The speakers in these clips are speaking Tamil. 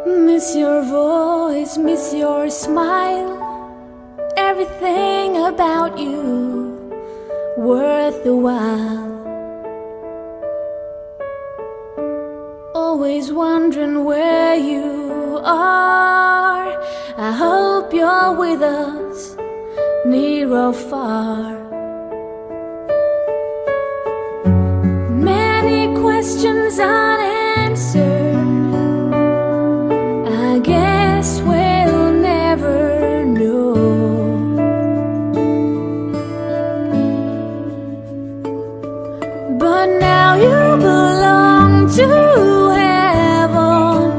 Miss your voice, miss your smile, everything about you worth the while. Always wondering where you are. I hope you're with us, near or far. Many questions unanswered, I guess we'll never know. But now you belong to heaven.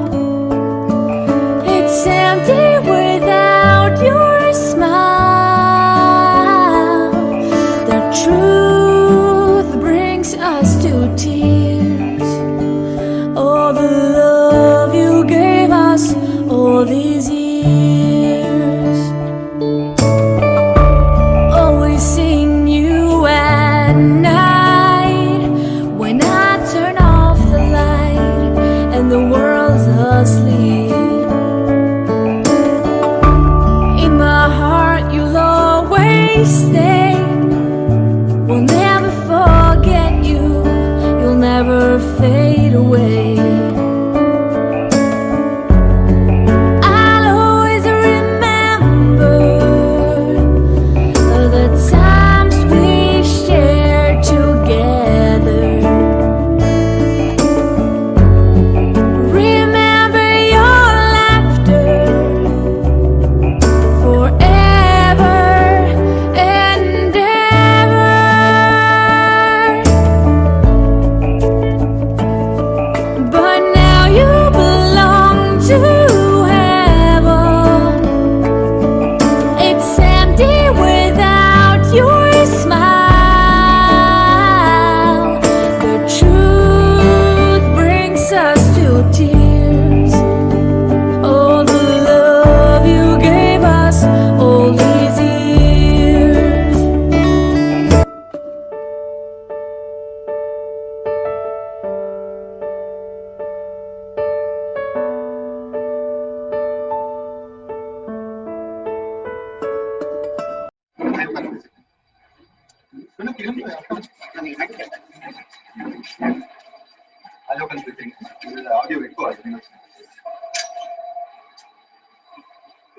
It's empty without your smile. The truth brings us to tears. All the love you gave us all these years. Always seeing you at night, when I turn off the light and the world's asleep. In my heart you'll always stay. We'll never forget you, you'll never fade away.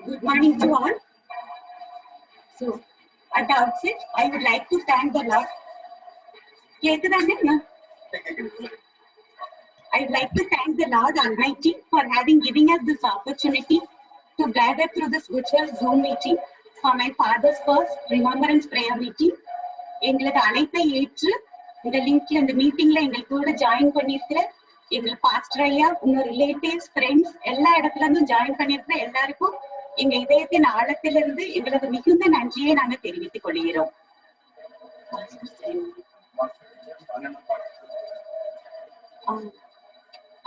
Good morning to all. So, at the outset, I would like to thank the Lord. I would like to thank the Lord Almighty for having given us this opportunity to gather through this virtual Zoom meeting for my father's first remembrance prayer meeting. எங்களுக்கு அழைப்பை ஏற்று இந்த லிங்க்ல இந்த மீட்டிங்ல எங்களுக்கு கூட ஜாயின் பண்ணிருக்கிற எங்க பாஸ்டர் ஐயா, உங்க ரிலேட்டிவ்ஸ், ஃப்ரெண்ட்ஸ் எல்லா இடத்துல இருந்தும் ஜாயின் பண்ணிருக்கிற எல்லாருக்கும் எங்க இதயத்தின் ஆழத்திலிருந்து எங்களது மிகுந்த நன்றியை நாங்க தெரிவித்துக் கொள்கிறோம்.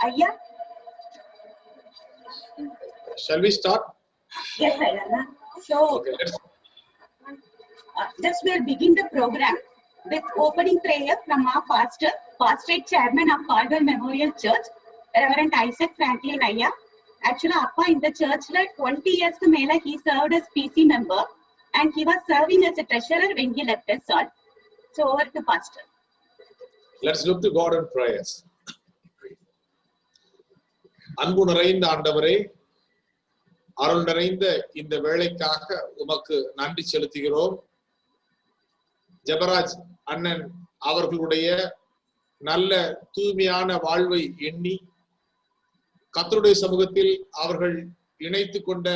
ஐயா, shall we start? Yes, Ayana. So, okay, just we'll begin the program with opening prayer from our pastor, pastorate chairman of Caldwell Memorial Church, Reverend Isaac Franklin Ayya. Actually, Appa in the church like 20 years to Mela, he served as PC member and he was serving as a treasurer when he left us all. So over to pastor. Let's look to God in prayers. அன்பு நிறைந்த ஆண்டவரே, அருள் நிறைந்த இந்த வேளைக்காக உமக்கு நன்றி செலுத்துகிறோம். ஜெபராஜ் அண்ணன் அவர்களுடைய நல்ல தூய்மையான வாழ்வை எண்ணி கர்த்தருடைய சமூகத்தில் அவர்கள் இணைத்து கொண்ட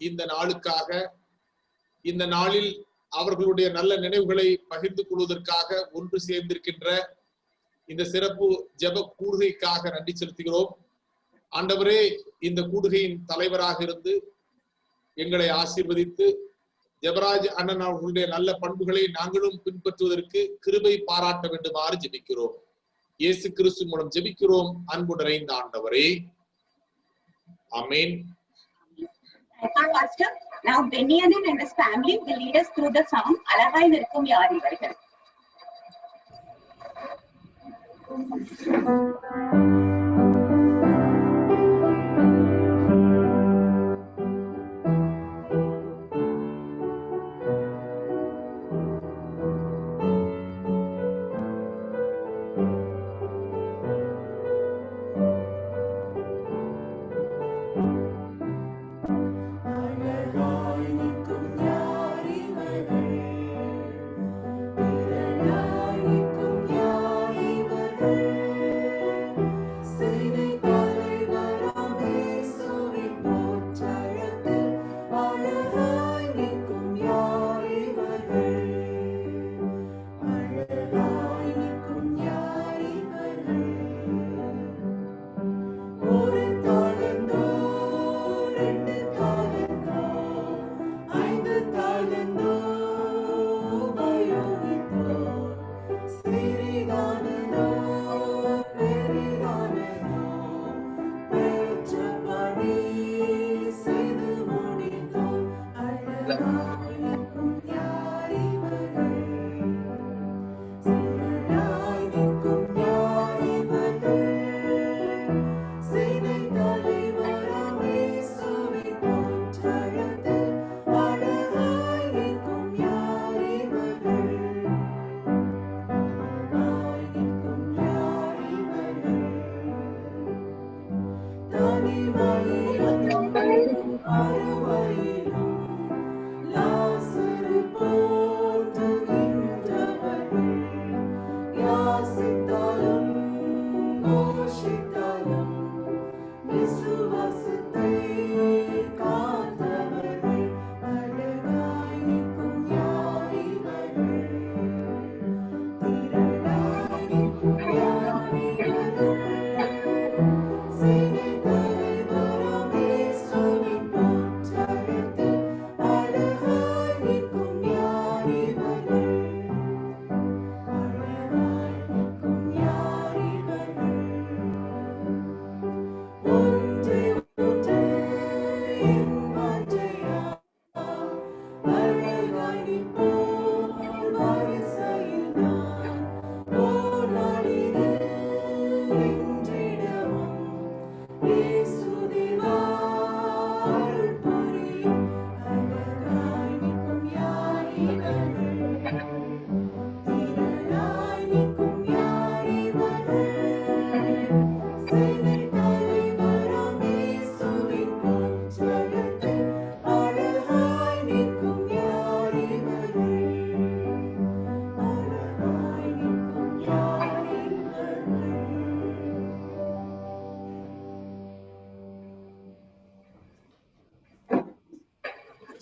இந்த நாளுக்காக, இந்த நாளில் அவர்களுடைய நல்ல நினைவுகளை பகிர்ந்து கொள்வதற்காக ஒன்று சேர்ந்திருக்கின்ற இந்த சிறப்பு ஜெப கூடுகைக்காக நன்றி செலுத்துகிறோம். ஆண்டவரே, இந்த கூடுகையின் தலைவராக இருந்து எங்களை ஆசீர்வதித்து ஜெபராஜ் அண்ணன் அவர்களுடைய நல்ல பண்புகளை நாங்களும் பின்பற்றுவதற்கு கிருபை பாராட்ட வேண்டுமாறு ஜெபிக்கிறோம். இயேசு கிறிஸ்து மூலம் ஜெபிக்கிறோம் அன்பு நிறைந்த ஆண்டவரே, ஆமென். Pastor, now Benjamin and his family will lead us through the song அழகாய் நிற்கும் யார் இவர்கள்.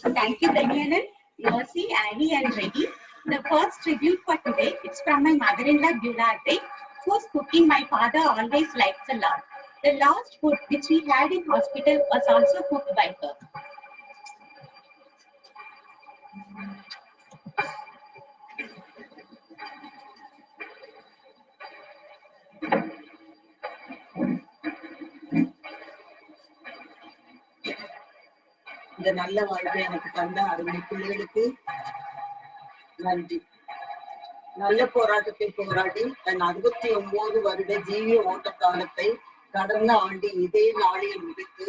Thank you, Daniel, Yossi, Annie, and Reggie. The first tribute for today is from my mother-in-law, Gulate, whose cooking my father always likes a lot. The last food which we had in hospital was also cooked by her. இந்த நல்ல வாழ்வை எனக்கு தந்த அருமை பிள்ளைகளுக்கு நன்றி. நல்ல போராட்டத்தை போராடி தன் 69 வருட ஜீவிய ஓட்ட காலத்தை கடந்த ஆண்டு இதே நாளில் முடித்து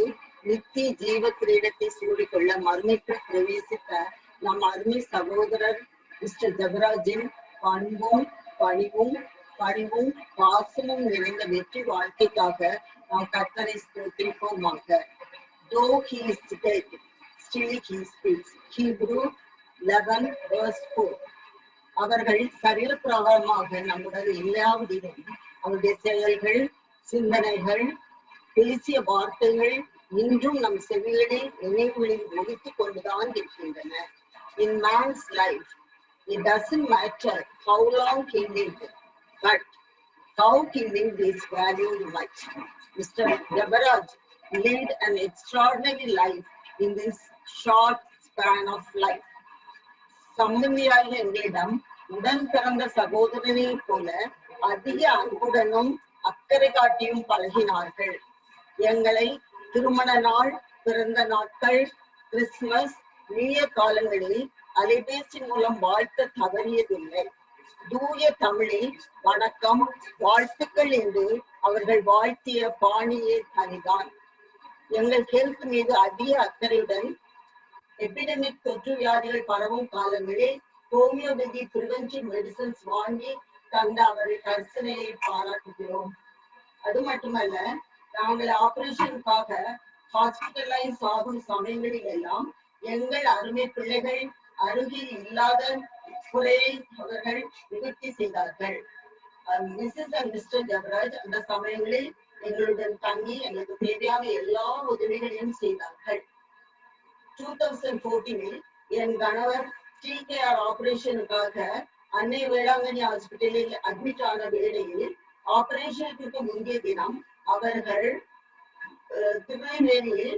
நித்திய ஜீவ கிரீடத்தை சூடிக்கொள்ள மர்மைக்குள் பிரவேசித்த நம் அருமை சகோதரர் மிஸ்டர் ஜெபராஜின் பண்பும் பணிவும் பணிவும் பாசமும் நிறைந்த வெற்றி வாழ்க்கைக்காக நாம் கர்த்தரை ஸ்தோத்திரிப்போமாக. Though he is dead, still he speaks. Hebrew 11 verse 4. அவர்கள் சரீர பிரகாரமாக நம்முடன் இல்லாவிடினும் அவருடைய செயல்கள், சிந்தனைகள், பேசிய வார்த்தைகள் இன்றும் நம் செவிகளில் நினைவுகளில் ஒலித்துக் கொண்டுதான் இருக்கின்றன. In man's life, it doesn't matter how long he lived, but how he lived is valued much. Mr. Debaraj lived an extraordinary life in this short span of life. சம்பந்தியாக எங்களிடம் உடன் பிறந்த சகோதரனை போல அதிக அன்புடனும் அக்கறை காட்டியும் பழகினார்கள். எங்களை திருமண நாள், பிறந்த நாட்கள், கிறிஸ்துமஸ், நியூ காலங்களில் அலைபேசி மூலம் வாழ்த்த தவறியதில்லை. தூய தமிழில் வணக்கம், வாழ்த்துக்கள் என்று அவர்கள் வாழ்த்திய பாணியே தனிதான். எங்கள் ஹெல்த் மீது அதிக அக்கறையுடன் எபிடமிக் தொற்று வியாதிகள் பரவும் காலங்களில் ஹோமியோபதி பிரிவென்டிவ் மெடிசன்ஸ் வாங்கி தந்த அவர்கள் கரிசனையை பாராட்டுகிறோம். அது மட்டுமல்ல, நாங்கள் ஆபரேஷனுக்காக ஹாஸ்பிட்டலைஸ் ஆகும் சமயங்களில் எல்லாம் எங்கள் அருமை பிள்ளைகள் அருகில் இல்லாத குறையை அவர்கள் நிவர்த்தி செய்தார்கள். மிஸ்ஸஸ் அண்ட் மிஸ்டர் ஜெபராஜ் அந்த சமயங்களில் எங்களுடன் தங்கி எங்களுக்கு தேவையான எல்லா உதவிகளையும் செய்தார்கள். 2014 என் கணவர் TKR ஆபரேஷனுக்காக அன்னை வேளாங்கண்ணி ஹாஸ்பிட்டலில் அட்மிட் ஆன வேளையில் ஆபரேஷனுக்கு முந்தைய தினம் அவர்கள் திருநெல்வேலியில்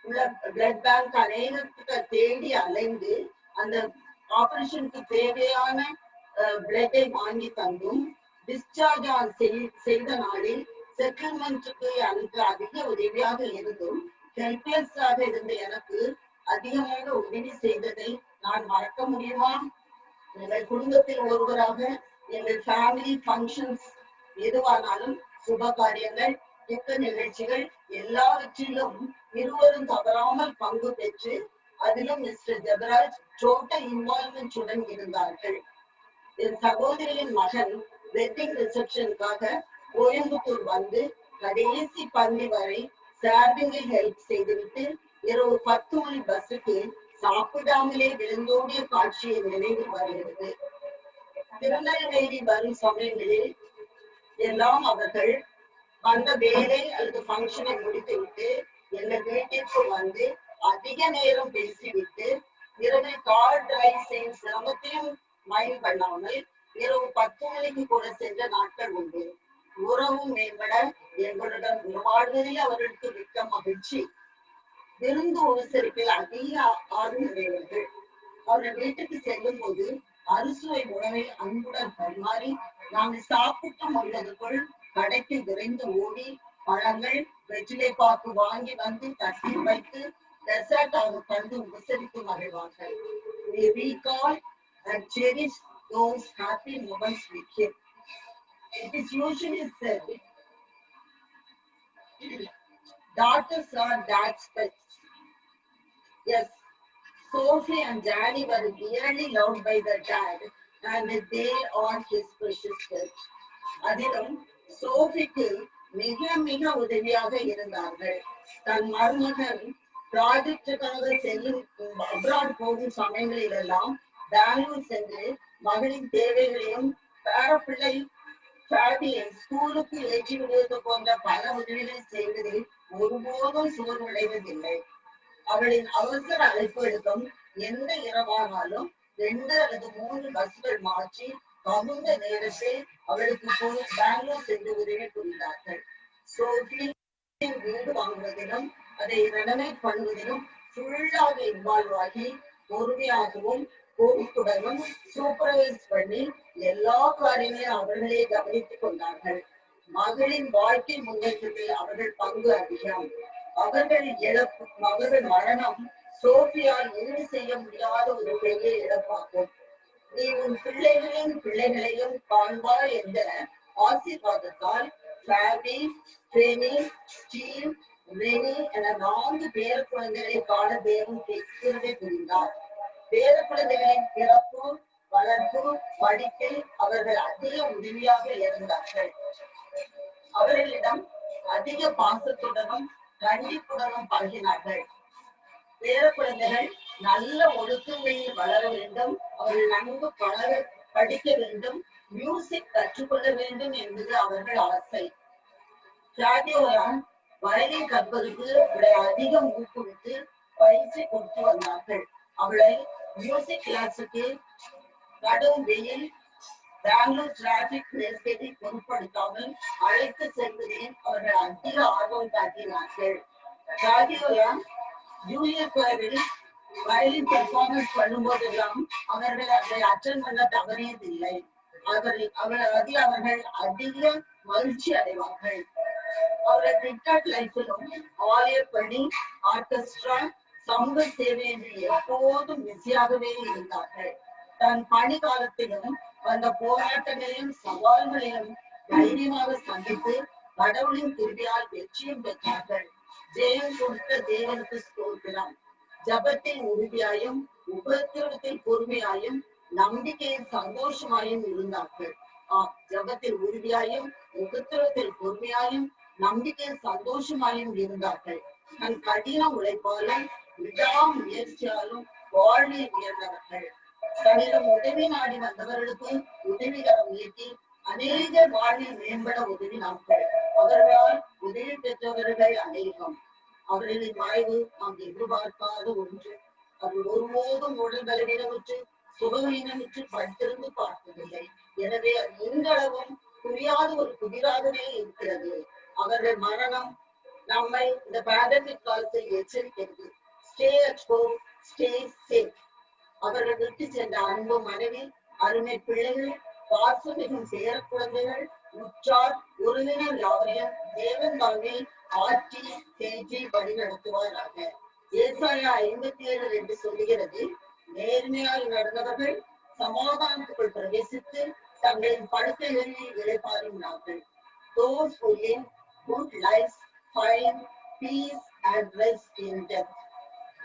உள்ள பிளட் பேங்க் அநேகத்துக்கு தேடி அலைந்து அந்த ஆபரேஷனுக்கு தேவையான பிளட்டை வாங்கி தந்தும் டிஸ்சார்ஜ் செய்த நாளில் செட்டில்மெண்ட்டுக்கு எனக்கு அதிக உதவியாக இருந்தும் ஹெல்ப்லெஸ்ஸாக இருந்த எனக்கு அதிகமாக உதவி செய்ததை நான் மறக்க முடியுமா? எங்கள் குடும்பத்தில் ஒருவராக எங்கள் ஃபேமிலி ஃபங்க்ஷன்ஸ் எதுவானாலும், சுப காரியங்கள், துக்க நிகழ்ச்சிகள் எல்லாவற்றிலும் இருவரும் தவறாமல் பங்கு பெற்று அதிலும் மிஸ்டர் ஜெபராஜ் டோட்டல் இன்வால்வ்மென்ட்டுடன் இருந்தார்கள். என் சகோதரியின் மகன் வெட்டிங் ரிசப்ஷனுக்காக கோயம்புத்தூர் வந்து கடைசி பந்தி வரை சார்பிங்கில் ஹெல்ப் செய்துவிட்டு இரவு 10 மணி பஸ்ஸுக்கு சாப்பிடாமலே விழுந்தோடிய காட்சியை நினைவில் வருகிறது. திருநெல்வேலி வரும் சமயங்களில் எல்லாம் அவர்கள் வந்த வேலை அல்லது ஃபங்க்ஷனை முடித்துவிட்டு எங்கள் வீட்டிற்கு வந்து அதிக நேரம் பேசிவிட்டு இரவில் கார் டிரைவ் செய்யும் சிரமத்தையும் மைண்ட் பண்ணாமல் இரவு 10 மணிக்கு கூட சென்ற நாட்கள் உண்டு. உறவு மேம்பட எங்களுடன் உறவாடுவதில் அவர்களுக்கு மிக்க மகிழ்ச்சி. விருந்து உபசரிப்பில் அதிக ஆர்வமுடையவர்கள். அவர்கள் வீட்டுக்கு செல்லும் போது அறுசுவை உணவை அன்புடன் பரிமாறி நாங்கள் சாப்பிட்டு முடிவதற்குள் கடைக்கு விரைந்து ஓடி பழங்கள், வெற்றிலை பாக்கு வாங்கி வந்து தட்டில் வைத்து டெசர்ட் ஆக தந்து உபசரித்து மகிழ்வார்கள். We recall and cherish those happy moments with him. It is usually said, daughters are dad's pets. Yes, Sophie and Danny were dearly loved by their dad, and they are his precious pets. அதிலும் சோஃபிக்கு மிக மிக உதவியாக இருந்தார்கள். தன் மருமகன் ப்ராஜெக்டுக்காக செல்லும் அப்ராட் போகும் சமயங்களில் எல்லாம் பெங்களூர் சென்று மகளின் தேவைகளையும் பேரப்பிள்ளை ஃபேமிலியை ஸ்கூலுக்கு ஏற்றி விடுவது போன்ற பல உதவிகளை செய்வதில் ஒருபோதும் சோர்வடைவதில்லை. அவளின் அவசர அழைப்புகளுக்கும் எந்த இரவானாலும் 2 அல்லது 3 பஸ்கள் மாற்றி தகுந்த நேரத்தில் அவளுக்கு போய் பெங்களூர் சென்று உதவி புரிந்தார்கள். சோஃபி வீடு வாங்குவதிலும் அதை ரெனோவேட் பண்ணுவதிலும் ஃபுல்லாக இன்வால்வ் ஆகி பொறுமையாகவும் பொறுப்புடனும் சூப்பர்வைஸ் பண்ணி எல்லா காரியங்களையும் அவர்களே கவனித்துக் கொண்டார்கள். மகளின் வாழ்க்கை முன்னேற்றத்தில் அவர்கள் பங்கு அதிகம். அவர்கள் மரணம் சோஃபியால் ஈடு செய்ய முடியாத ஒரு பெரிய இழப்பாகும். நீ உன் பிள்ளைகளின் பிள்ளைகளையும் காண்பாய் என்ற ஆசீர்வாதத்தால் ஃபேபி, ஃபெனி, ஸ்டீவ், ரெனி என 4 பேர குழந்தைகளை காண தேவன் கிருபை புரிந்தார். பேர குழந்தைகளின் பிறப்பு, வளர்ப்பு, படிப்பில் அவர்கள் அதிக உதவியாக இருந்தார்கள். அவர்களிடம் அதிக பாசத்துடனும் கண்டிப்புடனும் பழகினார்கள். பேர குழந்தைகள் நல்ல ஒழுக்கங்களில் வளர வேண்டும், அவர்கள் நன்கு படிக்க வேண்டும், மியூசிக் கற்றுக்கொள்ள வேண்டும் என்பது அவர்கள் ஆசை. வயலின் கற்பதற்கு அவளை அதிகம் ஊக்குவித்து பயிற்சி கொடுத்து வந்தார்கள். அவளை மியூசிக் கிளாஸுக்கு கடும் வெயில், பெங்களூர் டிராபிக் நெருக்கடி பொருட்படுத்தாமல் அழைத்து செல்வதில் அவர்கள் அதிக ஆர்வம் காட்டினார்கள். ஜூனியர் கோவில் வயலின் பெர்ஃபார்மன்ஸ் பண்ணும் போதெல்லாம் அவர்கள் அதை அட்டெண்ட் பண்ண தவறியதில்லை. அவர்கள் அதிக மகிழ்ச்சி அடைவார்கள். அவர்கள் கிரிக்கெட் லைஃபிலும் ஆலயப் பணி, ஆர்கெஸ்ட்ரா, சமூக சேவை என்று எப்போதும் பிஸியாகவே இருந்தார்கள். தன் பணி காலத்திலும் அந்த போராட்டங்களையும் சவால்களையும் தைரியமாக சந்தித்து கடவுளின் கிருபையால் வெற்றியும் பெற்றார்கள். ஜெயம் கொடுத்த தேவனுக்கு ஸ்தோத்திரம். ஜபத்தில் உறுதியாயும் உபத்திரவத்தில் பொறுமையாயும் நம்பிக்கையில் சந்தோஷமாயும் இருந்தார்கள். ஜபத்தில் உறுதியாயும் உபத்திரவத்தில் பொறுமையாயும் நம்பிக்கையில் சந்தோஷமாயும் இருந்தார்கள். தன் கடின உழைப்பாலும் விடாமுயற்சியாலும் வாழ்வில் உயர்ந்தவர்கள். தன்னிடம் உதவி நாடி வந்தவர்களுக்கு உதவிகரம் நீட்டி அநேக வாழ்வில் மேம்பட உதவினார்கள். அவர்களால் உதவி பெற்றவர்கள் அநேகம். அவர்களின் மறைவு நாம் எதிர்பார்க்காத ஒன்று. அவர்கள் ஒருபோதும் உடல் பலவீனமுற்று சுகவீனமுற்று படுத்திருந்து பார்த்ததில்லை. எனவே இன்றளவும் புரியாத ஒரு புதிராகவே இருக்கிறது. அவர்கள் மரணம் நம்மை இந்த பேண்டமிக் காலத்தில் எச்சரிக்கிறது. Stay at home, stay safe. அவர்கள் விட்டு சென்ற அன்பு மனைவி, அருமை பிள்ளைகள், பாசமிகும் பேர குழந்தைகள், உற்றார் உறவினர் யாவரையும் தேவன் தாமே ஆற்றி தேற்றி வழி நடத்துவாராக. ஏசாயா 57:2 சொல்லுகிறது, நேர்மையால் நடந்தவர்கள் சமாதானத்துக்குள் பிரவேசித்து தங்களின் படுக்கைகளில் இளைப்பாறினார்கள். Those who live good lives find peace and rest in death.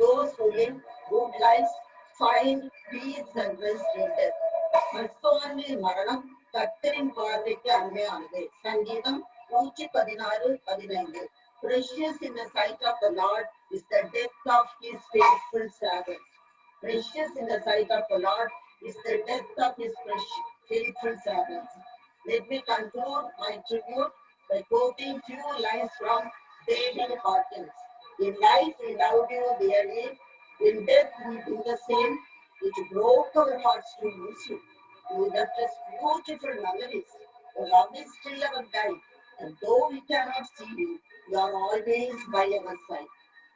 Those who live good lives find peace and rest in death. மருத்துவரின் மரணம் கர்த்தரின் பார்வைக்கு அருமையானது. சங்கீதம் 116:15. Precious in the sight of the Lord is the death of his faithful servants. Precious in the sight of the Lord is the death of his faithful servants. Let me conclude my tribute by quoting few lines from David Hawkins. In life we loved you dearly, in death we do the same. It broke our hearts to lose you. You left us beautiful memories. Your love is still our guide, and though we cannot see you, you are always by our side.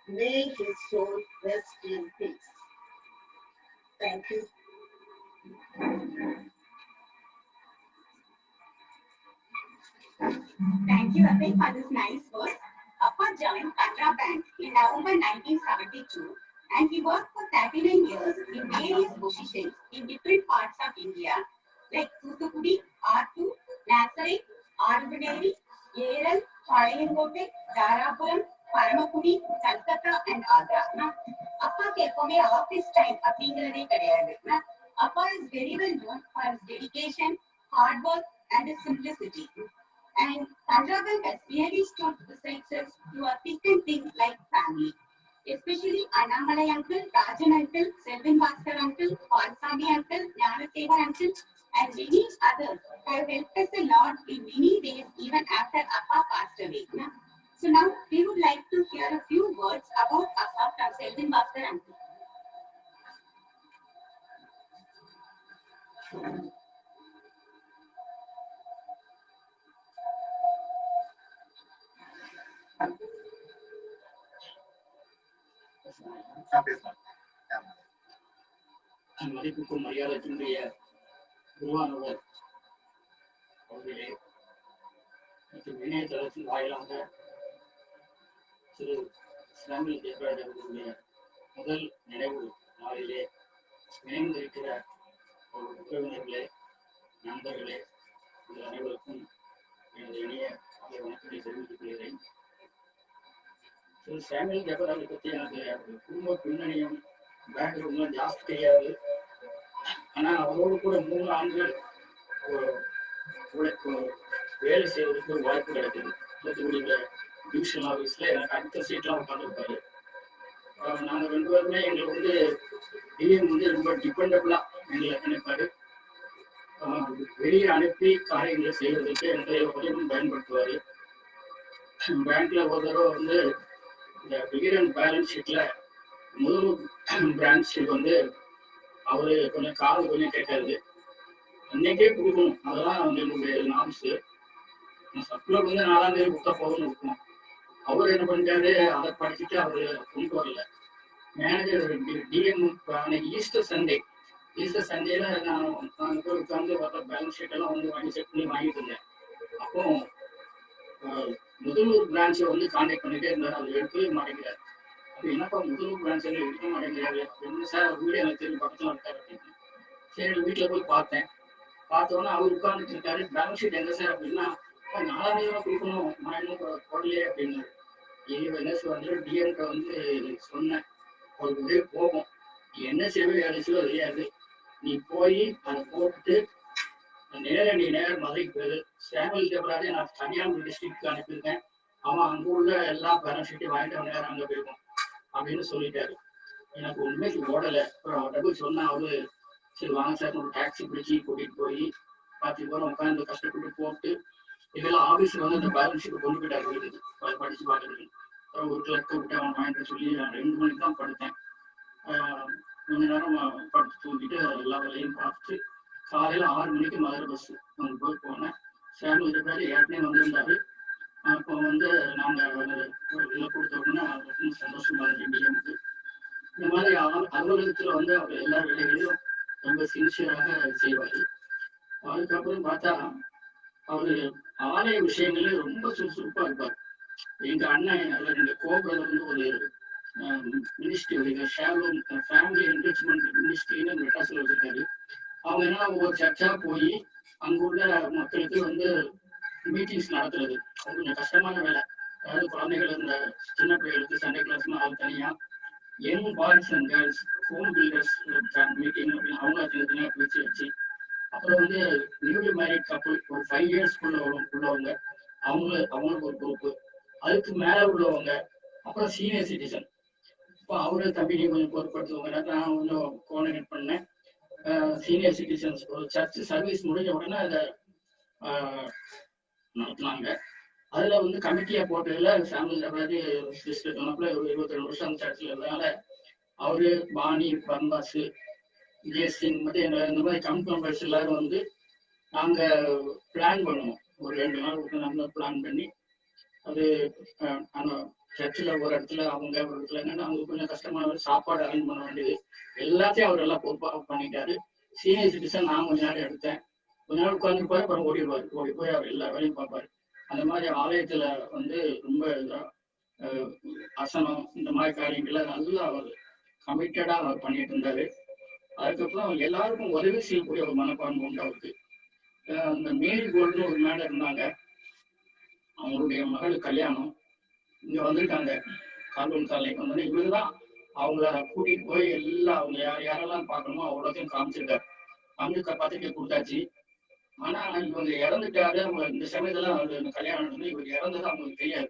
May his soul rest in peace. Thank you. Thank you, Appi, for this nice work. Appa joined Canara Bank in November 1972, and he worked for 39 years in various positions in different parts of India, like Thoothukudi, Arthur, Nazareth, Arundaneri, Eral, Palayankotte, Dharapuram, Paramakudi, Calcutta, and Agra. Appa எப்பவுமே ஆபீஸ் டைம் அப்படிங்கிறதே கிடையாது. Appa is very well known for his dedication, hard work, and his simplicity. And Canara Bank has really stood beside us through a thick and thin like family. Especially Annamalai uncle, Rajan uncle, Selvan Bhaskar uncle, Palsami uncle, Gnanasevar uncle, and many others have helped us a lot in many ways even after Appa passed away. So now we would like to hear a few words about Appa from Selvan Bhaskar uncle. மதிப்புக்கும் மரியாதைக்குரிய குருவானவர் அவர்களே மற்றும் இணையதளத்தின் வாயிலாக திரு சாமுவேல் ஜெயராஜ் அவர்களுடைய முதல் நினைவு நாளிலே இணைந்திருக்கிற உறவினர்களே, நண்பர்களே, உங்கள் அனைவருக்கும் எனது இணைய வணக்கத்தை தெரிவித்துக் கொள்கிறேன். திரு சாமுவேல் ஜெயராஜை பற்றி எனக்கு குடும்ப பின்னணியும் பேக்ரவுண்ட்லாம் ஜாஸ்தி தெரியாது. ஆனா அவரோடு கூட 3 ஆண்டுகள் வேலை செய்வதற்கு ஒரு வாய்ப்பு கிடைக்குது. தூத்துக்குடியில டிவிஷன் ஆஃபீஸ்ல எனக்கு அடுத்த சீட்லாம் உட்காந்துருப்பாரு. நாங்க 2 பேருமே எங்களுக்கு டிஎம் ரொம்ப டிபெண்டபிளா எங்களை நினைப்பாரு. வெளியே அனுப்பி காரியங்களை செய்வதற்கு எங்களை உதவியும் பயன்படுத்துவாரு. பேங்க்ல ஒரு தடவை இந்த பிகிர் அண்ட் பேலன்ஸ் ஷீட்ல முதல் பிரான்ச் அவரு கொஞ்சம் காது கொஞ்சம் கேட்காது, அன்னைக்கே கொடுக்கணும். அதெல்லாம் என்னுடைய நாம்ஸ். சர்க்குலர் 4ஆம் தேதி கொடுத்தா போகணும்னு இருக்கணும். அவரு என்ன பண்ணிட்டாரு, அதை படிச்சுட்டு அவரு கொண்டு வரல. மேனேஜர் டிஎம் அன்னைக்கு ஈஸ்டர் சண்டேல நான் போய் உட்காந்து பேலன்ஸ் ஷீட் எல்லாம் வாங்கி செக் பண்ணி வாங்கிட்டு இருந்தேன். அப்போ முதலூர் பிரான்ச்சை கான்டாக்ட் பண்ணிட்டே இருந்தாரு. அவர் எடுக்கவே மாட்டேங்கிறாரு. அப்ப என்னப்பா முதலூர் பிரான்ச் எடுக்க மாட்டேங்கிறாரு அப்படின்னு, சார் வீடு எனக்கு தெரியும் பக்கத்துல இருக்காரு அப்படின்னு. சரி வீட்டுல போய் பார்த்தோன்னா அவர் உட்கார்ந்துட்டு இருக்காரு. பேலன்ஸ் ஷீட் எங்க சார் அப்படின்னா, 4ஆம் தேதி கொடுக்கணும், நான் இன்னும் போடலையே அப்படின்னு. என்ன டிஎம்கிட்ட சொன்னேன், அவருக்கு உதவி போகும், என்ன செய்வே அடிச்சோ தெரியாது, நீ போய் அதை போட்டுட்டு நேரம் மதுரைக்கு போயிரு. சாமுவேல் ஜெயராஜை நான் கன்னியாகுமரி டிஸ்ட்ரிக்ட்க்கு அனுப்பியிருக்கேன், அவன் அங்க உள்ள எல்லா பேலன்ஸ் ஷீட்டையும் வாங்கிட்டு நேரம் அங்க போயிருக்கோம் அப்படின்னு சொல்லிட்டாரு. எனக்கு உண்மைக்கு ஓடலை. அப்புறம் அவர்கிட்ட போய் சொன்னா அவரு, சரி வாங்க சார், ஒரு டாக்ஸி பிடிச்சி கூட்டிட்டு போய் 10 பேரும் உட்காந்து கஷ்டப்பட்டு போட்டு இதெல்லாம் ஆபீஸ்ல அந்த பேலன்ஸ் ஷீட் கொண்டு போயிட்டாரு வீட்டுக்கு படிச்சு பார்க்கறது. அப்புறம் ஒரு கிளர்க்க விட்டு அவன் வாங்கிட்டு சொல்லி நான் 2 மணிக்கு தான் படுத்தேன். கொஞ்ச நேரம் படுத்து தூங்கிட்டு எல்லா வேலையும் பார்த்துட்டு காலையில 6 மணிக்கு மதுரை பஸ் போய் போனேன். சாமுவேல் ஜெயராஜ் ஏற்கனவே வந்திருந்தாரு. அப்போ நாங்க இதில் கொடுத்த உடனே ரொம்ப சந்தோஷமா இருக்கு. டிஎம்க்கு இந்த மாதிரி அலுவலகத்துல அவர் எல்லா வேலைகளையும் ரொம்ப சின்சியராக செய்வாரு. அதுக்கப்புறம் பார்த்தா அவரு ஆலய விஷயங்களே ரொம்ப சுறுசுறுப்பா இருப்பார். எங்க அண்ணன் எங்க கோபுரம் ஒரு மினிஸ்ட்ரி, ஷேலோம் ஃபேமிலி என்ரிச்மெண்ட் மினிஸ்ட்ரின்னு மெட்ராஸ்ல வச்சிருக்காரு. அவங்க என்ன ஒவ்வொரு சர்ச்சா போய் அங்க உள்ள மக்களுக்கு மீட்டிங்ஸ் நடத்துறது கொஞ்சம் கஷ்டமான வேலை. அதாவது குழந்தைகள் இந்த சின்ன பிள்ளைகளுக்கு சண்டே கிளாஸ்னா அது தனியா, young boys and girls home builders meeting அப்படின்னு அவங்க தனியாக பிரிச்சு வச்சு, அப்புறம் நியூலி மேரிட் கப்புள் ஒரு 5 இயர்ஸ் உள்ளவங்க அவங்களுக்கு ஒரு குரூப்பு, அதுக்கு மேல உள்ளவங்க, அப்புறம் சீனியர் சிட்டிசன். இப்போ அவரு தம்பி கொஞ்சம் பொறுப்படுத்துவாங்க. நான் கோஆர்டினேட் பண்ணேன். சீனியர் சிட்டிசன்ஸ் ஒரு சர்ச் சர்வீஸ் முடிஞ்ச உடனே அதை நடத்தினாங்க. அதுல கமிட்டியா போட்டதுல சாமுவேல் ஜெயராஜ் சொன்னப்பல ஒரு 22 வருஷம் அந்த சர்ச்சில் இருந்ததுனால அவரு, பாணி, பர்னாஸ், விஜய் சிங் இந்த மாதிரி கமிட்டி மெம்பர்ஸ் எல்லாரும் நாங்க பிளான் பண்ணுவோம். ஒரு 2 நாள் நாங்க பிளான் பண்ணி அது அந்த சர்ச்சில் ஒரு இடத்துல அவங்க ஒரு இடத்துல என்னன்னா அவங்க கொஞ்சம் கஷ்டமான சாப்பாடு அரேஞ்ச் பண்ண வேண்டியது எல்லாத்தையும் அவர் எல்லாம் பொறுப்பாக பண்ணிட்டாரு. சீனியர் சிட்டிசன் நான் கொஞ்ச நேரம் எடுத்தேன், கொஞ்ச நேரம் உட்காந்துருப்பாரு, அப்புறம் ஓடி போய் அவர் எல்லா வேலையும் பார்ப்பாரு. அந்த மாதிரி ஆலயத்துல ரொம்ப அசனம் இந்த மாதிரி காரியங்களை நல்லா அவர் கமிட்டடா அவர் பண்ணிட்டு இருந்தாரு. அதுக்கப்புறம் எல்லாருக்கும் உதவி செய்யக்கூடிய ஒரு மனப்பான்மை உண்டு அவருக்கு. அந்த மேரி கோல்டுன்னு ஒரு மேடம் இருந்தாங்க, அவங்களுடைய மகளுக்கு கல்யாணம் இங்க வந்திருக்காங்க. கால்வன் காலைக்கு இவருதான் அவங்கள கூட்டிட்டு போய் எல்லாம் அவங்க யாரெல்லாம் பார்க்கணுமோ அவ்வளோத்தையும் காமிச்சிருக்காரு. பத்திரிக்கை கொடுத்தாச்சு. ஆனா இவங்க இறந்துட்டாரு. அவங்க இந்த சமயத்துல கல்யாணம் இவர் இறந்தது அவங்களுக்கு தெரியாது.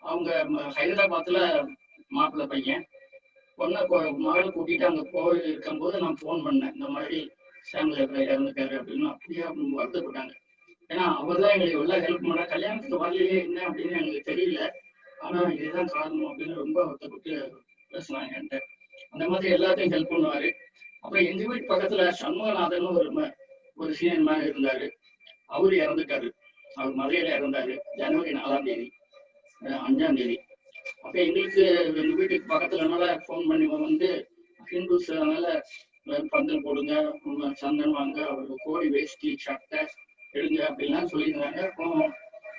அவங்க ஹைதராபாத்ல மாப்பிள்ளை பையன் மகளை கூட்டிட்டு அங்க போய் இருக்கும்போது நான் போன் பண்ணேன், இந்த மாதிரி சாமுவேல் இறந்துட்டாரு அப்படின்னு. அப்படியே அவங்க வருத்தப்பட்டாங்க. ஏன்னா அவர் தான் எங்களுக்கு எல்லாம் ஹெல்ப் பண்ண, கல்யாணத்துக்கு வரலையே என்ன அப்படின்னு எங்களுக்கு தெரியல, ஆனா இதுதான் காரணம் அப்படின்னு ரொம்ப வருத்தப்பட்டு பேசுனாங்க என்கிட்ட. அந்த மாதிரி எல்லாத்தையும் ஹெல்ப் பண்ணுவாரு. அப்புறம் எங்க வீட்டு பக்கத்துல சண்முகநாதன் ஒரு ஒரு சீனியர் மேன் இருந்தாரு, அவரு இறந்துட்டாரு. அவர் மதுரையில இறந்தாரு ஜனவரி 4ஆம் தேதி, 5ஆம் தேதி. அப்ப எங்களுக்கு எங்க வீட்டுக்கு பக்கத்துலனால போன் பண்ணி வந்து ஹிந்துஸ் அதனால பந்தல் போடுங்க, சந்தனம் வாங்க, அவருக்கு கோடி வேஷ்டி சட்டை எடுங்க அப்படின்லாம் சொல்லியிருந்தாங்க. அப்போ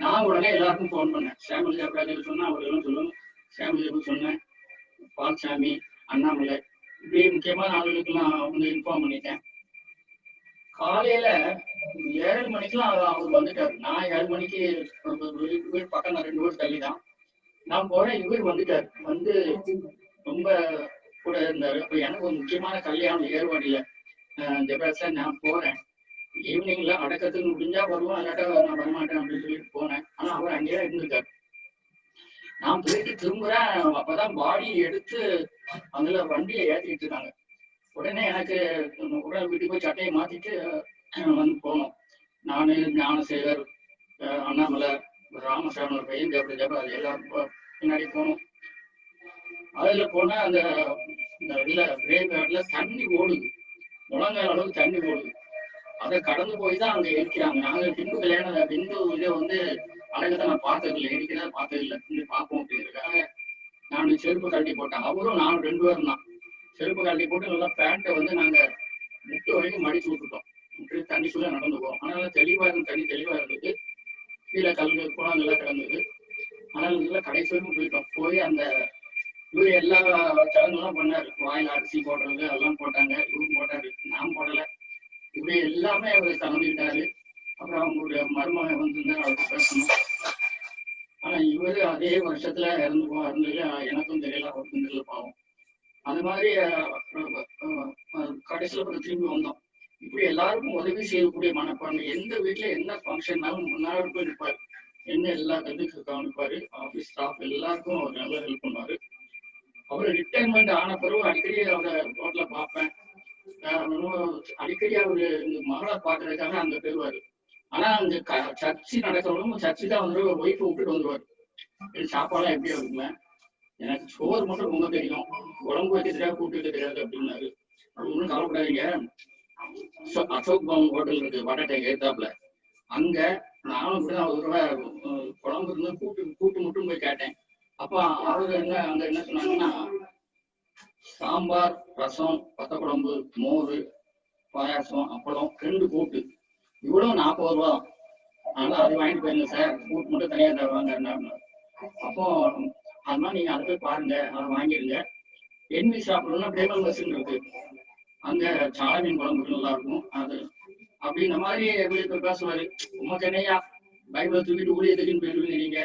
நான் உடனே எல்லாருக்கும் போன் பண்ணேன். சாமுவேல் ஜெபராஜ் சொன்னா அவர்களும் சொல்லணும், சாமுவேல் சொன்னேன், பால்சாமி, அண்ணாமலை, இப்படி முக்கியமான ஆளுகளுக்கெல்லாம் வந்து இன்ஃபார்ம் பண்ணிட்டேன். காலையில 7 மணிக்கெல்லாம் அவர் வந்துட்டாரு. நான் 7 மணிக்கு வீடு பக்கம் 2 ஊர் தள்ளி தான் நான் போறேன். இவர் வந்துட்டாரு. வந்து ரொம்ப கூட இருந்தாரு. அப்ப எனக்கு ஒரு முக்கியமான கல்யாணம் ஏர்வாடியில. ஜெபராஜ் சார் நான் போறேன், ஈவினிங்ல அடக்கத்துக்கு முடிஞ்சா வருவோம், இல்லாட்டா நான் வரமாட்டேன் அப்படின்னு சொல்லிட்டு போனேன். ஆனா அவர் அங்கேயே இருந்திருக்காரு. நான் போயிட்டு திரும்புறேன். அப்பதான் பாடி எடுத்து அதுல வண்டியில ஏற்றிட்டு இருக்காங்க. உடனே எனக்கு உடனே வீட்டுக்கு போய் சட்டையை மாத்திட்டு வந்து போனோம். நானு, ஞானசேகர், அண்ணாமலை, ராமசாமி ஒரு பையன், ஜெபராஜ் எல்லாரும் பின்னாடி போனோம். அதுல போனா அந்த இதுல கிரேவ்யார்ட்ல தண்ணி ஓடுது, முழங்கால் அளவுக்கு தண்ணி ஓடுது. அதை கடந்து போய் தான் அங்க எரிக்கிறாங்க. நாங்க ஹிந்து கல்யாணம், ஹிந்து இதை வந்து அழகத்தை நான் பார்த்தது இல்லை, எரிக்கிறத பார்த்தது இல்லை, இங்க பார்ப்போம் அப்படிங்கிறதுக்காக நான் செருப்பு கழட்டி போட்டேன். அவரும் நானும் 2 பேரும் தான் செருப்பு கழட்டி போட்டு நல்லா பேண்ட்டை வந்து நாங்க முட்டு வரைக்கும் மடிச்சு விட்டுட்டோம். தண்ணிக்குள்ள நடந்து போவோம். அதனால தெளிவா இருந்தது, தண்ணி தெளிவா இருந்தது, கீழே கல் குளங்கள்லாம் கிடந்தது. ஆனால் இதுல கடைசி வரைக்கும் போயிட்டோம். போய் அந்த இவரு எல்லா சடங்குலாம் பண்ணாரு. வாயில் அரிசி போடுறது அதெல்லாம் போட்டாங்க, இவரும் போட்டாரு, நான் போடல. இவரு எல்லாமே அவர் கலந்துக்கிட்டாரு. அப்புறம் அவங்களுடைய மருமகன் வந்திருந்தாரு, அவருக்கு பேசணும். ஆனா இவரு அதே வருஷத்துல இறந்தது எனக்கும் தெரியல, அவருக்கும் தெரியல, பாவம். அது மாதிரி கடைசியில அப்புறம் திரும்பி வந்தோம். இப்படி எல்லாருக்கும் உதவி செய்யக்கூடிய மனப்பான்மை. எந்த வீட்டுல என்ன ஃபங்க்ஷன்னாலும் முன்னாடி போய் நிற்பாரு, என்ன எல்லா இதுக்கு கவனிப்பாரு. ஆபீஸ் ஸ்டாஃப் எல்லாருக்கும் அவர் நல்லா ஹெல்ப் பண்ணுவாரு. அவர் ரிட்டைர்மெண்ட் ஆன பிறகு அடிக்கடி அவரை ரோட்ல பார்ப்பேன். அடிக்கடி அவரு இந்த மகளை பாக்குறதுக்காக அங்க போயிருவாரு. ஆனா அங்க சர்ச்சு நடக்கிறவங்களும் சர்ச்சு தான் வந்து ஒய்ஃபை விட்டுட்டு வந்துருவாரு. சாப்பாடுலாம் எப்படி இருக்குங்க, எனக்கு சோறு மட்டும் ரொம்ப தெரியும், குழம்பு வைக்க தெரியாது, கூட்டு வைக்க தெரியாது அப்படின்னாரு. அது ஒன்றும் கவலைப்படாதீங்க, அசோக் பவன் ஹோட்டல் இருக்கு வடட்டை ஏத்தாப்புல, அங்க நானும் இப்படிதான் ஒரு ரூபாய் குழம்பு இருந்து கூட்டு மட்டும் போய் கேட்டேன். அப்ப அவரு அங்க என்ன சொன்னாங்கன்னா, சாம்பார், ரசம், பத்த குழம்பு, மோர், பாயாசம், அப்பளம், 2 கூட்டு, இவ்வளவு 40 ரூபா. அதனால அது வாங்கிட்டு போயிருங்க சார், கூட்டு மட்டும் தனியா தருவாங்க. அப்போ அது மாதிரி நீங்க அதை போய் பாருங்க, அதை வாங்கிடுங்க. என்வி சாப்பிடணும்னா டேபிள் பஸ்ன்னு இருக்கு, அங்க சாலை மீன் குழம்பு நல்லா இருக்கும். அது அப்படி இந்த மாதிரி எப்படி பேசுவாரு. உமக்கு என்னையா பைபிளை தூக்கிட்டு ஊழியத்துக்குன்னு போயிடுவீங்க நீங்க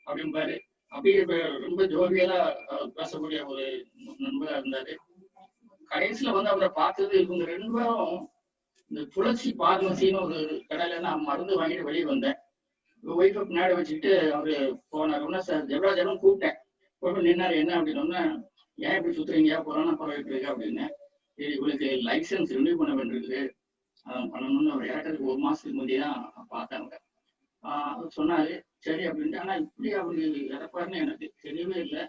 அப்படின்பாரு. அப்படியே ரொம்ப ஜோவியலா பேசக்கூடிய ஒரு நண்பரா இருந்தாரு. கடைசியில வந்து அவரை பார்த்தது இவங்க 2 பேரும் இந்த துளசி பார்மசின்னு ஒரு கடையில நான் மருந்து வாங்கிட்டு வெளியே வந்தேன். ஒய்ஃபை பின்னாடி வச்சுக்கிட்டு அவரு போனார். சார் ஜெபராஜனும் கூப்பிட்டேன், போய் நின்னாரு. என்ன அப்படின்னா, ஏன் இப்படி சுத்துறீங்க, கொரோனா பரவிட்டு இருக்கு அப்படின்னு. இவளுக்கு லைசன்ஸ் ரினியூ பண்ண வேண்டியிருக்கு, பண்ணணும்னு அவர் இறக்கிறதுக்கு 1 மாசத்துக்கு முந்தைய தான் பார்த்தாங்க. அவர் சொன்னாரு சரி அப்படின்ட்டு. ஆனா இப்படி அவரு இறப்பாருன்னு எனக்கு தெரியவே இல்லை.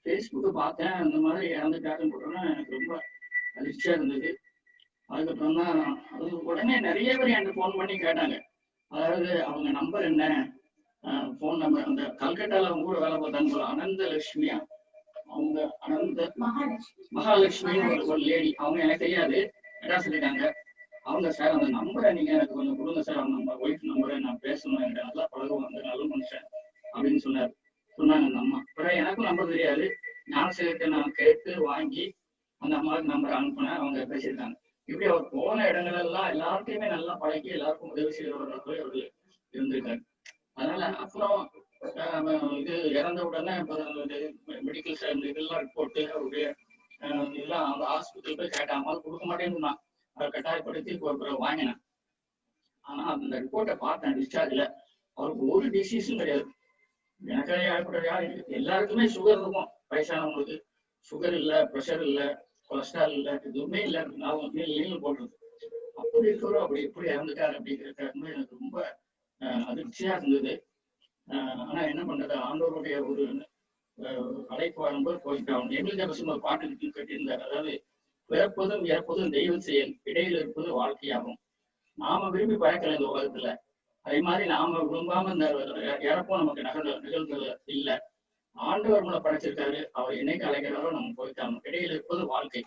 ஃபேஸ்புக்கை பார்த்தேன், இந்த மாதிரி இறந்துட்டாருன்னு போட்டோன்னா எனக்கு ரொம்ப அதிர்ச்சியா இருந்தது. அதுக்கப்புறம் தான் அது உடனே நிறைய பேர் என்கிட்ட ஃபோன் பண்ணி கேட்டாங்க, அதாவது அவங்க நம்பர் என்ன, ஃபோன் நம்பர். அந்த கல்கட்டால அவங்க கூட வேலை பார்த்தாங்க போல, அனந்தலட்சுமியா, அவங்க மகாலட்சுமின்னு ஒரு லேடி, அவங்க எனக்கு தெரியாது, என்ன சொல்லிட்டாங்க. அவங்க சார் அந்த நம்பரை நீங்க எனக்கு கொஞ்சம் கொடுங்க சார், அவங்க ஒய்ஃப் நம்பரை நான் பேசணும், எனக்கு நல்லா பழகுவாங்க, நல்ல மனுஷன் அப்படின்னு சொன்னாங்க அந்த அம்மா. அப்புறம் எனக்கும் நம்பர் தெரியாது, ஞானசேகரத்தை நான் கேட்டு வாங்கி அந்த அம்மாவுக்கு நம்பர் அனுப்பினேன், அவங்க பேசியிருக்காங்க. இப்படி அவர் போன இடங்கள் எல்லாம் எல்லாருக்கையுமே நல்லா பழகி எல்லாருக்கும் உதவி செய்யறவர்கள் அவரு இருந்திருக்காரு. அதனால அப்புறம் இது இறந்த உடனே மெடிக்கல் இதெல்லாம் ரிப்போர்ட்டு அவருடைய இதெல்லாம் அந்த ஹாஸ்பிட்டல் போய் கேட்டேன். அம்மா கொடுக்க மாட்டேன்னு நான் அதை கட்டாயப்படுத்தி வாங்கினேன். ஆனா அந்த ரிப்போர்ட்டை பார்த்தேன், டிஸ்சார்ஜ்ல அவருக்கு ஒரு டிசீஸும் கிடையாது. எனக்கு எல்லாருக்குமே சுகர் இருக்கும், வயசானவங்களுக்கு சுகர் இல்லை, ப்ரெஷர் இல்லை, கொலஸ்ட்ரால் இல்லை, எதுவுமே இல்லை, நீங்களும் போடுறது. அப்படி இருக்கிறோம், அப்படி எப்படி இறந்துட்டாரு அப்படிங்கிறது எனக்கு ரொம்ப அதிர்ச்சியா இருந்தது. ஆனா என்ன பண்றது, ஆண்டவருடைய ஒரு அழைப்பு வரும்போது போயிட்டாங்க. எங்களுக்கு ஒரு பாட்டு கட்டியிருந்தார், அதாவது பிறப்பதும் இறப்பதும் தெய்வ செயல், இடையில் இருப்பது வாழ்க்கையாகும், நாம விரும்பி பறக்கல இந்த உலகத்துல. அதே மாதிரி நாம விரும்பாம இந்த இறப்பும் நமக்கு நிகழ்ந்தது இல்லை. ஆண்டவர் நம்மளை படைச்சிருக்காரு. அவர் என்னைக்கு அழைக்கிறாரோ நம்ம போயிட்டு நமக்கு இடையில இருப்பது வாழ்க்கை.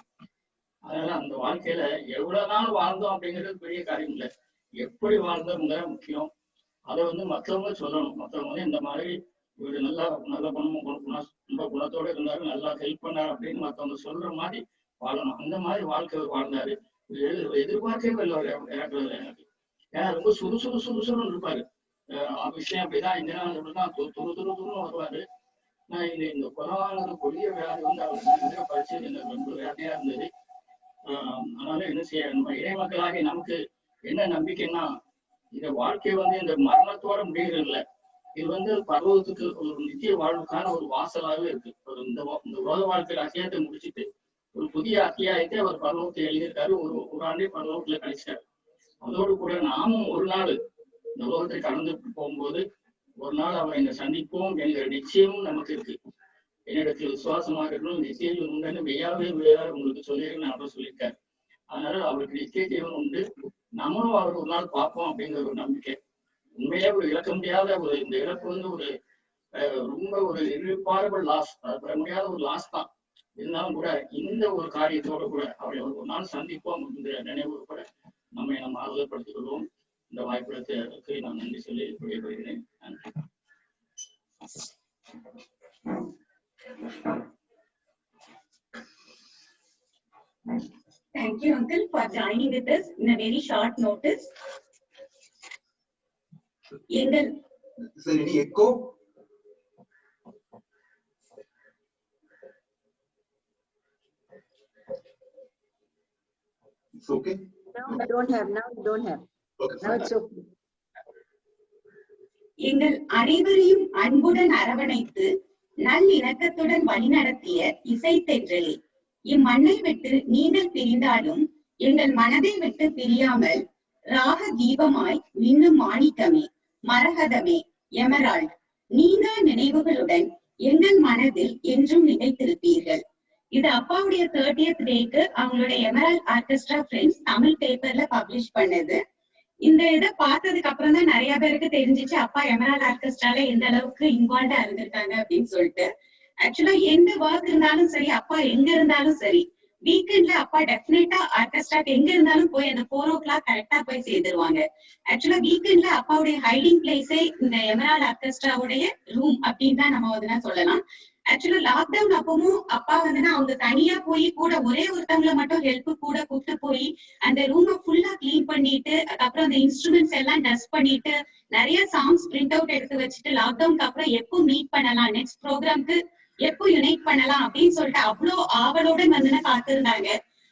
அதனால அந்த வாழ்க்கையில எவ்வளவு நாள் வாழ்ந்தோம் அப்படிங்கிறது பெரிய காரியம் இல்லை, எப்படி வாழ்ந்தோம்ங்கிற முக்கியம். அதை மற்றவங்க சொல்லணும். மற்றவங்க இந்த மாதிரி இவரு நல்ல குணமும் ரொம்ப குணத்தோட இருந்தாரு, நல்லா ஹெல்ப் பண்ணாரு அப்படின்னு மற்றவங்க சொல்ற மாதிரி வாழணும். அந்த மாதிரி வாழ்க்கை வாழ்ந்தாரு. எதிர்பார்க்கவே இல்லை இறக்குறது எனக்கு. ஏன்னா ரொம்ப சுறுசுறுன்னு இருப்பாரு. விஷயம் அப்படிதான் இந்த அப்படிதான் துருன்னு வருவாரு. நான் இந்த கொரோனாங்கிற கொடிய வியாதி அவருக்கு படிச்சு எனக்கு ரொம்ப வேட்டையா இருந்தது. அதனால என்ன செய்ய, நம்ம இறைமக்களாக நமக்கு என்ன நம்பிக்கைன்னா, இந்த வாழ்க்கை இந்த மரணத்தோட முடிகிறது இல்லை. இது பருவத்துக்கு ஒரு நித்திய வாழ்வுக்கான ஒரு வாசலாகவே இருக்கு. ஒரு இந்த உலக வாழ்க்கையில அத்தியாயத்தை முடிச்சுட்டு ஒரு புதிய அத்தியாயத்தை அவர் பருவத்தை எழுதியிருக்காரு. ஒரு ஆண்டே பருவத்துல கழிச்சாரு. அதோடு கூட நாமும் ஒரு நாள் இந்த உலகத்தை கடந்து போகும்போது ஒரு நாள் அவரை இங்க சந்திப்போம் என்கிற நிச்சயமும் நமக்கு இருக்கு. என்னிடத்தில் விசுவாசமாக இருக்கணும், நித்திய ஜீவன் உண்டு மெய்யாவே உங்களுக்கு சொல்லியிருக்கேன் அவர் சொல்லியிருக்காரு. அதனால அவருக்கு நித்திய ஜீவன் உண்டு, நம்மளும் அவர் ஒரு நாள் பார்ப்போம் அப்படிங்கிற ஒரு நம்பிக்கை. உண்மையிலே ஒரு இழக்க முடியாத இந்த இழப்பு ஒரு ரொம்ப ஒரு irreparable லாஸ், அது பெற முடியாத ஒரு லாஸ் தான். இருந்தாலும் கூட இந்த ஒரு காரியத்தோட கூட அவரை ஒரு நாள் சந்திப்போம் அப்படிங்கிற நினைவு கூட நம்ம ஆறுதல்படுத்திக் கொள்வோம். இந்த வாய்ப்புக்கு நான் நன்றி சொல்லி விடைபெறுகிறேன். நன்றி. Thank you, Uncle, for joining with us in a very short notice. எங்கள் Is there any echo? It's okay? Now we don't have. Okay, Now fine. it's okay. எங்கள் அனைவரையும் அன்புடன் அரவணைத்து நல்லிணக்கத்துடன் வழிநடத்திய இசைத்தென்றலே, இம்மண்ணை விட்டு நீங்கள் பிரிந்தாலும் எங்கள் மனதை விட்டு பிரியாமல் ராக தீபமாய் மின்னும் மாணிக்கமே, மரகதமே, எமரால்ட், நீங்கா நினைவுகளுடன் எங்கள் மனதில் என்றும் நிலைத்திருப்பீர்கள். இது அப்பாவுடைய 30th டேக்கு அவங்களோட எமரால்ட் ஆர்கெஸ்ட்ரா ஃப்ரெண்ட்ஸ் தமிழ் பேப்பர்ல பப்ளிஷ் பண்ணது. இந்த இதை பார்த்ததுக்கு அப்புறம் தான் நிறைய பேருக்கு தெரிஞ்சிச்சு அப்பா எமரால்ட் ஆர்கெஸ்ட்ரால எந்த அளவுக்கு இன்வால்வ்டா இருந்திருக்காங்க அப்படின்னு சொல்லிட்டு. ஆக்சுவலா எந்த ஒர்க் இருந்தாலும் சரி, அப்பா எங்க இருந்தாலும் சரி, வீக்கெண்ட்ல அப்பா டெஃபினட்டா ஆர்கெஸ்ட்ராக்கு எங்க இருந்தாலும் போய் அந்த 4 o'clock கரெக்டா போய் சேர்ந்துருவாங்க. ஆக்சுவலா வீக்கெண்ட்ல அப்பாவுடைய ஹைடிங் பிளேஸே இந்த எமரால்ட் ஆர்கெஸ்ட்ராவுடைய ரூம் அப்படின்னு தான் நம்ம சொல்லலாம். ஆக்சுவலா லாக்டவுன் அப்பவும் அப்பா அவங்க தனியா போய் கூட ஒரே ஒருத்தவங்களை மட்டும் ஹெல்ப் கூட கூப்பிட்டு போய் அந்த ரூமை ஃபுல்லா கிளீன் பண்ணிட்டு, அதுக்கப்புறம் அந்த இன்ஸ்ட்ருமெண்ட்ஸ் எல்லாம் டஸ்ட் பண்ணிட்டு, நிறைய சாங்ஸ் பிரிண்ட் அவுட் எடுத்து வச்சுட்டு, லாக்டவுனுக்கு அப்புறம் எப்போ மீட் பண்ணலாம், நெக்ஸ்ட் ப்ரோக்ராம்க்கு எப்போ யுனைட் பண்ணலாம் அப்படின்னு சொல்லிட்டு அவ்வளோ ஆவலோட காத்திருந்தாங்க.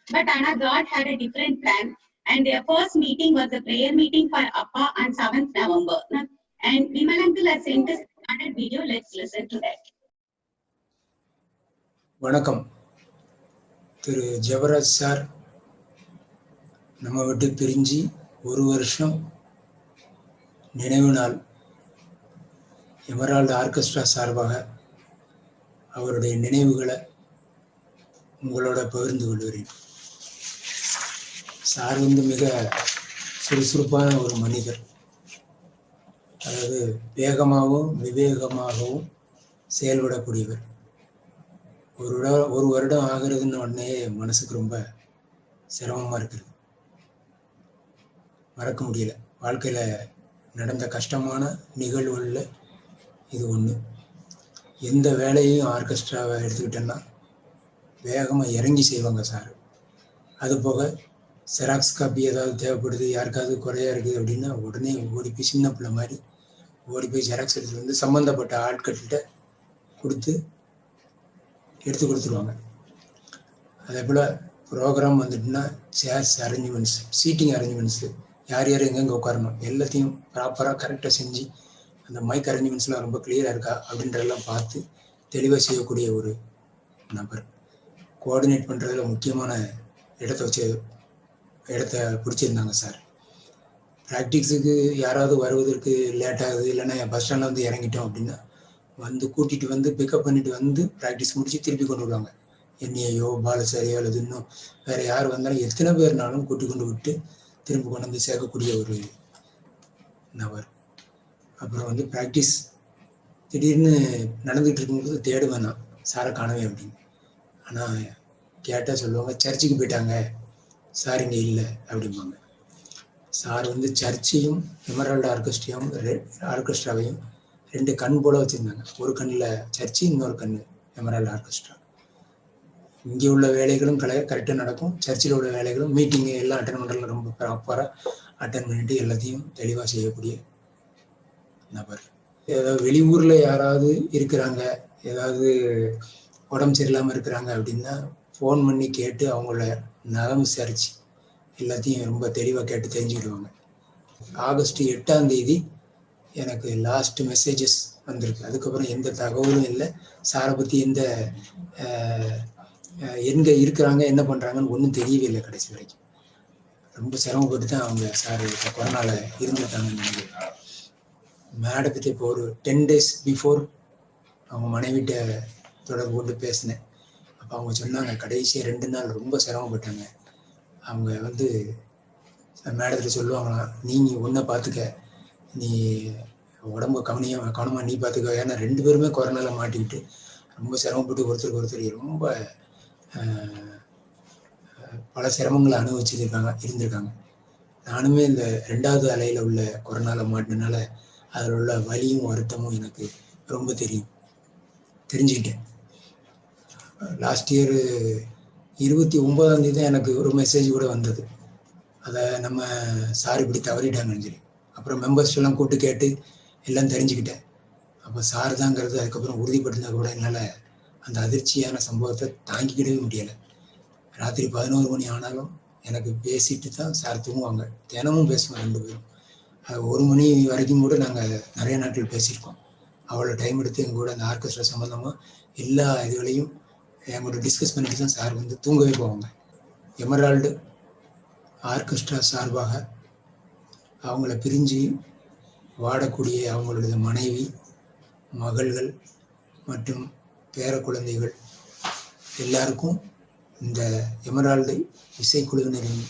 பட் ஆனா God had a different plan and their first meeting was a prayer meeting for Appa on 7th November. And Vimal uncle has sent us a video. Let's listen to that. வணக்கம். திரு ஜெபராஜ் சார் நம்ம விட்டு பிரிஞ்சு 1 வருஷம் நினைவு நாள் எமரால்டு ஆர்கெஸ்ட்ரா சார்பாக அவருடைய நினைவுகளை உங்களோட பகிர்ந்து கொள்கிறேன். சார் மிக சுறுசுறுப்பான ஒரு மனிதர். அதாவது வேகமாகவும் விவேகமாகவும் செயல்படக்கூடியவர். ஒரு வருடம் ஆகிறதுன்னு உடனே மனசுக்கு ரொம்ப சிரமமாக இருக்குது, மறக்க முடியல. வாழ்க்கையில் நடந்த கஷ்டமான நிகழ்வுகளில் இது ஒன்று. எந்த வேலையும் ஆர்கெஸ்ட்ராவை எடுத்துக்கிட்டோன்னா வேகமாக இறங்கி செய்வாங்க சார். அதுபோக செராக்ஸ் காப்பி ஏதாவது தேவைப்படுது, யாருக்காவது குறையா இருக்குது அப்படின்னா உடனே ஓடி போய் சின்ன பிள்ளை மாதிரி ஓடி போய் ஜெராக்ஸ் எடுத்துகிட்டு சம்மந்தப்பட்ட ஆட்கள்கிட்ட எடுத்து கொடுத்துருவாங்க. அதே போல் ப்ரோக்ராம் வந்துட்டுன்னா சேர்ஸ் அரேஞ்ச்மெண்ட்ஸ், சீட்டிங் அரேஞ்ச்மெண்ட்ஸு, யார் எங்கெங்கே உட்காரணும் எல்லாத்தையும் ப்ராப்பராக கரெக்டாக செஞ்சு அந்த மைக் அரேஞ்ச்மெண்ட்ஸ்லாம் ரொம்ப கிளியராக இருக்கா அப்படின்றதெல்லாம் பார்த்து தெளிவாக செய்யக்கூடிய ஒரு நபர். கோஆர்டினேட் பண்ணுறதுல முக்கியமான இடத்த பிடிச்சிருந்தாங்க சார். ப்ராக்டிக்ஸுக்கு யாராவது வருவதற்கு லேட் ஆகுது, இல்லைன்னா பஸ் ஸ்டாண்டில் இறங்கிட்டோம் அப்படின்னா கூட்டிகிட்டு பிக்கப் பண்ணிட்டு ப்ராக்டிஸ் முடித்து திருப்பி கொண்டு விடுவாங்க. என்னையோ பாலசாரியோ அல்லது இன்னும் வேறு யார் வந்தாலும் எத்தனை பேர்னாலும் கூட்டி கொண்டு விட்டு திரும்ப கொண்டு வந்து சேர்க்கக்கூடிய ஒரு நபர். அப்புறம் வந்து ப்ராக்டிஸ் திடீர்னு நடந்துகிட்டு இருக்கும்போது தேடுவேன் நான் சாரை காணவே அப்படின்னு. ஆனால் கேட்டால் சொல்லுவாங்க சர்ச்சுக்கு போயிட்டாங்க சார் இங்கே இல்லை அப்படிம்பாங்க. சார் வந்து சர்ச்சையும் எமரால்டு ஆர்கெஸ்ட்ராவையும் 2 கண் போல வச்சுருந்தாங்க. ஒரு கண்ணில் சர்ச்சு, இன்னொரு கண் எமரால்டு ஆர்கெஸ்ட்ரா. இங்கே உள்ள வேலைகளும் கரெக்டாக நடக்கும், சர்ச்சில் உள்ள வேலைகளும் மீட்டிங்கு எல்லாம் அட்டன் பண்ணுறதுல ரொம்ப ப்ராப்பராக அட்டன் பண்ணிட்டு எல்லாத்தையும் தெளிவாக செய்யக்கூடிய நபர். ஏதாவது வெளியூரில் யாராவது இருக்கிறாங்க, ஏதாவது உடம்பு சரியில்லாமல் இருக்கிறாங்க அப்படின்னா ஃபோன் பண்ணி கேட்டு அவங்கள நலம் விசாரித்து எல்லாத்தையும் ரொம்ப தெளிவாக கேட்டு தெரிஞ்சுக்கிடுவாங்க. ஆகஸ்ட் 8ஆம் தேதி எனக்கு லாஸ்ட் மெசேஜஸ் வந்திருக்கு. அதுக்கப்புறம் எந்த தகவலும் இல்லை. சாரை பற்றி எங்கே இருக்கிறாங்க என்ன பண்ணுறாங்கன்னு ஒன்றும் தெரியவே இல்லை கடைசி வரைக்கும். ரொம்ப சிரமப்பட்டு தான் அவங்க சார் இப்போ கொரோனாவில் இருந்திருக்காங்கன்னு நினைக்கிறேன். மேடத்திட்ட இப்போ ஒரு 10 days பிஃபோர் அவங்க மனைவிட்ட தொடர்பு கொண்டு பேசினேன். அப்போ அவங்க சொன்னாங்க கடைசியாக 2 நாள் ரொம்ப சிரமப்பட்டாங்க. அவங்க வந்து மேடத்தில் சொல்லுவாங்களாம், நீங்கள் ஒன்றை பார்த்துக்க, நீ உடம்பு கவனமாக நீ பார்த்துக்க. ஏன்னா 2 பேருமே கொரோனாவில் மாட்டிக்கிட்டு ரொம்ப சிரமப்பட்டு ஒருத்தருக்கு ஒருத்தர் ரொம்ப பல சிரமங்களை இருந்திருக்காங்க. நானுமே இந்த 2வது அலையில் உள்ள கொரோனாவில் மாட்டினால அதில் உள்ள வலியும் வருத்தமும் எனக்கு ரொம்ப தெரிஞ்சுக்கிட்டேன். லாஸ்ட் இயர் 29ஆம் தேதி தான் எனக்கு ஒரு மெசேஜ் கூட வந்தது. அதை நம்ம சார் இப்படி தவறிட்டாங்கன்னு சொல்லி. அப்புறம் மெம்பர்ஸ் எல்லாம் கூப்பிட்டு கேட்டு எல்லாம் தெரிஞ்சுக்கிட்டேன். அப்போ சார் தாங்கிறது அதுக்கப்புறம் உறுதிப்படுத்தினா கூட என்னால் அந்த அதிர்ச்சியான சம்பவத்தை தாங்கிக்கிடவே முடியலை. ராத்திரி 11 மணி ஆனாலும் எனக்கு பேசிட்டு தான் சார் தூங்குவாங்க. தினமும் பேசுவோம் 2 பேரும். 1 மணி வரைக்கும் கூட நாங்கள் நிறைய நாட்கள் பேசியிருக்கோம். அவ்வளோ டைம் எடுத்து எங்கள் கூட அந்த ஆர்கெஸ்ட்ரா சம்மந்தமாக எல்லா இதுகளையும் எங்களோட டிஸ்கஸ் பண்ணிட்டு தான் சார் வந்து தூங்கவே போவாங்க. எமரால்டு ஆர்கெஸ்ட்ரா சார்பாக அவங்கள பிரிஞ்சு வாடக்கூடிய அவங்களோட மனைவி, மகள்கள் மற்றும் பேர குழந்தைகள் எல்லாருக்கும் இந்த எமரால்டு இசைக்குழுவினரின்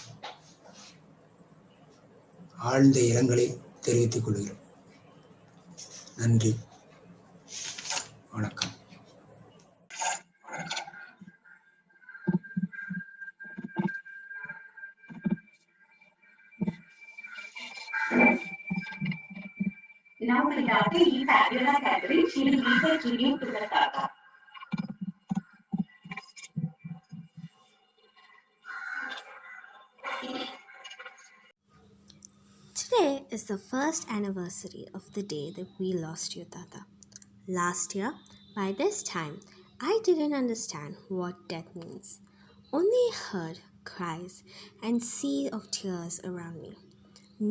ஆழ்ந்த இரங்கலை தெரிவித்துக் கொள்கிறோம். நன்றி, வணக்கம். Now my daughter is Fabiola Catherine. She will read the tribute to the Tata. Today is the first anniversary of the day that we lost you, Tata. Last year, by this time, I didn't understand what death means. Only heard cries and sea of tears around me.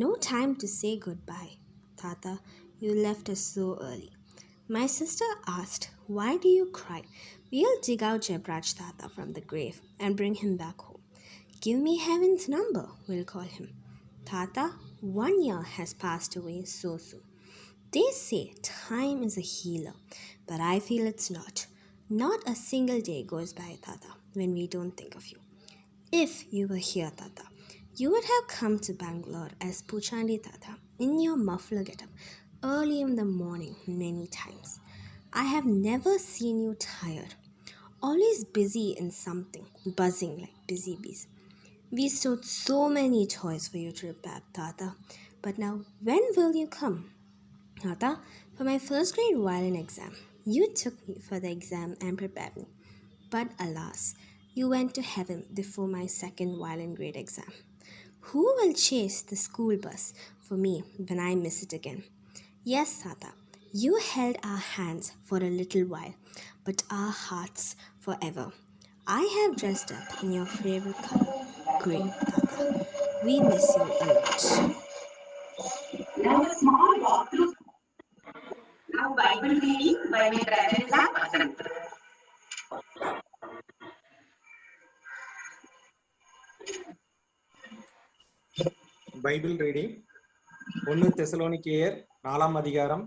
No time to say goodbye. Tata, you left us so early. My sister asked, why do you cry? We'll dig out Jebraj Tata from the grave and bring him back home. Give me heaven's number, we'll call him. Tata, 1 year has passed away so soon. They say time is a healer, but I feel it's not. Not a single day goes by, Tata, when we don't think of you. If you were here, Tata, you would have come to Bangalore as Puchandi Tata in your muffler getup early in the morning many times. I have never seen you tired, always busy in something, buzzing like busy bees. We stored so many toys for you to repair, Tata. But now, when will you come? Tata, for my first grade violin exam, you took me for the exam and prepared me. But alas, you went to heaven before my second violin grade exam. Who will chase the school bus for me when I miss it again? Yes, Tata, you held our hands for a little while, but our hearts forever. I have dressed up in your favorite color, grey, Tata. We miss you a lot. Now a small walkthrough. Now Bible reading by my brother-in-law Vasant. Bible reading 1 தெசலோனிக்கேயர் 4ஆம் அதிகாரம்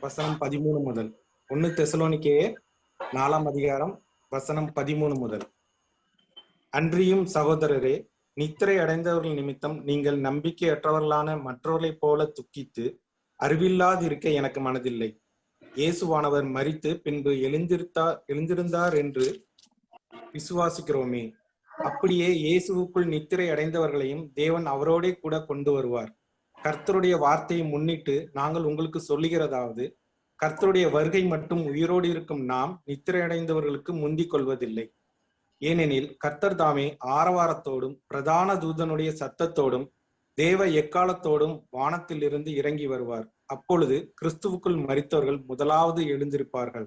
வசனம் 13 முதல். 1 தெசலோனிக்கேயர் 4ஆம் அதிகாரம் வசனம் 13 முதல். அன்றியும் சகோதரரே, நித்திரை அடைந்தவர்கள் நிமித்தம் நீங்கள் நம்பிக்கையற்றவர்களான மற்றவர்களைப் போல துக்கித்து அறிவில்லாதிருக்க எனக்கு மனதில்லை. இயேசுவானவர் மரித்து பின்பு எழுந்திருந்தார் என்று விசுவாசிக்கிறோமே. அப்படியே இயேசுவுக்குள் நித்திரை அடைந்தவர்களையும் தேவன் அவரோடே கூட கொண்டு வருவார். கர்த்தருடைய வார்த்தையை முன்னிட்டு நாங்கள் உங்களுக்கு சொல்லுகிறதாவது, கர்த்தருடைய வருகை மட்டும் உயிரோடு இருக்கும் நாம் நித்திரை அடைந்தவர்களுக்கு முந்திக் கொள்வதில்லை. ஏனெனில் கர்த்தர் தாமே ஆரவாரத்தோடும் பிரதான தூதனுடைய சத்தத்தோடும் தேவ எக்காலத்தோடும் வானத்திலிருந்து இறங்கி வருவார். அப்பொழுது கிறிஸ்துவுக்குள் மரித்தவர்கள் முதலாவது எழுந்திருப்பார்கள்.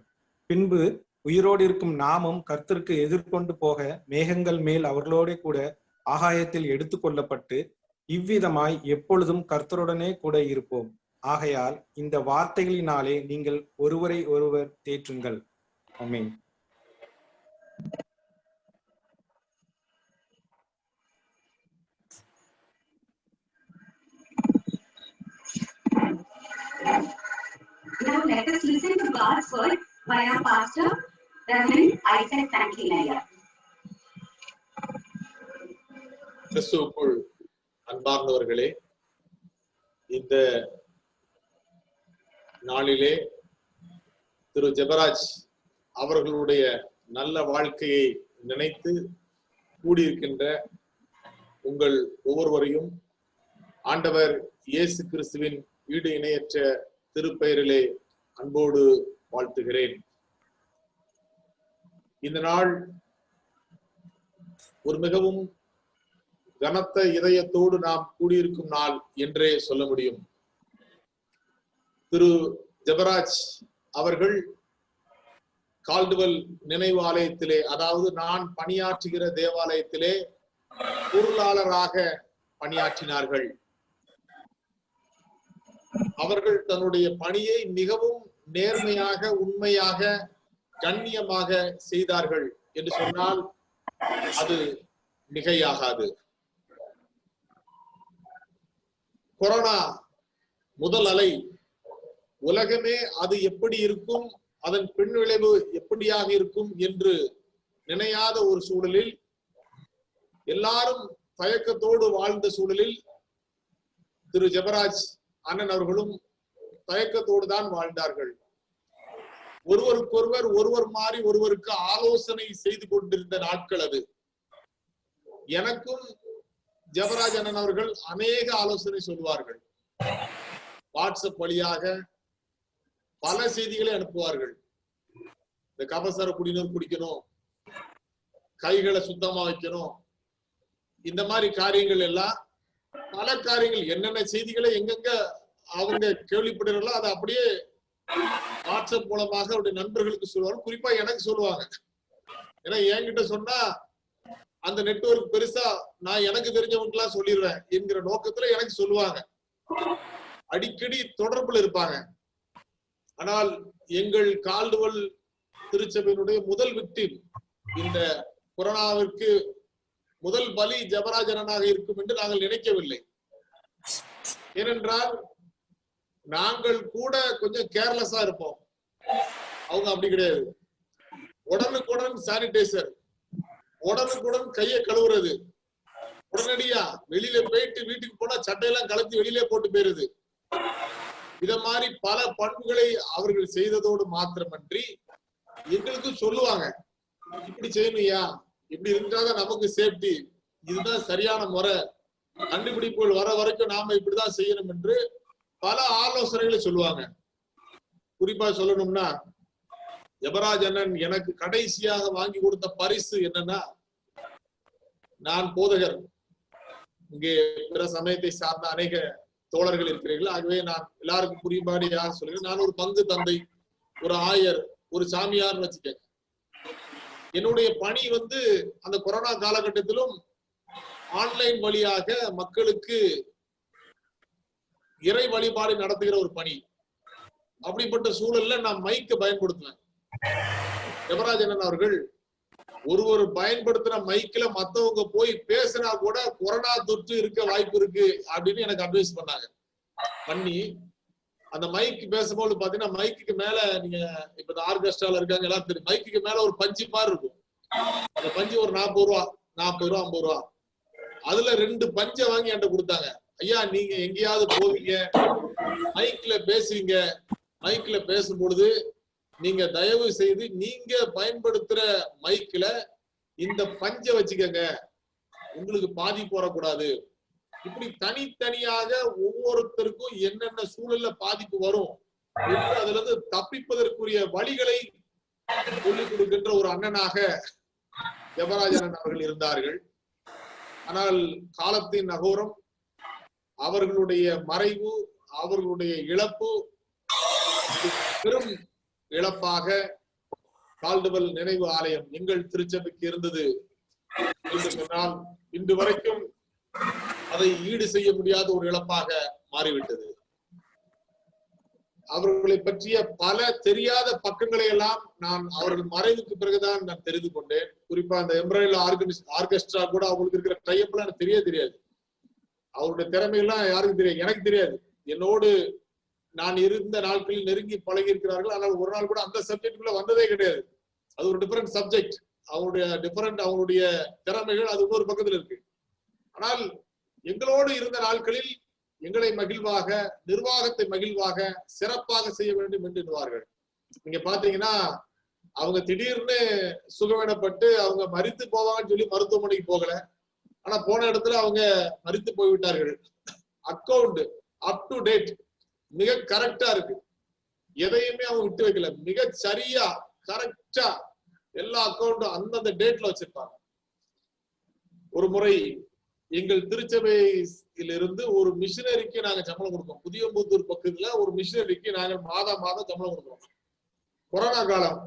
பின்பு உயிரோடு இருக்கும் நாமும் கர்த்தருக்கு எதிர்கொண்டு போக மேகங்கள் மேல் அவர்களோட கூட ஆகாயத்தில் எடுத்து கொள்ளப்பட்டு இவ்விதமாய் எப்பொழுதும் கர்த்தருடனே கூட இருப்போம். ஆகையால் இந்த வார்த்தைகளினாலே நீங்கள் ஒருவரை ஒருவர் தேற்றுங்கள். ஆமென். Now let us listen to God's word by our pastor, Reverend Isaac Franklin Iyer. கிறிஸ்துவுக்குள் அன்பார்ந்தவர்களே, இந்த நாளிலே திரு ஜெபராஜ் அவர்களுடைய நல்ல வாழ்க்கையை நினைத்து கூடியிருக்கின்ற உங்கள் ஒவ்வொருவரையும் ஆண்டவர் இயேசு கிறிஸ்துவின் ஈடு இணையற்ற திருப்பெயரிலே அன்போடு வாழ்த்துகிறேன். இந்த நாள் ஒரு மிகவும் கனத்த இதயத்தோடு நாம் கூடியிருக்கும் நாள் என்றே சொல்ல முடியும். திரு ஜெபராஜ் அவர்கள் கால்டுவெல் நினைவு ஆலயத்திலே, அதாவது நான் பணியாற்றுகிற தேவாலயத்திலே பொருளாளராக பணியாற்றினார்கள். அவர்கள் தன்னுடைய பணியை மிகவும் நேர்மையாக, உண்மையாக, கண்ணியமாக செய்தார்கள் என்று சொன்னால் அது மிகையாகாது. கொரோனா முதல் அலை, உலகமே அது எப்படி இருக்கும், அதன் பின்விளைவு எப்படியாக இருக்கும் என்று நினையாத ஒரு சூழலில், எல்லாரும் தயக்கத்தோடு வாழ்ந்த சூழலில் திரு ஜெபராஜ் அண்ணன் அவர்களும் தயக்கத்தோடு தான் வாழ்ந்தார்கள். ஒருவருக்கொருவர் ஒருவர் மாறி ஒருவருக்கு ஆலோசனை செய்து கொண்டிருந்த நாட்கள் அது. எனக்கும் ஜெபராஜ் அண்ணன் அவர்கள் அநேக ஆலோசனை சொல்வார்கள். வாட்ஸ்அப் வழியாக பல செய்திகளை அனுப்புவார்கள். இந்த கபசர குடிநீர் குடிக்கணும், கைகளை சுத்தமா வைக்கணும், இந்த மாதிரி காரியங்கள் எல்லாம், பல காரியங்கள், என்னென்ன செய்திகளை எங்கெங்க அவங்க கேள்விப்படுறாங்களோ அதை அப்படியே வாட்ஸ்அப் மூலமாக அவருடைய நண்பர்களுக்கு சொல்லுவாங்க. குறிப்பா எனக்கு சொல்லுவாங்க. ஏன்னா என்கிட்ட சொன்னா அந்த நெட்வொர்க் பெருசா நான் எனக்கு தெரிஞ்சவங்க எல்லாம் சொல்லிடுவேன் என்கிற நோக்கத்துல எனக்கு சொல்லுவாங்க. அடிக்கடி தொடர்புல இருப்பாங்க. ஆனால் எங்கள் கால்டுவெல் திருச்சபையினுடைய முதல் விக்டிம், இந்த கொரோனாவிற்கு முதல் பலி ஜெபராஜ் அண்ணனாக இருக்கும் என்று நாங்கள் நினைக்கவில்லை. ஏனென்றால் நாங்கள் கூட கொஞ்சம் கேர்லெஸ்ஸா இருப்போம். அவங்க அப்படி கிடையாது. உடனுக்குடன் சானிடைசர், உடனுக்குடன் கையை கழுவுறது, உடனடியா வெளியில போயிட்டு வீட்டுக்கு போனா சட்டையெல்லாம் கலத்தி வெளியிலே போட்டு போயிருது. இத மாதிரி பல பண்புகளை அவர்கள் செய்ததோடு மாத்திரமன்றி எங்களுக்கு சொல்லுவாங்க, இப்படி செய்யணும்யா, இப்படி இருந்தாதான் நமக்கு சேஃப்டி, இதுதான் சரியான முறை, கண்டுபிடிப்புகள் வர வரைக்கும் நாம இப்படிதான் செய்யணும் என்று பல ஆலோசனைகளை சொல்லுவாங்க. குறிப்பா சொல்லணும்னா, ஜெபராஜ் அண்ணன் எனக்கு கடைசியாக வாங்கி கொடுத்த பரிசு என்னன்னா, நான் போதகர், இங்கே பிற சமயத்தை சார்ந்த அநேக தோழர்கள் இருக்கிறீர்கள், ஆகவே நான் எல்லாருக்கும் புரியும்படியாக சொல்கிறேன். நான் ஒரு பங்கு தந்தை, ஒரு ஆயர், ஒரு சாமியார்னு வச்சுக்கேன். என்னுடைய பணி அந்த கொரோனா காலகட்டத்திலும் ஆன்லைன் வழியாக மக்களுக்கு இறை வழிபாடு நடத்துகிற ஒரு பணி. அப்படிப்பட்ட சூழல்ல நான் மைக்கை பயன்படுத்துவேன். ஜெபராஜ் அண்ணன் அவர்கள் ஒருவர் பயன்படுத்தின மைக்ல மத்தவங்க போய் பேசினா கூட கொரோனா தொற்று இருக்க வாய்ப்பு இருக்கு அப்படின்னு எனக்கு அட்வைஸ் பண்ணி அந்த மைக் பேசும்போது பாத்தீங்கன்னா, மைக்கு மேல நீங்க இப்ப இந்த ஆர்கெஸ்ட்ரால இருக்காங்க எல்லாம் தெரியும், மைக்கு மேல ஒரு பஞ்சு மாதிரி இருக்கும். அந்த பஞ்சு ஒரு 40 ரூபா 50 ரூபா அதுல 2 பஞ்சை வாங்கி என்கிட்ட கொடுத்தாங்க. ஐயா, நீங்க எங்கேயாவது போவீங்க, மைக்ல பேசுவீங்க, மைக்ல பேசும் பொழுது நீங்க தயவு செய்து நீங்க பயன்படுத்துற மைக்ல இந்த பஞ்சை வச்சுக்கங்க, உங்களுக்கு பாதிப்பு வரக்கூடாது. இப்படி தனித்தனியாக ஒவ்வொருத்தருக்கும் என்னென்ன சூழல்ல பாதிப்பு வரும் என்று அதுல இருந்து தப்பிப்பதற்குரிய வழிகளை சொல்லிக் கொடுக்கின்ற ஒரு அண்ணனாக ஜெபராஜன் அவர்கள் இருந்தார்கள். ஆனால் காலத்தின் அகோரம் அவர்களுடைய மறைவு, அவர்களுடைய இழப்பு பெரும் இழப்பாக கால்டுவெல் நினைவு ஆலயம் எங்கள் திருச்சபைக்கு இருந்தது என்று சொன்னால் இன்று வரைக்கும் அதை ஈடு செய்ய முடியாத ஒரு இழப்பாக மாறிவிட்டது. அவர்களை பற்றிய பல தெரியாத பக்கங்களை எல்லாம் நான் அவர்கள் மறைவுக்கு பிறகுதான் நான் தெரிந்து கொண்டேன். குறிப்பா அந்த எம்ப்ராய்டரி ஆர்கெஸ்ட்ரா கூட அவங்களுக்கு இருக்கிற டைப் எல்லாம் எனக்கு தெரியாது. அவருடைய திறமையெல்லாம் யாருக்கும் தெரியாது, எனக்கு தெரியாது. என்னோடு நான் இருந்த நாட்களில் நெருங்கி பழகி இருக்கிறார்கள். ஆனால் ஒரு நாள் கூட அந்த சப்ஜெக்டுக்குள்ள வந்ததே கிடையாது. அது ஒரு டிஃபரெண்ட் சப்ஜெக்ட். அவங்களுடைய திறமைகள் அது இன்னொரு பக்கத்துல இருக்கு. ஆனால் எங்களோடு இருந்த நாட்களில் எங்களை மகிழ்வாக, நிர்வாகத்தை மகிழ்வாக, சிறப்பாக செய்ய வேண்டும் என்று எண்ணுவார்கள். நீங்க பாத்தீங்கன்னா அவங்க திடீர்னு சுகவீனப்பட்டு அவங்க மரித்து போவாங்கன்னு சொல்லி மருத்துவமனைக்கு போகல. ஆனா போன இடத்துல அவங்க மரித்து போய்விட்டார்கள். அக்கௌண்ட் அப் டு டேட் மிக கரெக்டா இருக்கு. எதையுமே அவங்க விட்டு வைக்கல. மிக சரியா கரெக்டா எல்லா அக்கௌண்ட்டும் அந்தந்த டேட்ல வச்சிருப்பாங்க. ஒரு முறை எங்கள் திருச்சபையிலிருந்து ஒரு மிஷினரிக்கு நாங்க சம்பளம் கொடுப்போம். புதியம்புத்தூர் பக்கத்துல ஒரு மிஷினரிக்கு நாங்கள் மாதம் சம்பளம் கொடுக்கிறோம். கொரோனா காலம்.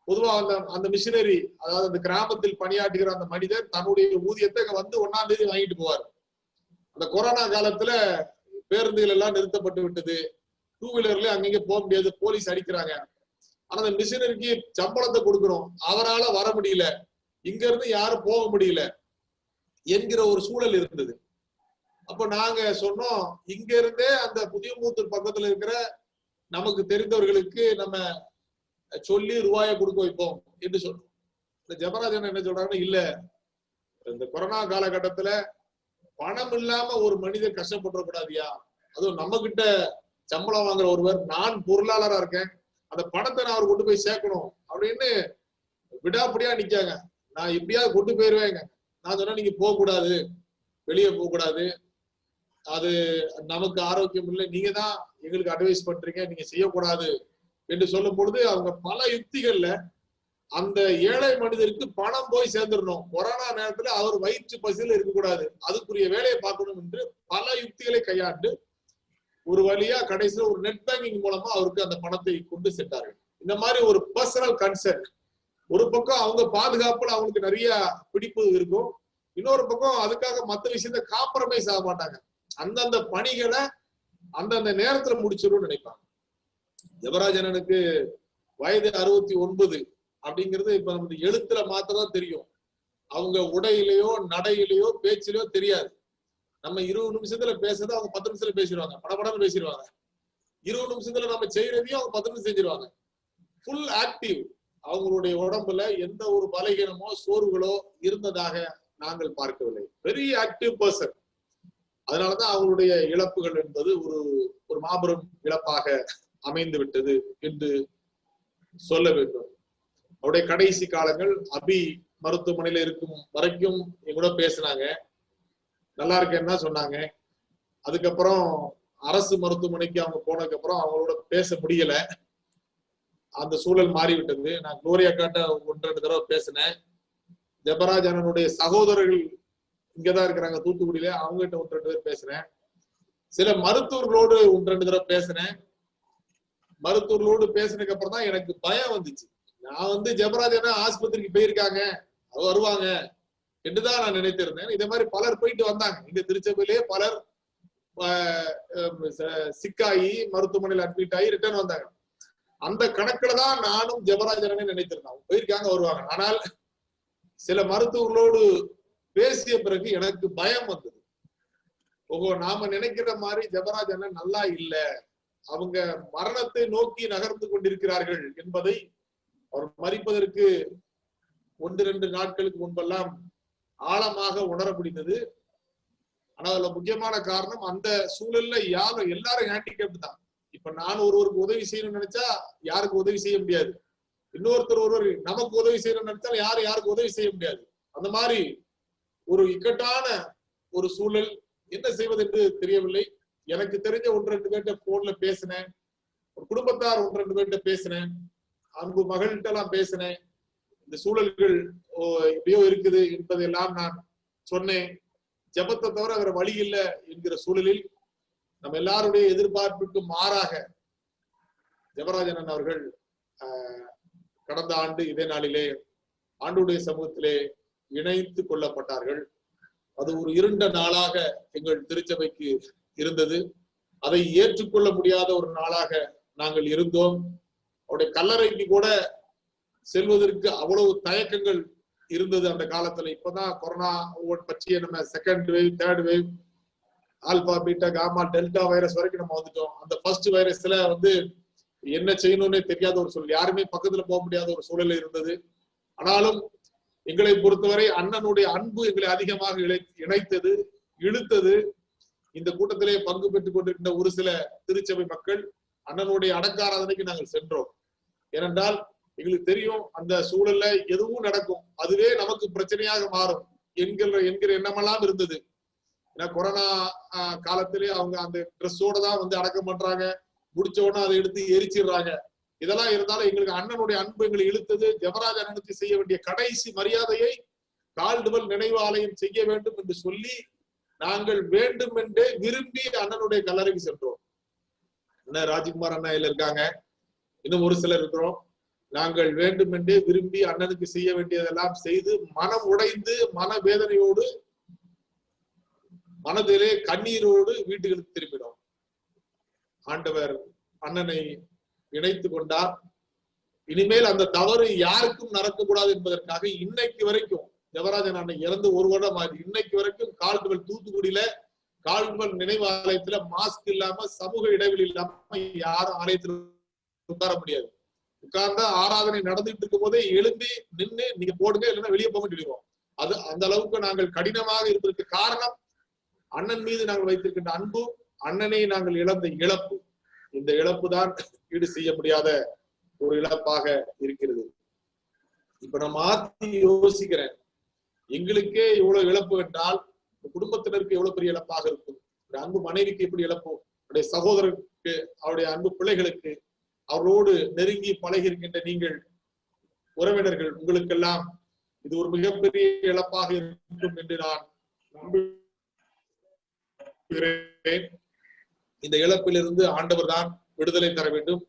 பொதுவா அந்த மிஷினரி, அதாவது அந்த கிராமத்தில் பணியாற்றுகிற அந்த மனிதர் தன்னுடைய ஊதியத்தை வந்து 1ஆம் தேதி வாங்கிட்டு போவார். அந்த கொரோனா காலத்துல பேருந்துகள் எல்லாம் நிறுத்தப்பட்டு விட்டது. 2 வீலர்ல அங்கங்க போக முடியாது, போலீஸ் அடிக்கிறாங்க. ஆனா அந்த மிஷினரிக்கு சம்பளத்தை கொடுக்கிறோம், அவரால் வர முடியல, இங்க இருந்து யாரும் போக முடியல என்கிற ஒரு சூழல் இருந்தது. அப்ப நாங்க சொன்னோம், இங்க இருந்தே அந்த புதியம்புத்தூர் பக்கத்துல இருக்கிற நமக்கு தெரிந்தவர்களுக்கு நம்ம சொல்லி ரூபாயை கொடுக்க வைப்போம் என்று சொன்னோம். இந்த ஜெபராஜன் என்ன சொல்றாங்கன்னா, இல்ல இந்த கொரோனா காலகட்டத்துல பணம் இல்லாம ஒரு மனிதர் கஷ்டப்படக்கூடாதியா, அதுவும் நம்ம கிட்ட சம்பளம் வாங்குற ஒருவர், நான் பொருளாளரா இருக்கேன், அந்த பணத்தை நான் அவர் கொண்டு போய் சேர்க்கணும் அப்படின்னு விடாப்படியா நிக்காங்க. நான் எப்படியாவது கொண்டு போயிருவேங்க. நான் சொன்னா நீங்க போக கூடாது, வெளியே போக கூடாது, அது நமக்கு ஆரோக்கியம் இல்லை, நீங்க தான் எங்களுக்கு அட்வைஸ் பண்றீங்க, நீங்க செய்யக்கூடாது என்று சொல்லும் பொழுது அவங்க பல யுக்திகள்ல அந்த ஏழை மனிதருக்கு பணம் போய் சேர்ந்துடணும், கொரோனா நேரத்துல அவர் வயிற்று பசியில் இருக்கக்கூடாது, அதுக்குரிய வேலையை பார்க்கணும் என்று பல யுக்திகளை கையாண்டு ஒரு வழியா கடைசியில் ஒரு நெட் பேங்கிங் மூலமா அவருக்கு அந்த பணத்தை கொண்டு சென்றார்கள். இந்த மாதிரி ஒரு பர்சனல் கன்சர்ன். ஒரு பக்கம் அவங்க பாதுகாப்புல அவங்களுக்கு நிறைய பிடிப்பு இருக்கும், இன்னொரு பக்கம் அதுக்காக மற்ற விஷயத்த காம்ப்ரமைஸ் ஆக மாட்டாங்க. அந்தந்த பணிகளை அந்தந்த நேரத்துல முடிச்சிடும் நினைப்பாங்க. ஜெபராஜனனுக்கு வயது 69 அப்படிங்கிறது இப்ப நமக்கு எழுத்துல மாத்திரம் தெரியும். அவங்க உடையிலேயோ நடையிலேயோ பேச்சிலேயோ தெரியாது. நம்ம 20 நிமிஷத்துல பேசுறதை அவங்க 10 நிமிஷத்துல பேசிடுவாங்க, படபடன்னு பேசிடுவாங்க. 20 நிமிஷத்துல நம்ம செய்யறதையும் அவங்க 10 நிமிஷம் செஞ்சிருவாங்க. Full active. அவங்களுடைய உடம்புல எந்த ஒரு பலகீனமோ சோர்வுகளோ இருந்ததாக நாங்கள் பார்க்கவில்லை. Very active person. அதனாலதான் அவங்களுடைய இழப்புகள் என்பது ஒரு மாபெரும் இழப்பாக அமைந்து விட்டது என்று சொல்ல வேண்டும். அவருடைய கடைசி காலங்கள் அபி மருத்துவமனையில இருக்கும் வரைக்கும் எங்கூட பேசினாங்க, நல்லா இருக்கேன்னு சொன்னாங்க. அதுக்கப்புறம் அரசு மருத்துவமனைக்கு அவங்க போனதுக்கு அப்புறம் அவங்களோட பேச முடியல, அந்த சூழல் மாறிவிட்டது. நான் குளோரியா காட்ட 1-2 தடவை பேசினேன். ஜெபராஜனுடைய சகோதரர்கள் இங்கதான் இருக்கிறாங்க தூத்துக்குடியில, அவங்க கிட்ட 1-2 பேர் பேசினேன். சில மருத்துவர்களோடு 1-2 தடவை பேசினேன். மருத்துவர்களோடு பேசினதுக்கு அப்புறம் தான் எனக்கு பயம் வந்துச்சு. நான் ஜெபராஜனா ஆஸ்பத்திரிக்கு போயிருக்காங்க, வருவாங்க என்றுதான் நான் நினைத்திருந்தேன். இதே மாதிரி பலர் போயிட்டு வந்தாங்க. இந்த திருச்சபையிலே பலர் சிக்காயி மருத்துவமனையில் அட்மிட் ஆகி ரிட்டர்ன் வந்தாங்க. அந்த கணக்குல தான் நானும் ஜெபராஜனே நினைத்திருந்தேன், போயிருக்காங்க வருவாங்க. ஆனால் சில மருத்துவர்களோடு பேசிய பிறகு எனக்கு பயம் வந்தது. நாம நினைக்கிற மாதிரி ஜெபராஜன் நல்லா இல்ல, அவங்க மரணத்தை நோக்கி நகர்ந்து கொண்டிருக்கிறார்கள் என்பதை அவர் மறிப்பதற்கு 1-2 நாட்களுக்கு முன்பெல்லாம் ஆழமாக உணர முடிந்தது. ஆனா அதுல முக்கியமான காரணம் அந்த சூழல்ல எல்லாரும் ஹேண்டிகேப்ட் தான். இப்ப நான் ஒருவருக்கு உதவி செய்யணும்னு நினைச்சா யாருக்கு உதவி செய்ய முடியாது. ஒருவர் நமக்கு உதவி செய்யணும்னு நினைச்சாலும் யாருக்கு உதவி செய்ய முடியாது. அந்த மாதிரி ஒரு இக்கட்டான ஒரு சூழல். என்ன செய்வது என்று தெரியவில்லை. எனக்கு தெரிஞ்ச 1-2 பேர்கிட்ட போன்ல பேசினேன். ஒரு குடும்பத்தார் 1-2 பேர்கிட்ட பேசினேன். அன்பு மகள்கிட்ட எல்லாம் பேசினேன். இந்த சூழல்கள் எப்படியோ இருக்குது என்பதெல்லாம் நான் சொன்னேன். ஜெபத்தை தவிர வேற வழி இல்லை என்கிற சூழலில் நம்ம எல்லாருடைய எதிர்பார்ப்புக்கு மாறாக ஜெபராஜன் அவர்கள் கடந்த ஆண்டு இதே நாளிலே ஆண்டுடைய சமூகத்திலே இணைத்து கொள்ளப்பட்டார்கள். அது ஒரு இருண்ட நாளாக எங்கள் திருச்சபைக்கு இருந்தது. அதை ஏற்றுக்கொள்ள முடியாத ஒரு நாளாக நாங்கள் இருந்தோம். அவருடைய கல்லறைக்கு கூட செல்வதற்கு அவ்வளவு தயக்கங்கள் இருந்தது அந்த காலத்துல. இப்பதான் கொரோனா பற்றிய நம்ம 2nd wave 3rd wave alpha beta gamma delta virus வரைக்கும் நம்ம வந்துட்டோம். அந்த ஃபர்ஸ்ட் வைரஸ்ல என்ன செய்யணும்னே தெரியாத ஒரு சூழல், யாருமே பக்கத்துல போக முடியாத ஒரு சூழல் இருந்தது. ஆனாலும் எங்களை பொறுத்தவரை அண்ணனுடைய அன்பு எங்களை அதிகமாக இணைத்தது, இழுத்தது. இந்த கூட்டத்திலே பங்கு பெற்றுக் கொண்டிருக்கின்ற ஒரு சில திருச்சபை மக்கள் அண்ணனுடைய அடக்காராதனைக்கு நாங்கள் சென்றோம். ஏனென்றால் எங்களுக்கு தெரியும் அந்த சூழல்ல எதுவும் நடக்கும், அதுவே நமக்கு பிரச்சனையாக மாறும் என்கிற எண்ணமெல்லாம் இருந்தது. ஏன்னா கொரோனா காலத்திலே அவங்க அந்த ட்ரெஸ்ஸோட தான் அடக்கம் பண்றாங்க. முடிச்ச உடனே அதை எடுத்து எரிச்சிடுறாங்க. இதெல்லாம் இருந்தாலும் எங்களுக்கு அண்ணனுடைய அன்பு எங்களை இழுத்தது. ஜெபராஜ் அண்ணனுக்கு செய்ய வேண்டிய கடைசி மரியாதையை கால்டுவெல் நினைவு ஆலயம் செய்ய வேண்டும் என்று சொல்லி நாங்கள் வேண்டும் என்றே விரும்பி அண்ணனுடைய கல்லறைக்கு சென்றோம். அண்ணன் ராஜ்குமார் அண்ணா இருக்காங்க, இன்னும் ஒரு சிலர் இருக்கிறோம். நாங்கள் வேண்டும் என்றே விரும்பி அண்ணனுக்கு செய்ய வேண்டியதெல்லாம் செய்து மனம் உடைந்து மனவேதனையோடு மனதிலே கண்ணீரோடு வீட்டுகளுக்கு திரும்பினோம். ஆண்டவர் அண்ணனை இணைத்து கொண்டார். இனிமேல் அந்த தவறு யாருக்கும் நடக்கக்கூடாது என்பதற்காக இன்னைக்கு வரைக்கும் ஜெபராஜன் அண்ணன் இறந்து 1 வருடம் ஆகி இன்னைக்கு வரைக்கும் கால்டுவெல் தூத்துக்குடியில கால்டுவெல் நினைவு ஆலயத்துல மாஸ்க் இல்லாம சமூக இடைவெளி இல்லாம யாரும் ஆலயத்தில் உட்கார முடியாது. உட்கார்ந்தா ஆராதனை நடந்துட்டு இருக்கும் போதே எழும்பி நின்று நீங்க போடுங்க, இல்லைன்னா வெளியே போக சொல்லிடுவோம். அது அந்த அளவுக்கு நாங்கள் கடினமாக இருப்பதற்கு காரணம் அண்ணன் மீது நாங்கள் வைத்திருக்கின்ற அன்பு, அண்ணனை நாங்கள் இழந்த இழப்பு. இந்த இழப்பு தான் ஈடு செய்ய முடியாத ஒரு இழப்பாக இருக்கிறது. இப்ப நான் மாத்தி யோசிக்கிறேன், எங்களுக்கே இவ்வளவு இழப்பு என்றால் குடும்பத்தினருக்கு எவ்வளவு பெரிய இழப்பாக இருக்கும். அன்பு மனைவிக்கு எப்படி இழப்போம், அவருடைய சகோதரருக்கு, அவருடைய அன்பு பிள்ளைகளுக்கு, அவரோடு நெருங்கி பழகி இருக்கின்ற நீங்கள் உறவினர்கள், உங்களுக்கெல்லாம் இது ஒரு மிகப்பெரிய இழப்பாக இருக்கும் என்று நான் நம்புகிறேன். இந்த இழப்பிலிருந்து ஆண்டவர் தான் விடுதலை தர வேண்டும்.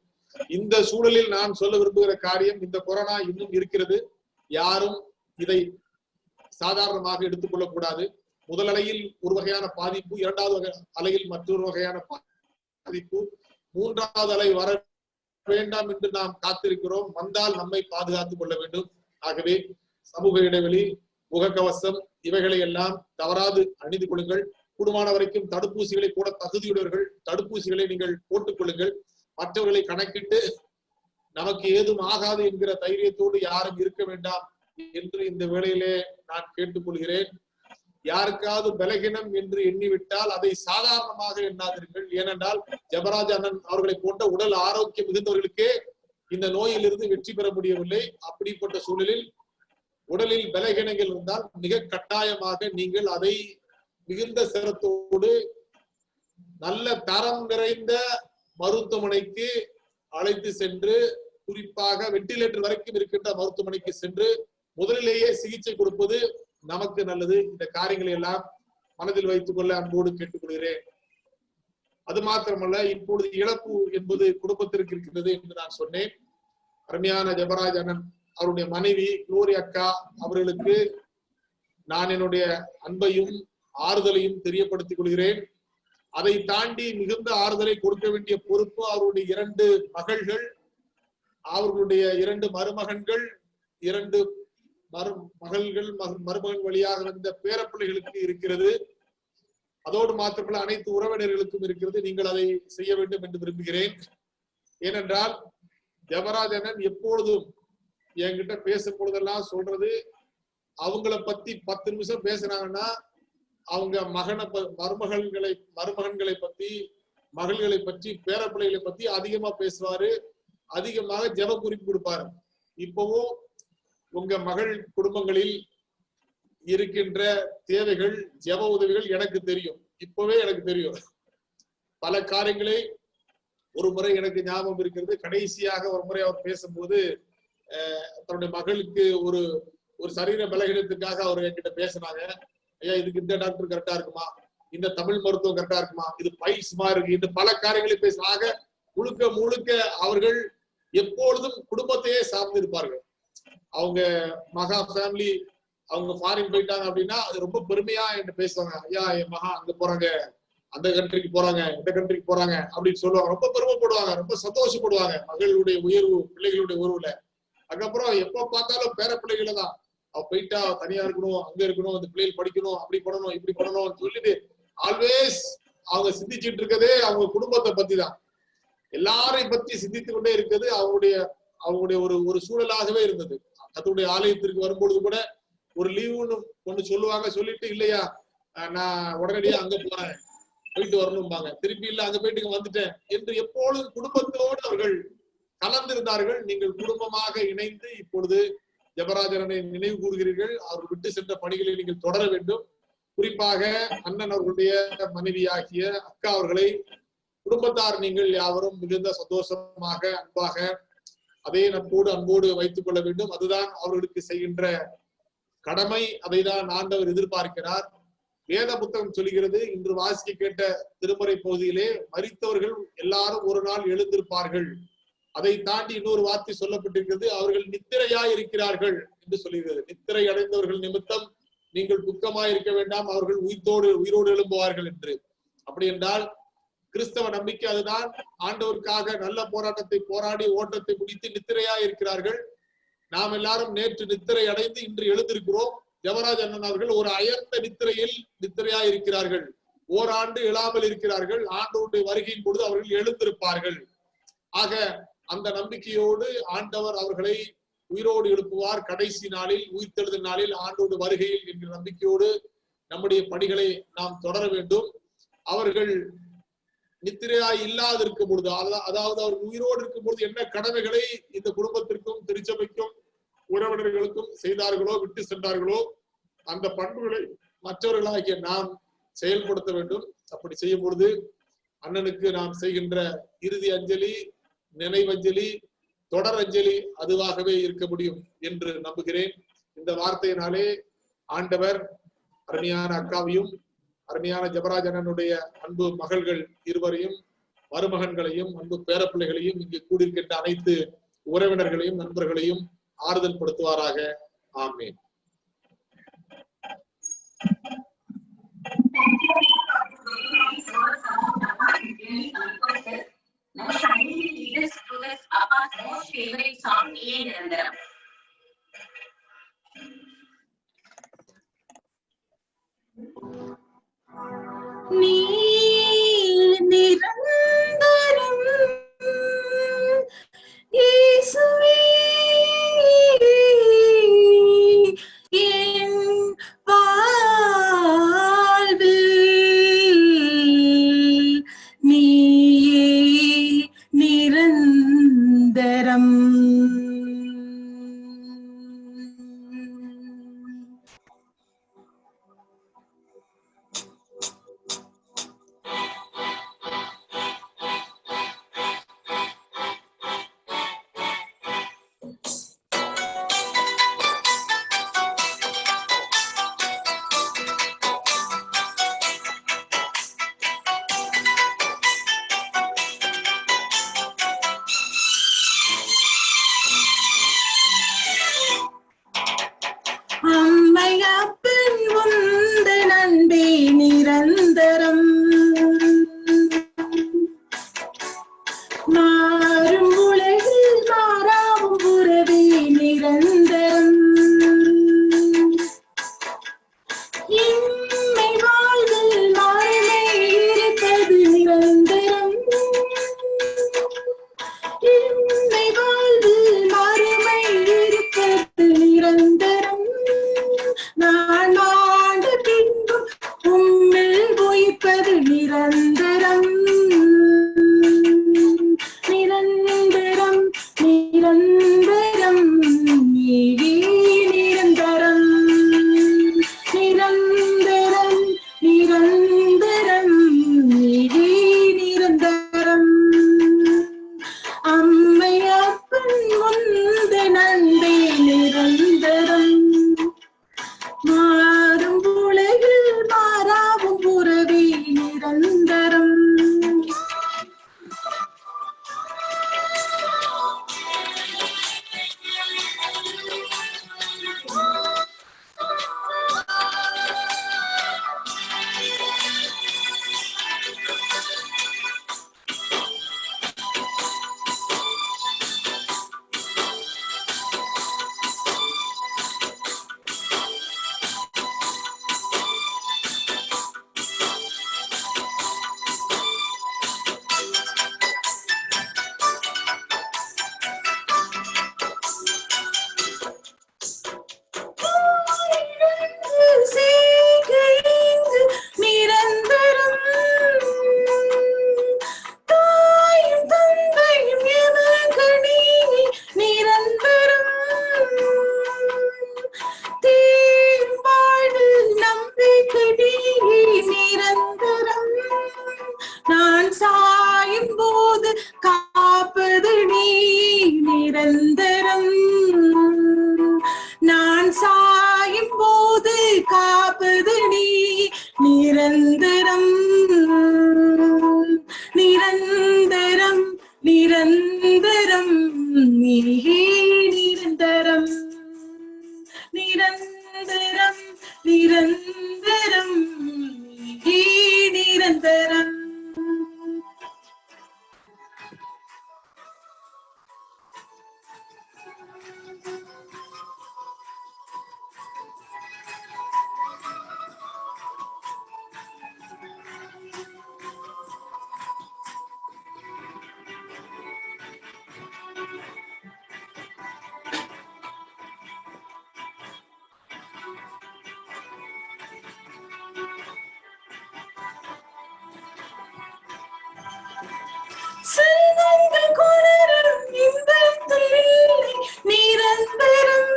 இந்த சூழலில் நான் சொல்ல விரும்புகிற காரியம், இந்த கொரோனா இன்னும் இருக்கிறது. யாரும் இதை சாதாரணமாக எடுத்துக்கொள்ளக் கூடாது. முதல் அலையில் ஒரு வகையான பாதிப்பு, 2வது அலையில் மற்றொரு வகையான பாதிப்பு, 3வது அலை வர வேண்டாம் என்று நாம் காத்திருக்கிறோம். வந்தால் நம்மை பாதுகாத்துக் கொள்ள வேண்டும். ஆகவே சமூக இடைவெளி, முகக்கவசம் இவைகளை எல்லாம் தவறாது அணிந்து கொள்ளுங்கள். கூடுமான வரைக்கும் தடுப்பூசிகளை கூட தகுதியுடையவர்கள் தடுப்பூசிகளை நீங்கள் போட்டுக் கொள்ளுங்கள். மற்றவர்களை கணக்கிட்டு நமக்கு ஏதும் ஆகாது என்கிற தைரியத்தோடு யாரும் இருக்க வேண்டாம் என்று இந்த வேளையிலே நான் கேட்டுக்கொள்கிறேன். யாருக்காவது பலகீனம் என்று எண்ணிவிட்டால் அதை சாதாரணமாக எண்ணாதீர்கள். ஏனென்றால் ஜெபராஜ் அண்ணன் அவர்களை போன்ற உடல் ஆரோக்கியம் மிகுந்தவர்களுக்கே இந்த நோயிலிருந்து வெற்றி பெற முடியவில்லை. அப்படிப்பட்ட சூழலில் உடலில் பலகீனங்கள் இருந்தால் மிக கட்டாயமாக நீங்கள் அதை மிகுந்த சிரத்தோடு நல்ல தரம் நிறைந்த மருத்துவமனைக்கு அழைத்து சென்று, குறிப்பாக வெண்டிலேட்டர் வரைக்கும் இருக்கின்ற மருத்துவமனைக்கு சென்று முதலிலேயே சிகிச்சை கொடுப்பது நமக்கு நல்லது. இந்த காரியங்களை எல்லாம் மனதில் வைத்துக் கொள்ள அன்போடு கேட்டுக்கொள்கிறேன். அது மாத்திரமல்ல, இப்பொழுது இழப்பு என்பது குடும்பத்திற்கு இருக்கிறது என்று நான் சொன்னேன். அருமையான ஜெபராஜ் அண்ணன் அவருடைய மனைவி குளோரி அக்கா அவர்களுக்கு நான் என்னுடைய அன்பையும் ஆறுதலையும் தெரியப்படுத்திக் கொள்கிறேன். அதை தாண்டி மிகுந்த ஆறுதலை கொடுக்க வேண்டிய பொறுப்பு அவருடைய 2 மகள்கள், அவர்களுடைய 2 மருமகன்கள், 2 மருமகன் வழியாக வந்த பேரப்பிள்ளைகளுக்கு இருக்கிறது. அதோடு மாத்திரமல்ல அனைத்து உறவினர்களுக்கும் இருக்கிறது. நீங்கள் அதை செய்ய வேண்டும் என்று விரும்புகிறேன். ஏனென்றால் ஜெபராஜ் அண்ணன் எப்பொழுதும் என்கிட்ட பேசும் பொழுதெல்லாம் சொல்றது, அவங்கள பத்தி 10 நிமிஷம் பேசுறாங்கன்னா அவங்க மருமகன்களை பத்தி, மகள்களை பற்றி, பேரப்பிள்ளைகளை பத்தி அதிகமா பேசுவாரு, அதிகமாக ஜெப குறிப்பு கொடுப்பாரு. இப்பவும் உங்க மகள் குடும்பங்களில் இருக்கின்ற தேவைகள், ஜெப உதவிகள் எனக்கு தெரியும். இப்பவே எனக்கு தெரியும். பல காரியங்களை ஒரு முறை எனக்கு ஞாபகம் இருக்கிறது. கடைசியாக ஒரு முறை அவர் பேசும்போது தன்னுடைய மகளுக்கு ஒரு சரீர பலகீனத்துக்காக அவர் என்கிட்ட பேசினாங்க. ஐயா, இதுக்கு இந்த டாக்டர் கரெக்டா இருக்குமா, இந்த தமிழ் மருத்துவம் கரெக்டா இருக்குமா, இது பைல்ஸ்மா இருக்கு, இந்த பல காரியங்களை பேசினாங்க. முழுக்க முழுக்க அவர்கள் எப்பொழுதும் குடும்பத்தையே சார்ந்து இருப்பார்கள். அவங்க மகா ஃபேமிலி அவங்க ஃபாரின் போயிட்டாங்க அப்படின்னா அது ரொம்ப பெருமையா என்கிட்ட பேசுவாங்க. ஐயா, என் மகா அங்க போறாங்க, அந்த கண்ட்ரிக்கு போறாங்க, இந்த கண்ட்ரிக்கு போறாங்க அப்படின்னு சொல்லுவாங்க. ரொம்ப பெருமைப்படுவாங்க, ரொம்ப சந்தோஷப்படுவாங்க மகளுடைய உயர்வு, பிள்ளைகளுடைய உறவுல. அதுக்கப்புறம் எப்ப பார்த்தாலும் பேர பிள்ளைகளை தான். அவ போயிட்டா தனியா இருக்கணும், அங்க இருக்கணும், அந்த பிள்ளைகள் படிக்கணும், அப்படி பண்ணணும், இப்படி பண்ணணும்னு சொல்லிட்டு ஆல்வேஸ் அவங்க சிந்திச்சுட்டு இருக்கதே அவங்க குடும்பத்தை பத்தி தான். எல்லாரையும் பத்தி சிந்தித்து கொண்டே இருக்கிறது அவங்களுடைய ஒரு சூழலாகவே இருந்தது. கர்த்தருடைய ஆலயத்திற்கு வரும்பொழுது கூட ஒரு லீவுன்னு ஒண்ணு சொல்லுவாங்க. சொல்லிட்டு இல்லையா நான் உடனடியா அங்க போறேன், போயிட்டு வரணும்பாங்க. திருப்பி இல்ல அங்க போயிட்டு வந்துட்டேன் என்று எப்பொழுதும் குடும்பத்தோடு அவர்கள் கலந்திருந்தார்கள். நீங்கள் குடும்பமாக இணைந்து இப்பொழுது ஜெபராஜனை நினைவு கூறுகிறீர்கள். அவர் விட்டு சென்ற பணிகளை நீங்கள் தொடர வேண்டும். குறிப்பாக அண்ணன் அவர்களுடைய மனைவியாகிய அக்கா அவர்களை குடும்பத்தார் நீங்கள் யாவரும் மிகுந்த சந்தோஷமாக, அன்பாக, அதே அன்போடு வைத்துக் கொள்ள வேண்டும். அதுதான் அவர்களுக்கு செய்கின்ற கடமை. அதை தான் ஆண்டவர் எதிர்பார்க்கிறார். வேத புத்தகம் சொல்கிறது, இன்று வாசிக்க கேட்ட திருமறை பகுதியிலே மரித்தவர்கள் எல்லாரும் ஒரு நாள் எழுந்திருப்பார்கள். அதை தாண்டி இன்னொரு வார்த்தை சொல்லப்பட்டிருக்கிறது, அவர்கள் நித்திரையாய் இருக்கிறார்கள் என்று சொல்லுகிறது. நித்திரை அடைந்தவர்கள் நிமித்தம் நீங்கள் துக்கமாய் இருக்க வேண்டாம், அவர்கள் உயிரோடு எழும்புவார்கள் என்று. அப்படி என்றால் கிறிஸ்தவ நம்பிக்கை அதுதான். ஆண்டவருக்காக நல்ல போராட்டத்தை போராடி ஓட்டத்தை முடித்து நித்திரையாய் இருக்கிறார்கள். நாம் எல்லாரும் நேற்று நித்திரை அடைந்து இன்று எழுந்திருக்கிறோம். ஜெபராஜ் அண்ணன் அவர்கள் ஒரு அயர்ந்த நித்திரையாய் இருக்கிறார்கள். ஓராண்டு எழாமல் இருக்கிறார்கள். ஆண்டவருடைய வருகையின் பொழுது அவர்கள் எழுந்திருப்பார்கள். ஆக அந்த நம்பிக்கையோடு ஆண்டவர் அவர்களை உயிரோடு எழுப்புவார். கடைசி நாளில், உயிர்த்தெழுந்த நாளில், ஆண்டோடு வருகையில் என்கிற நம்பிக்கையோடு நம்முடைய பணிகளை நாம் தொடர வேண்டும். அவர்கள் நித்திரையாய் இல்லாதிருக்கும் பொழுது, அதாவது அவர்கள் உயிரோடு இருக்கும் பொழுது என்ன கடமைகளை இந்த குடும்பத்திற்கும் திருச்சபைக்கும் உறவினர்களுக்கும் செய்தார்களோ, விட்டு சென்றார்களோ, அந்த பண்புகளை மற்றவர்களாகிய நாம் செயல்படுத்த வேண்டும். அப்படி செய்யும் பொழுது அண்ணனுக்கு நாம் செய்கின்ற இறுதி அஞ்சலி, நினைவஞ்சலி, தொடர் அஞ்சலி அதுவாகவே இருக்க முடியும் என்று நம்புகிறேன். இந்த வார்த்தையினாலே ஆண்டவர் அருமையான அக்காவையும் அருமையான ஜெபராஜ் அண்ணனுடைய அன்பு மகள்கள் இருவரையும், மருமகன்களையும், அன்பு பேரப்பிள்ளைகளையும், இங்கு கூடியிருக்கின்ற அனைத்து உறவினர்களையும் நண்பர்களையும் ஆறுதல் படுத்துவாராக. ஆமென். நீ நிரந்தரம் இயேசுவே, என் வாழ்வில் நீயே நிரந்தரம். அம்மை அப்பன் உந்தன் அன்பே நிரந்தரம். மாறும் உலகில் மாறாவும் உறவே நிரந்தரம். இம்மை வாழ்வில் மாறுமை இருப்பது நிரந்தரம். இம்மை வாழ்வில் மாறுமை இருப்பது நிரந்தரம். நான் ஆண்டு பின்பும் உம்மில் உயிர்ப்பது நிரந்தரம் நிரந்தரம் நிரந்தரம் நீவே நிரந்தரம் நிரந்தரம் நிரந்தரம் நீவே நிரந்தரம் அம்மையப்பன் முந்த நன்பே நிரந்தரம் மாறும் உலகில் மாறாவும் உறவே நிரந்தரம் நிரந்தரம் தாயும் தந்தையும் எமக்கு நீ நிரந்தரம் தீரும் வாழ்வில் நம்பிக்கை நீ நிரந்தரம் நான் சாயும் போது காப்பது நீ நிரந்தரம் நான் சாயும் போது காப்பது நீ நிரந்தரம் நிரந்தரம் நிரந்தரம் நீயே நிரந்தரம் நிரந்தரம் நிரந்தரம் நீயே நிரந்தரம் செல்வங்கள் கொணரும் இன்பத்தில் இல்லை நிரந்தரம்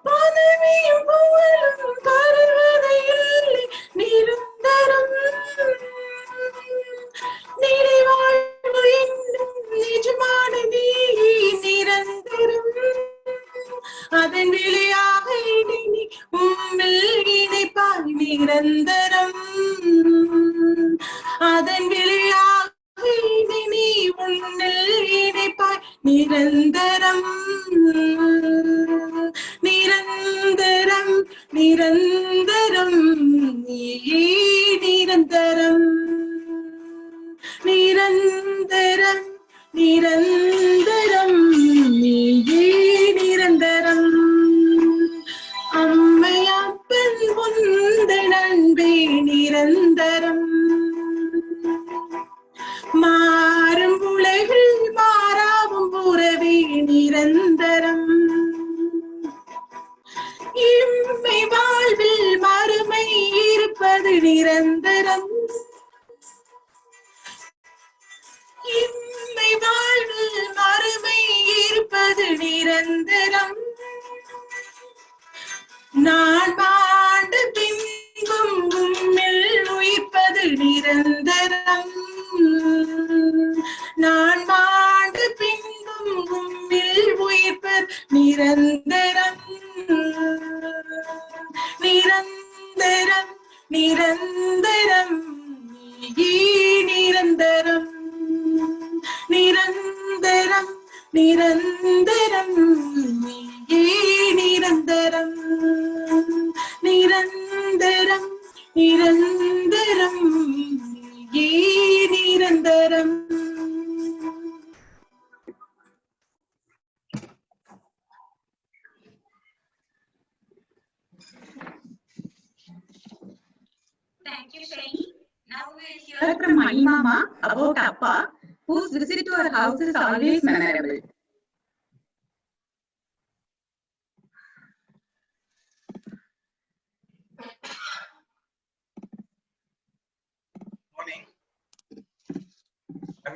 பதவியும் புகழும் தருவதை இல்லை நிரந்தரம் நிறைவாழ்வு என்னும் நிஜமான நீ நிரந்தரம் அதன் விளையாக இனி உம்மில் இணைப்பாய் நிரந்தரம் அதன் விளையாக இனி உன்னில் இணைப்பாய் நிரந்தரம் நிரந்தரம் நிரந்தரம் நீயே நிரந்தரம் நிரந்தரம் நிரந்தரம் நீயே நிரந்தரம் அம்மையப்பன் உந்தன் அன்பே நிரந்தரம் மாறும் உலகில் மாறாவும் உறவே நிரந்தரம் இம்மை வாழ்வில் மறுமை இருப்பது நிரந்தரம் இம்மை வாழ்வில் மறுமை இருப்பது நிரந்தரம் நான் மாண்டு பின்பும் உம்மில் உயிர்ப்பது நிரந்தரம் நான் மாண்டு பின்பும் உம்மில் உயிர்ப்பது நிரந்தரம் நிரந்தரம் நிரந்தரம் நீயே நிரந்தரம் நிரந்தரம் நிரந்தரம் நீயே நிரந்தரம் நிரந்தரம் நிரந்தரம் நீயே நிரந்தரம். Thank you, Shani. Now we'll hear from Mani Mama about Appa, whose visit to our house is always memorable.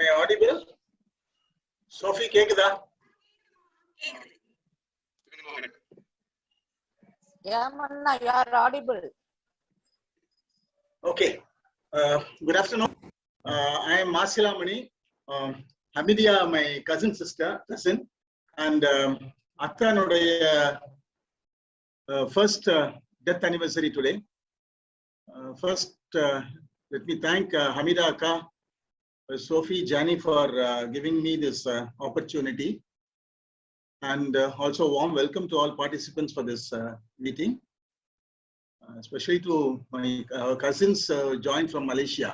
Am I audible? Sophie, கேக்குதா? Yeah, Manna, you are audible. Okay. Good afternoon. I am Masila Mani. Hamidia, my cousin, and Athanuடைய first death anniversary today. First, let me thank Hamida Akka, Sophie, Jani for giving me this opportunity, and also warm welcome to all participants for this meeting, especially to my cousins joined from Malaysia.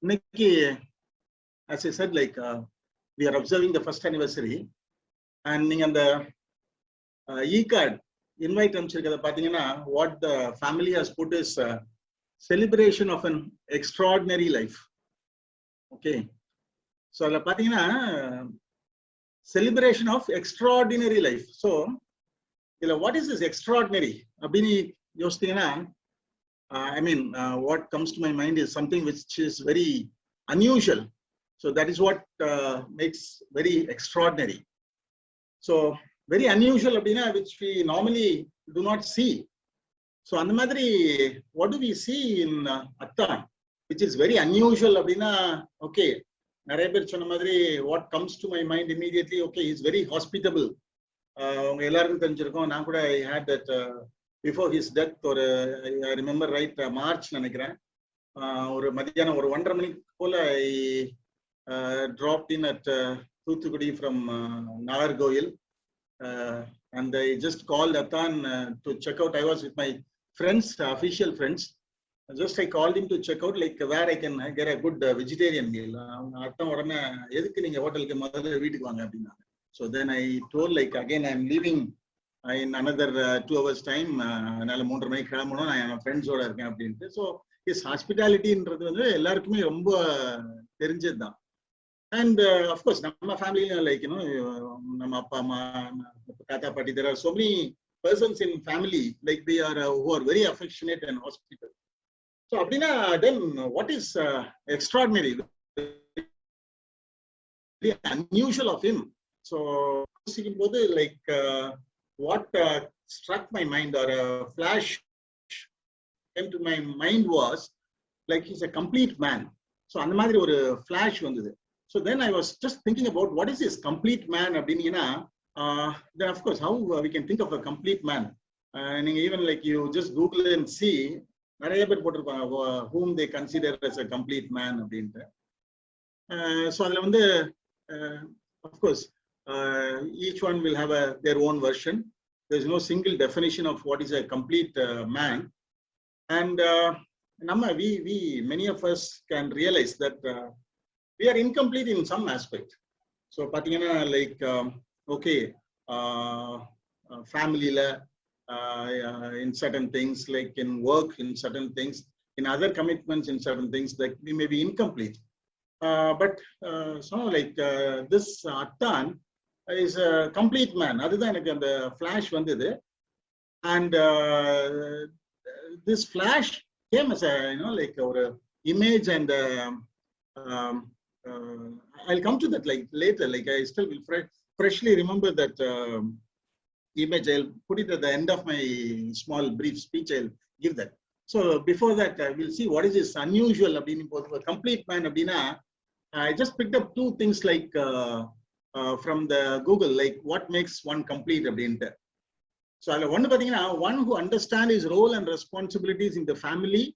Nikki, as I said, like we are observing the first anniversary, and in the e-card invite what the family has put is celebration of an extraordinary life. Okay, so celebration of extraordinary life. So what is this extraordinary? I mean, what comes to my mind is something which is very unusual. So that is what makes very extraordinary. So very unusual, which we normally do not see. So what do we see in Attan, which is very unusual? Okay, what comes to my mind immediately? Okay, he's very hospitable. I had that before his death, or I remember right, March, I dropped in at Thuthukudi from Nagargoil, and I just called Attan to check out. I was with my friends, official friends. Just I called him to check out like where I can get a good vegetarian meal. So then I told, like, again I'm leaving in another 2 hours time. I am friends. So his hospitality and of course, my family, like, there are so many persons in family, like we are who are very affectionate and hospitable. So then what is extraordinary, very unusual of him? So like what struck my mind, or a flash came to my mind, was like he's a complete man. So and madri or flash vandhudu. So then I was just thinking about what is this complete man. Then of course, how we can think of a complete man. And even like you just Google and see whom they consider as a complete man. So of course, each one will have their own version. There is no single definition of what is a complete man. And many of us can realize that we are incomplete in some aspect. So like okay, family in certain things, like in work in certain things, in other commitments in certain things, that we may be incomplete. But so like this Attan is a complete man. Other than the flash vandhudu, and this flash came as a like our image, and I'll come to that like later. Like I still will freshly remember that image. I'll put it at the end of my small brief speech. I'll give that. So before that, we'll see what is this unusual. A complete man. I just picked up 2 things like from the Google, like what makes one complete. So one who understands his role and responsibilities in the family,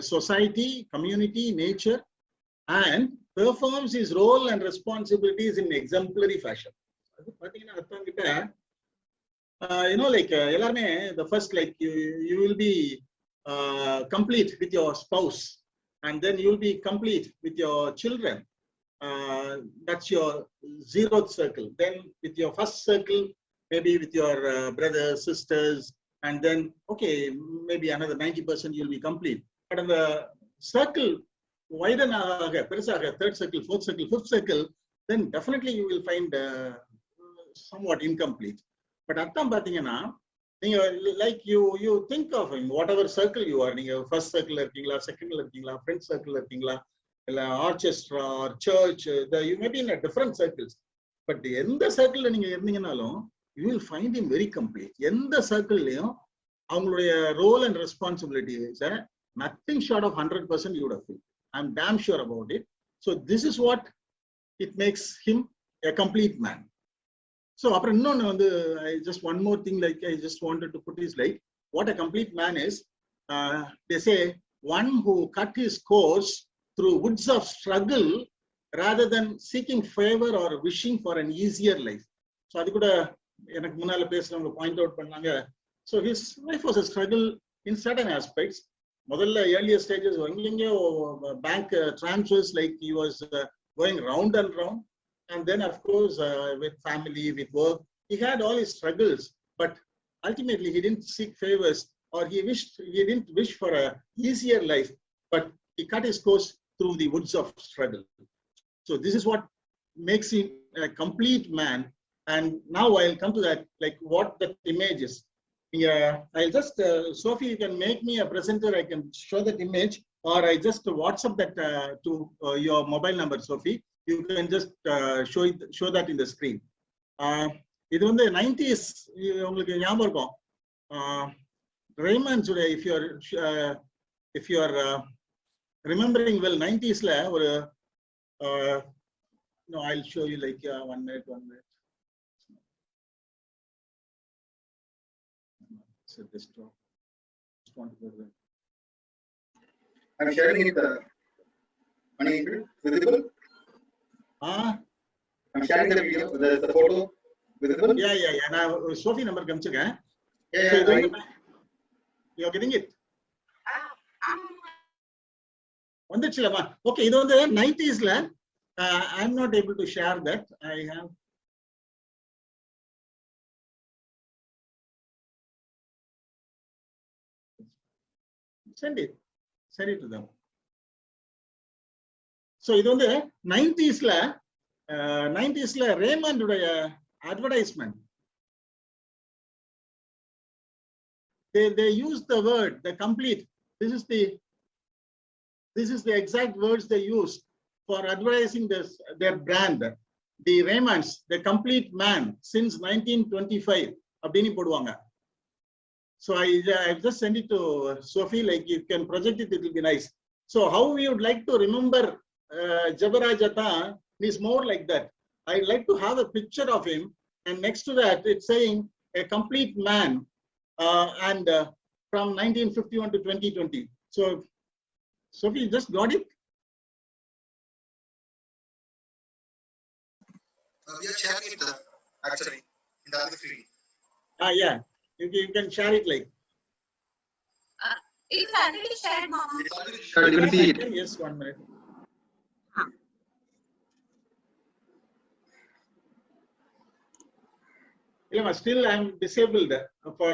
society, community, nature, and performs his role and responsibilities in exemplary fashion. Like the first, like you will be complete with your spouse, and then you will be complete with your children. That's your 0th circle. Then with your first circle, maybe with your brothers, sisters, and then okay, maybe another 90% you'll be complete. But in the circle widen, 3rd circle, 4th circle, 5th circle, then definitely you will find somewhat incomplete. But like you think of him, whatever circle you are, first circle, second, friend circle, orchestra or church, you may be in a different circles. But எந்த சர்க்கிள்ல நீங்க இருந்தீங்கனாலும் you will find him very complete. எந்த சர்க்கிள்லயும் அவங்களுடைய role and responsibility is nothing short of 100% you would have felt. I'm damn sure about it. So this is what it makes him a complete man. So அப்புறம் இன்னொன்னு வந்து just one more thing like I just wanted to put is like what a complete man is. They say one who cut his course through woods of struggle rather than seeking favor or wishing for an easier life. So அது கூட எனக்கு முன்னால பேசுறவங்க பாயிண்ட் அவுட் பண்ணாங்க. So his life was a struggle in certain aspects. முதல்ல earlier stages எங்கெங்கயோ bank transfers, like he was going round and round, and then of course with family, with work, he had all his struggles, but ultimately he didn't seek favors or he didn't wish for a easier life, but he cut his course through the woods of struggle. So this is what makes him a complete man. And now I'll come to that, like what that image is. I'll just, Sophie, you can make me a presenter. I can show that image, or I just WhatsApp that to your mobile number, Sophie. You can just show that in the screen. இது வந்து 90s உங்களுக்கு ஞாபகம் இருக்கும். Raymond's, if you're remembering well, 90s la ஒரு no, I'll show you like one minute. So this just want to go there. I'm sharing it. Visible? I'm sharing the video, the photo. Visible? Yeah. Now Sophie number kamchuken. Yeah. So you're getting it? வந்துச்சுலமா? Okay, இது வந்து 90s la I'm not able to share that. I have send it to them. So இது வந்து 90s la Raymond உடைய advertisement. They use the word, the complete. This is the exact words they used for advertising their brand, the Raymonds, the complete man since 1925. Abdini poduvaanga. So I've just sent it to Sophie, like you can project it, it will be nice. So how we would like to remember Jabarajata is more like that. I'd like to have a picture of him, and next to that it's saying a complete man, and from 1951 to 2020. So Sophie, just got it? We are sharing it actually in the other screen. Yeah. You can share it like. It's already shared, Mama. It's already shared. You can see it. Yes, 1 minute. Yeah, still I'm disabled for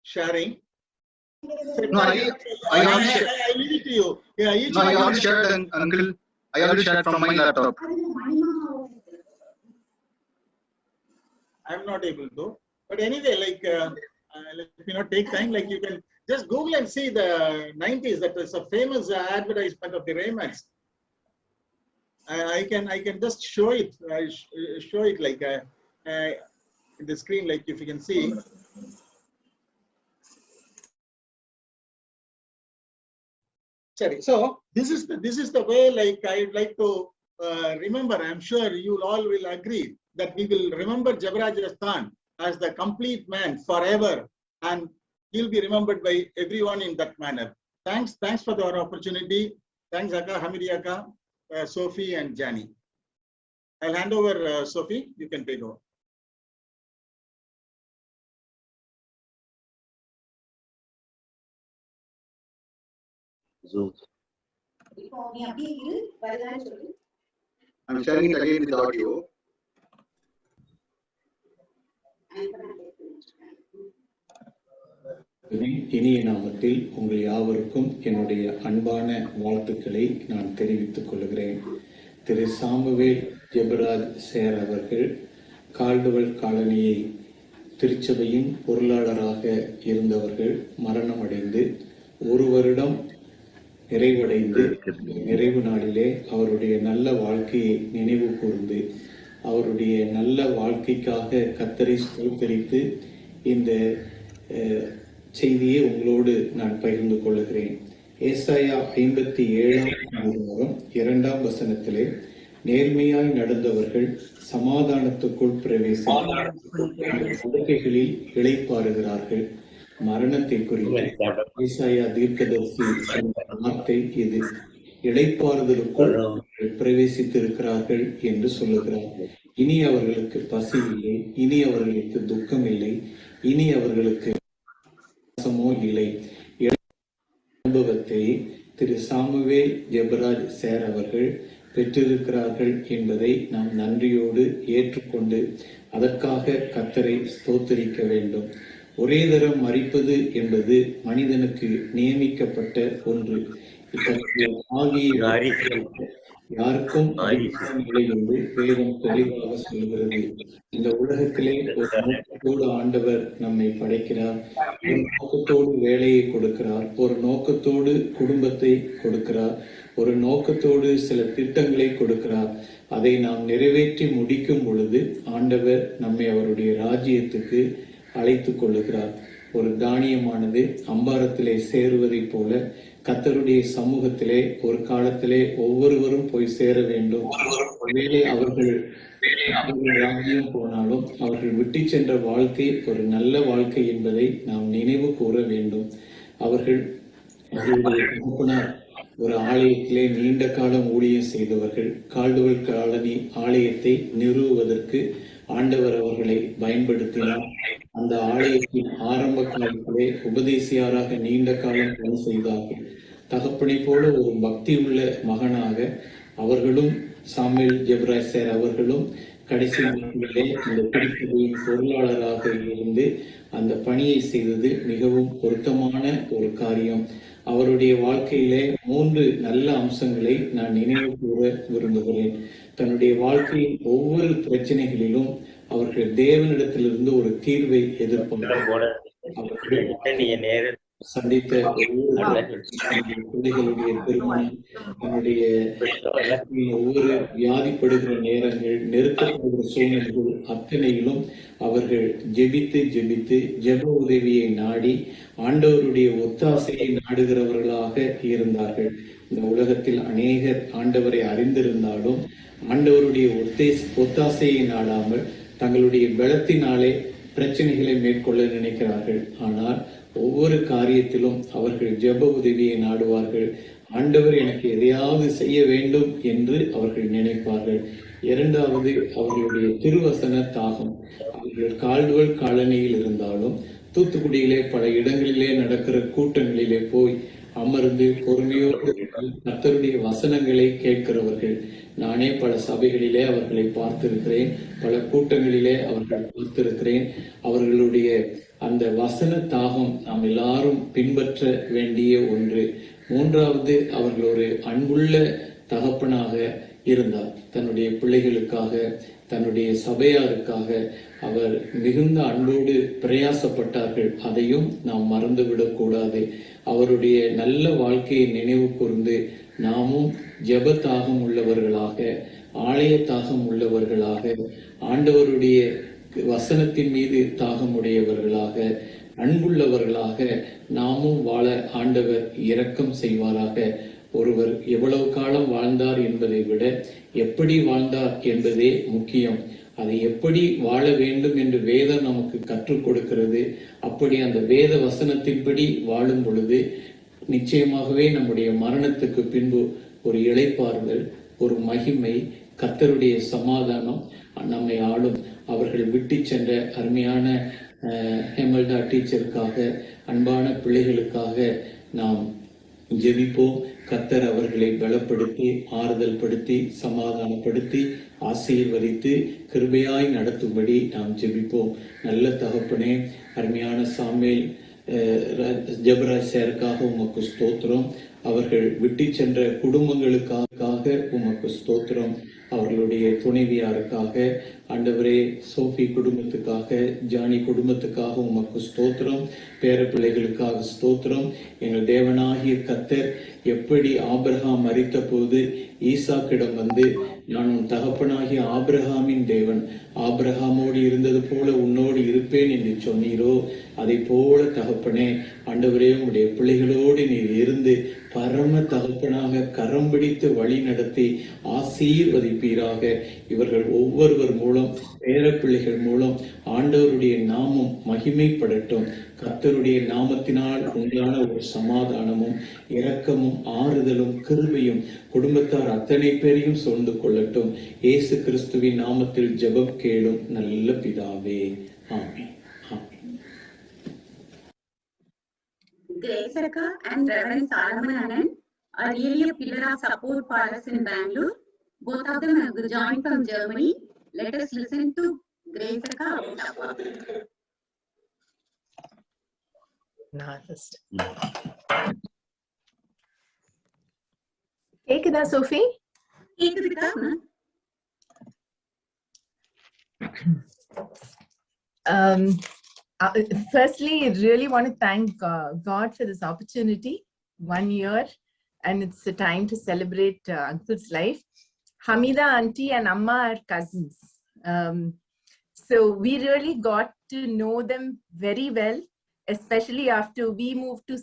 sharing. No, I leave it to you. Yeah, no, I already shared, Uncle. I already shared from my laptop. I'm not able to. But anyway, like, let me not take time. Like, you can just Google and see the 90s. That is a famous advertisement of the Raymonds. I can just show it. Show it like in the screen, like if you can see. Sorry. So this is the way, like I'd like to remember. I'm sure you all will agree that we will remember Jabaraj Khan as the complete man forever, and he'll be remembered by everyone in that manner. Thanks for the opportunity. Thanks Akka, Hamidi Akka, Sophie and Jani. I'll hand over Sophie, you can take over. I'm sharing it again with audio. இனிய நாமத்தில் உங்கள் யாவருக்கும் என்னுடைய அன்பான வாழ்த்துக்களை நான் தெரிவித்துக் கொள்கிறேன். திரு சாமுவேல் ஜெபராஜ் சேர் அவர்கள் கால்டுவெல் காலனியை திருச்சபையின் பொருளாளராக இருந்தவர்கள் மரணமடைந்து 1 வருடம் நிறைவடைந்து நிறைவு நாளிலே அவருடைய நல்ல வாழ்க்கையை நினைவு கூர்ந்து அவருடைய நல்ல வாழ்க்கைக்காக கர்த்தரை ஸ்தோத்தரித்து இந்த செய்தியை உங்களோடு நான் பகிர்ந்து கொள்கிறேன். ஏசாயா 57 2ஆம் வசனத்திலே, நேர்மையாய் நடந்தவர்கள் சமாதானத்துக்குள் பிரவேசிகளில் இளைப்பாறுகிறார்கள். மரணத்தை குறித்து ஏசாயா தீர்க்கதரிசி வார்த்தை இது. இளைப்பாறுதலுக்குள் பிரவேசித்திருக்கிறார்கள் என்று சொல்லுகிறார். இனி அவர்களுக்கு பசி இல்லை, இனி அவர்களுக்கு துக்கம் இல்லை, இனி அவர்களுக்கு இல்லை. அனுபவத்தை திரு சாமுவேல் ஜெபராஜ் சேர் அவர்கள் பெற்றிருக்கிறார்கள் என்பதை நாம் நன்றியோடு ஏற்றுக்கொண்டு அதற்காக கர்த்தரை ஸ்தோத்தரிக்க வேண்டும். ஒரே தரம் மரிப்பது என்பது மனிதனுக்கு நியமிக்கப்பட்ட ஒன்று. யாருக்கும் இல்லை என்று வேதம் தெளிவாக சொல்கிறது. இந்த உலகத்திலே ஒரு நோக்கத்தோடு ஆண்டவர் நம்மை படைக்கிறார், ஒரு நோக்கத்தோடு வேலையை கொடுக்கிறார், ஒரு நோக்கத்தோடு குடும்பத்தை கொடுக்கிறார், ஒரு நோக்கத்தோடு சில திட்டங்களை கொடுக்கிறார். அதை நாம் நிறைவேற்றி முடிக்கும் பொழுது ஆண்டவர் நம்மை அவருடைய ராஜ்யத்துக்கு அழைத்து கொள்ளுகிறார். ஒரு தானியமானது அம்பாரத்திலே சேருவதைப் போல கர்த்தருடைய சமூகத்திலே ஒரு காலத்திலே ஒவ்வொருவரும் போய் சேர வேண்டும். ஒருவேளை அவர்கள் ராஜ்யம் போனாலும் அவர்கள் விட்டு சென்ற வாழ்க்கை ஒரு நல்ல வாழ்க்கை என்பதை நாம் நினைவு கூற வேண்டும். அவர்கள் ஒரு ஆலயத்திலே நீண்ட காலம் ஊழியம் செய்தவர்கள். கால்டுவெல் காலனி ஆலயத்தை நிறுவுவதற்கு ஆண்டவர் அவர்களை பயன்படுத்தினார். அந்த ஆலயத்தின் ஆரம்ப காலத்திலே உபதேசியாராக நீண்ட காலம் பணி செய்தார்கள். தகப்பனை போல ஒரு பக்தி உள்ள மகனாக அவர்களும் சாமுவேல் ஜெபராஜ் சார் அவர்களும் கடைசி நாட்களிலே இந்த திருச்சபையின் பொருளாளராக இருந்து அந்த பணியை செய்தது மிகவும் பொருத்தமான ஒரு காரியம். அவருடைய வாழ்க்கையிலே 3 நல்ல அம்சங்களை நான் நினைவு கூற விரும்புகிறேன். தன்னுடைய வாழ்க்கையின் ஒவ்வொரு பிரச்சனைகளிலும் அவர்கள் தேவனிடத்திலிருந்து ஒரு தீர்வை எதிர்பார்க்கிறார்கள். சந்தித்த பிள்ளைகளுடைய திருமணம், தன்னுடைய ஒவ்வொரு வியாதிப்படுகிற நேரங்கள், நெருக்கப்படுகிற சூழ்நிலைகள் அத்தனையிலும் அவர்கள் ஜெபித்து ஜெப உதவியை நாடி ஆண்டவருடைய ஒத்தாசையை நாடுகிறவர்களாக இருந்தார்கள். இந்த உலகத்தில் அநேகர் ஆண்டவரை அறிந்திருந்தாலும் ஆண்டவருடைய ஒத்தாசையை நாடாமல் தங்களுடைய பலத்தினாலே பிரச்சனைகளை மேற்கொள்ள நினைக்கிறார்கள். ஆனால் ஒவ்வொரு காரியத்திலும் அவர்கள் ஜெப உதவியை நாடுவார்கள். ஆண்டவர் எனக்கு எதையாவது செய்ய வேண்டும் என்று அவர்கள் நினைப்பார்கள். 2வது அவர்களுடைய திருவசன தாகம். அவர்கள் கால்டுவெல் காலனியில் இருந்தாலும் தூத்துக்குடியிலே பல இடங்களிலே நடக்கிற கூட்டங்களிலே போய் அமர்ந்து பொறுமையோடு கர்த்தருடைய வசனங்களை கேட்கிறவர்கள். நானே பல சபைகளிலே அவர்களை பார்த்திருக்கிறேன், பல கூட்டங்களிலே அவர்கள் பார்த்திருக்கிறேன். அவர்களுடைய அந்த வசன தாகம் நாம் எல்லாரும் பின்பற்ற வேண்டிய ஒன்று. 3வது அவர்கள் ஒரு அன்புள்ள தகப்பனாக இருந்தார். தன்னுடைய பிள்ளைகளுக்காக, தன்னுடைய சபையாருக்காக அவர் மிகுந்த அன்போடு பிரயாசப்பட்டார்கள். அதையும் நாம் மறந்துவிடக் கூடாது. அவருடைய நல்ல வாழ்க்கையை நினைவு கூர்ந்து நாமும் ஜெப தாகம் உள்ளவர்களாக, ஆலய தாகம் உள்ளவர்களாக, ஆண்டவருடைய வசனத்தின் மீது தாகம் உடையவர்களாக, அன்புள்ளவர்களாக நாமும் வாழ ஆண்டவர் இரக்கம் செய்வாராக. ஒருவர் எவ்வளவு காலம் வாழ்ந்தார் என்பதை விட எப்படி வாழ்ந்தார் என்பதே முக்கியம். அதை எப்படி வாழ வேண்டும் என்று வேதம் நமக்கு கற்றுக் கொடுக்கிறது. அப்படி அந்த வேத வசனத்தின்படி வாழும் பொழுது நிச்சயமாகவே நம்முடைய மரணத்துக்கு பின்பு ஒரு இளைப்பாறுதல், ஒரு மகிமை, கர்த்தருடைய சமாதானம் நம்மை ஆளும். அவர்கள் விட்டு சென்ற அருமையான ஹெமல்டா டீச்சருக்காக, அன்பான பிள்ளைகளுக்காக நாம் ஜெபிப்போம். கர்த்தர் அவர்களை பலப்படுத்தி, ஆறுதல் படுத்தி, சமாதானப்படுத்தி, ஆசீர்வதித்து கிருபையாய் நடத்தும்படி நாம் ஜெபிப்போம். நல்ல தகப்பனே, அருமையான சாமுவேல் ஜெபராஜ் சாருக்காக உமக்கு ஸ்தோத்திரம். அவர்கள் விட்டு சென்ற குடும்பங்களுக்காக உமக்கு ஸ்தோத்திரம். அவர்களுடைய துணைவியாருக்காக, ஆண்டவரே, சோஃபி குடும்பத்துக்காக, ஜானி குடும்பத்துக்காக உமக்கு ஸ்தோத்திரம். பேர பிள்ளைகளுக்காக ஸ்தோத்திரம். எங்கள் தேவனாகிய கர்த்தர் எப்படி ஆபிரகாம் மரித்த போது ஈசாக்கிடம் வந்து, நான் உன் தகப்பனாகிய ஆபிரகாமின் தேவன், ஆபிரகாமோடு இருந்தது போல உன்னோடு இருப்பேன் என்று சொன்னீரோ, அதை போல தகப்பனே, ஆண்டவரே, உடைய பிள்ளைகளோடு நீர் இருந்து பரம தகப்பனாக கரம் பிடித்து வழி நடத்தி ஆசீர்வதிப்பீராக. இவர்கள் ஒவ்வொருவர் மூலம், பேர பிள்ளைகள் மூலம் ஆண்டவருடைய நாமம் மகிமைப்படட்டும். கர்த்தருடைய நாமத்தினால் உண்டான ஒரு சமாதானமும் இரக்கமும் ஆறுதலும் கிருபையும் குடும்பத்தார் அத்தனை பேரையும் சூழ்ந்து கொள்ளட்டும். இயேசு கிறிஸ்துவின் நாமத்தில் ஜெபம் கேளும் நல்ல பிதாவே, ஆமென். Grace Raka and Reverend Solomon Anand are really a pillar of support for us in Bangalore. Both of them have joined from Germany. Let us listen to Grace Raka. கேக்குதா சோஃபி? கேக்குதுக்கா? Firstly, I really want to thank God for this opportunity. 1 year, and it's the time to celebrate Uncle's life. Hamida auntie and Amma are cousins. So we really got to know them very well, especially after we moved to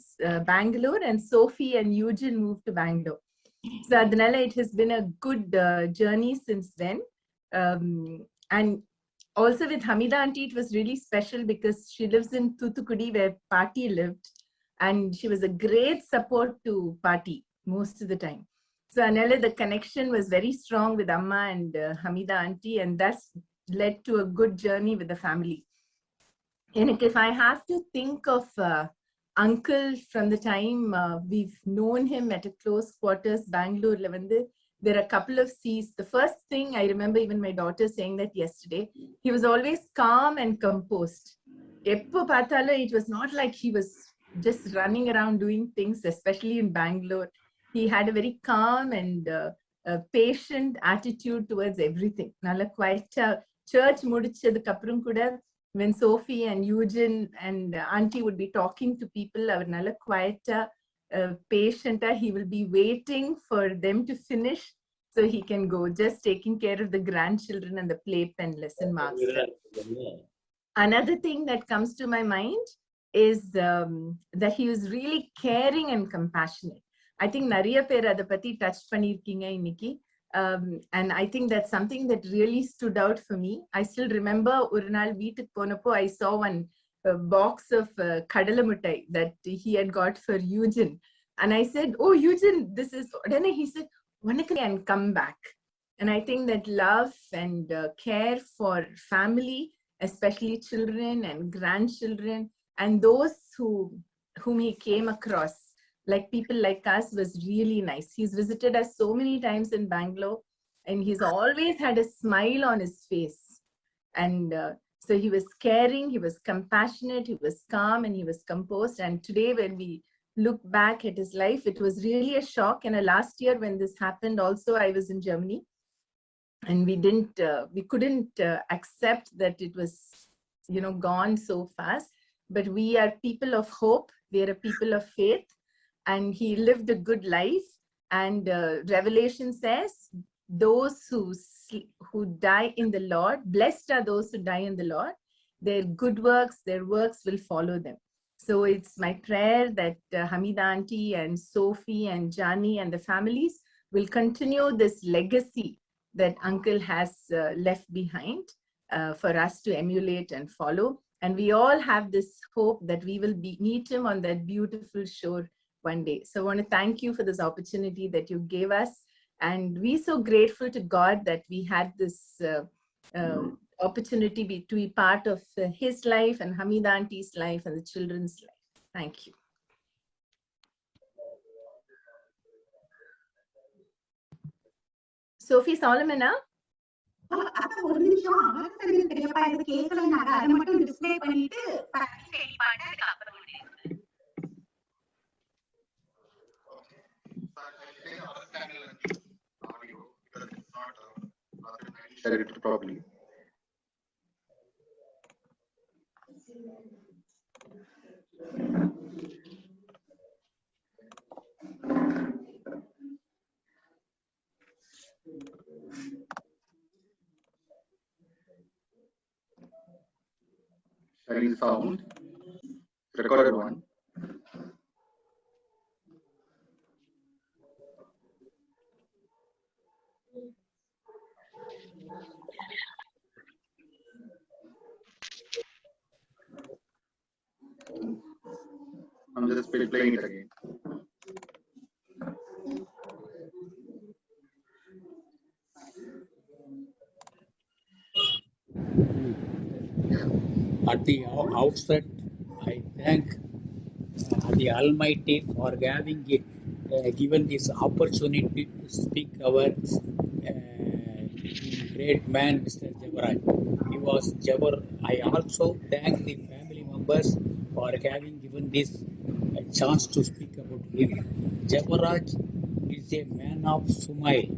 Bangalore and Sophie and Eugene moved to Bangalore. So Adnala, it has been a good journey since then. And also with Hamida auntie, it was really special because she lives in Thoothukudi where Paati lived, and she was a great support to Paati most of the time. So Anela, the connection was very strong with Amma and Hamida auntie, and that's led to a good journey with the family. And if I have to think of Uncle from the time we've known him at a close quarters, Bangalore, there are a couple of C's. The first thing I remember, even my daughter saying that yesterday, he was always calm and composed. Eppo paathala, it was not like he was just running around doing things, especially in Bangalore. He had a very calm and patient attitude towards everything. Nalla quiet. Church mudichadukku appuram kuda, when Sophie and Eugene and auntie would be talking to people, அவர் நல்ல quiet, patient, he will be waiting for them to finish so he can go, just taking care of the grandchildren and the playpen lesson marks. Another thing that comes to my mind is that he was really caring and compassionate. I think நிறைய பேர் அதை பத்தி touch பண்ணிருக்கீங்க இன்னைக்கு. And I think that's something that really stood out for me. I still remember ஒரு நாள் வீட்டுக்கு போனப்போ I saw one box of கடலை மிட்டாய் that he had got for Eugene, and I said, oh Eugene, this is, then he said, "Vanakku," and come back. And I think that love and care for family, especially children and grandchildren, and those whom he came across, like people like us, was really nice. He's visited us so many times in Bangalore, and he's always had a smile on his face. And so he was caring, he was compassionate, he was calm, and he was composed. And today, when we look back at his life, it was really a shock. And last year when this happened also, I was in Germany, and we couldn't accept that it was, gone so fast. But we are people of hope, we are a people of faith, and he lived a good life. And Revelation says, those who die in the Lord, blessed are those who die in the Lord. Their good works, their works will follow them. So it's my prayer that Hamida auntie and Sophie and Jani and the families will continue this legacy that Uncle has left behind for us to emulate and follow. And we all have this hope that we will meet him on that beautiful shore one day. So I want to thank you for this opportunity that you gave us. And we're so grateful to God that we had this opportunity to be part of his life and Hamida auntie's life and the children's life. Thank you. Sophie Solomon, ஒரு நிமிஷம் அவசரம் தெரியப்பா, இது கேட்கல, நான் அதை மட்டும் டிஸ்ப்ளே பண்ணிட்டு Share it properly. Sharing sound. Recorded one. I'm just playing it again. At the outset, I thank the Almighty for having given this opportunity to speak our great man, Mr. Jabaraj. He was Jabar. I also thank the family members for having given this chance to speak about him. Jabaraj is a man of smile.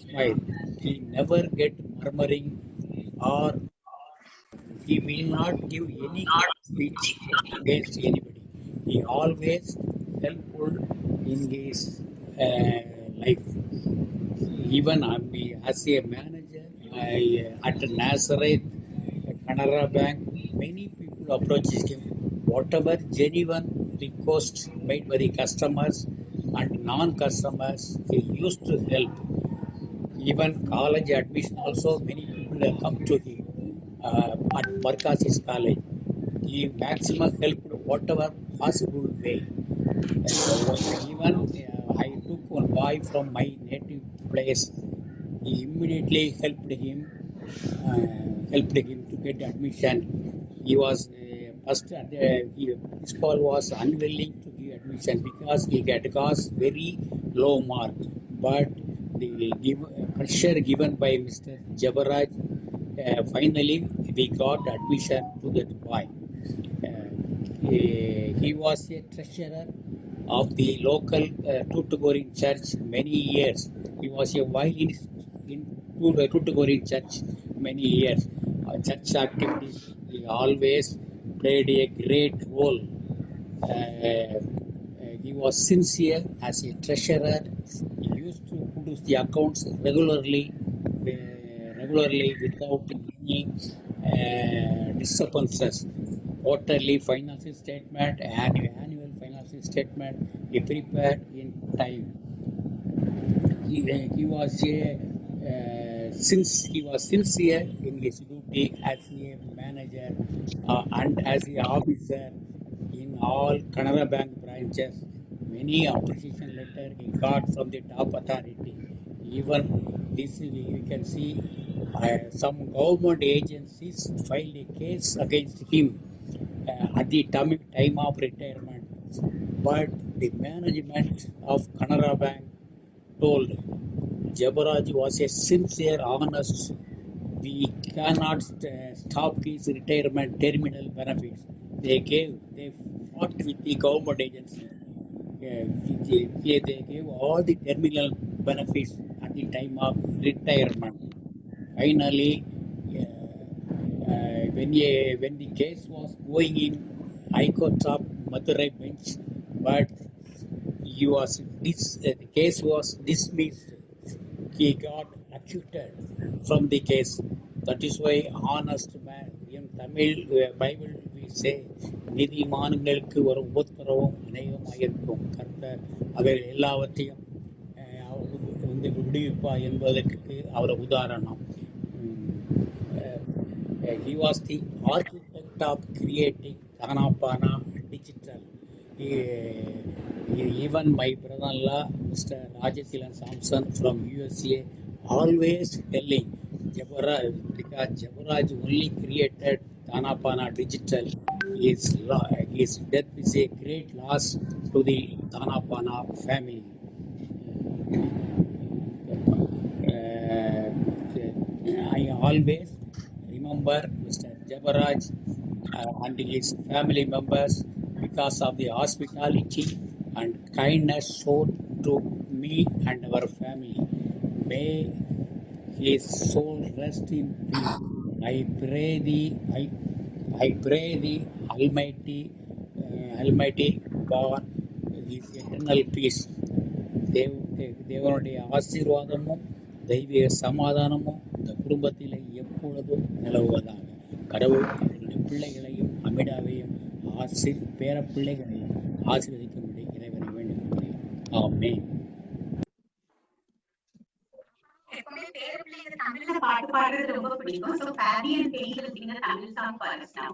Smile. He never get murmuring or he will not give any speech against anybody. He always helpful in his life. Even as a manager, at Nazareth, Canara Bank, many people approaches him. Whatever genuine request made by the customers and non-customers, he used to help. Even college admission also, many people have come to him at Markasis College. He maximum helped whatever possible way. Even I took one boy from my native place. He immediately helped him to get admission. He was first at the principal was unwilling to give admission because he got very low mark. But the pressure given by Mr. Jabaraj, finally we got admission to that boy. He was a treasurer of the local Tuticorin church many years. He was a violinist in Tuticorin church many years. Church activities, he always played a great role. He was sincere as a treasurer. He used to produce the accounts regularly without any disturbances. Quarterly financial statement and annual financial statement he prepared in time. He was sincere in his duty as a manager and as an officer in all Canara Bank branches. Many appreciation letters he got from the top authority. Even this we can see some government agencies filed a case against him at the time of retirement. But the management of Canara Bank told Jabaraj was a sincere, honest. We cannot stop his retirement terminal benefits. They fought with the government agency. They gave all the terminal benefits at the time of retirement. Finally, when the case was going in High Court of Madurai bench, but the case was dismissed. He got acquitted from the case. That is why honest man in Tamil Bible we say நீதிமான்களுக்கு ஒரு உபத்திரவம் அநேகமாயிருக்கும் கர்த்தர் அவைகள் எல்லாவற்றையும் விடுவிப்பா என்பதற்கு அவர் உதாரணம். He was the architect of creating Tanapana Digital. Even my brother-in-law, Mr. Rajasilan Samson from USA, always telling because Jabaraj only created Tanapana Digital. His death is a great loss to the Tanapana family. I always remember Mr. Jabaraj and his family members because of the hospitality and kindness shown to me and our family. May his soul rest in peace. I I pray the Almighty for His eternal peace. தேவனுடைய ஆசீர்வாதமும் தெய்வீக சமாதானமும் இந்த குடும்பத்தில் எப்பொழுதும் நிலவுவதாக. கடவுள் அவருடைய பிள்ளைகளையும் அமிடாவையும் பேர பிள்ளைகளையும் ஆசீர்வதிக்கும்படி இறைவனை வேண்டுகிறேன். ஆமென். எப்பவுமே பேர பிள்ளைங்க தமிழ்ல பாட்டு பாடுறது ரொம்ப பிடிக்கும். So Patty and Penny will sing a Tamil song for us now.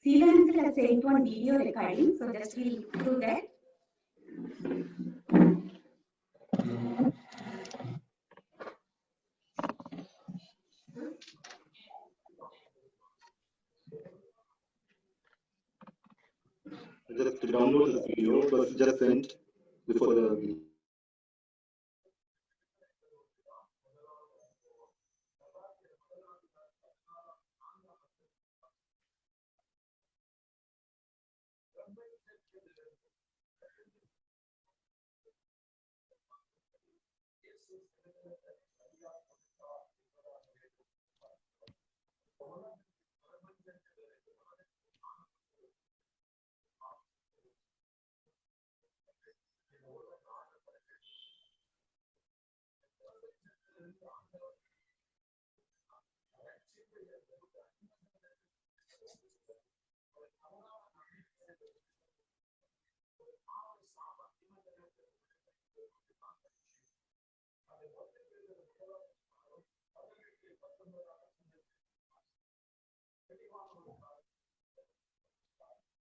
Sealant has sent one video recording, so just we'll do that. Just to download the video, it was just sent before the video.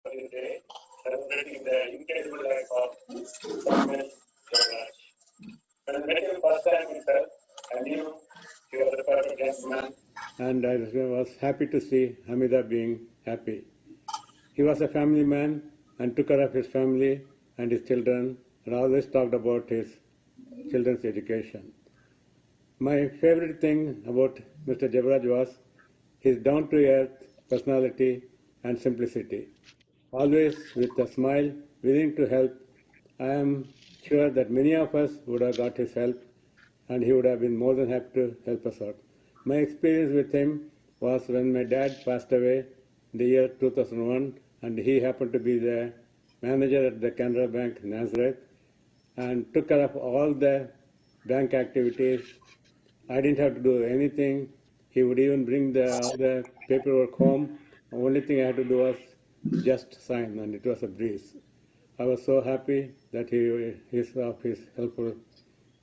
Today, celebrating the incredible life of Samuel Jonas. When I met him first time himself, I knew he was a perfect gentleman. And I was happy to see Hamida being happy. He was a family man and took care of his family and his children and always talked about his children's education. My favorite thing about Mr. Jabaraj was his down-to-earth personality and simplicity. Always with a smile, willing to help. I am sure that many of us would have got his help and he would have been more than happy to help us out. My experience with him was when my dad passed away in the year 2001 and he happened to be the manager at the Canara Bank, Nazareth, and took care of all the bank activities. I didn't have to do anything. He would even bring all the paperwork home. The only thing I had to do was just sign, and it was a breeze. I was so happy that he is of his helpful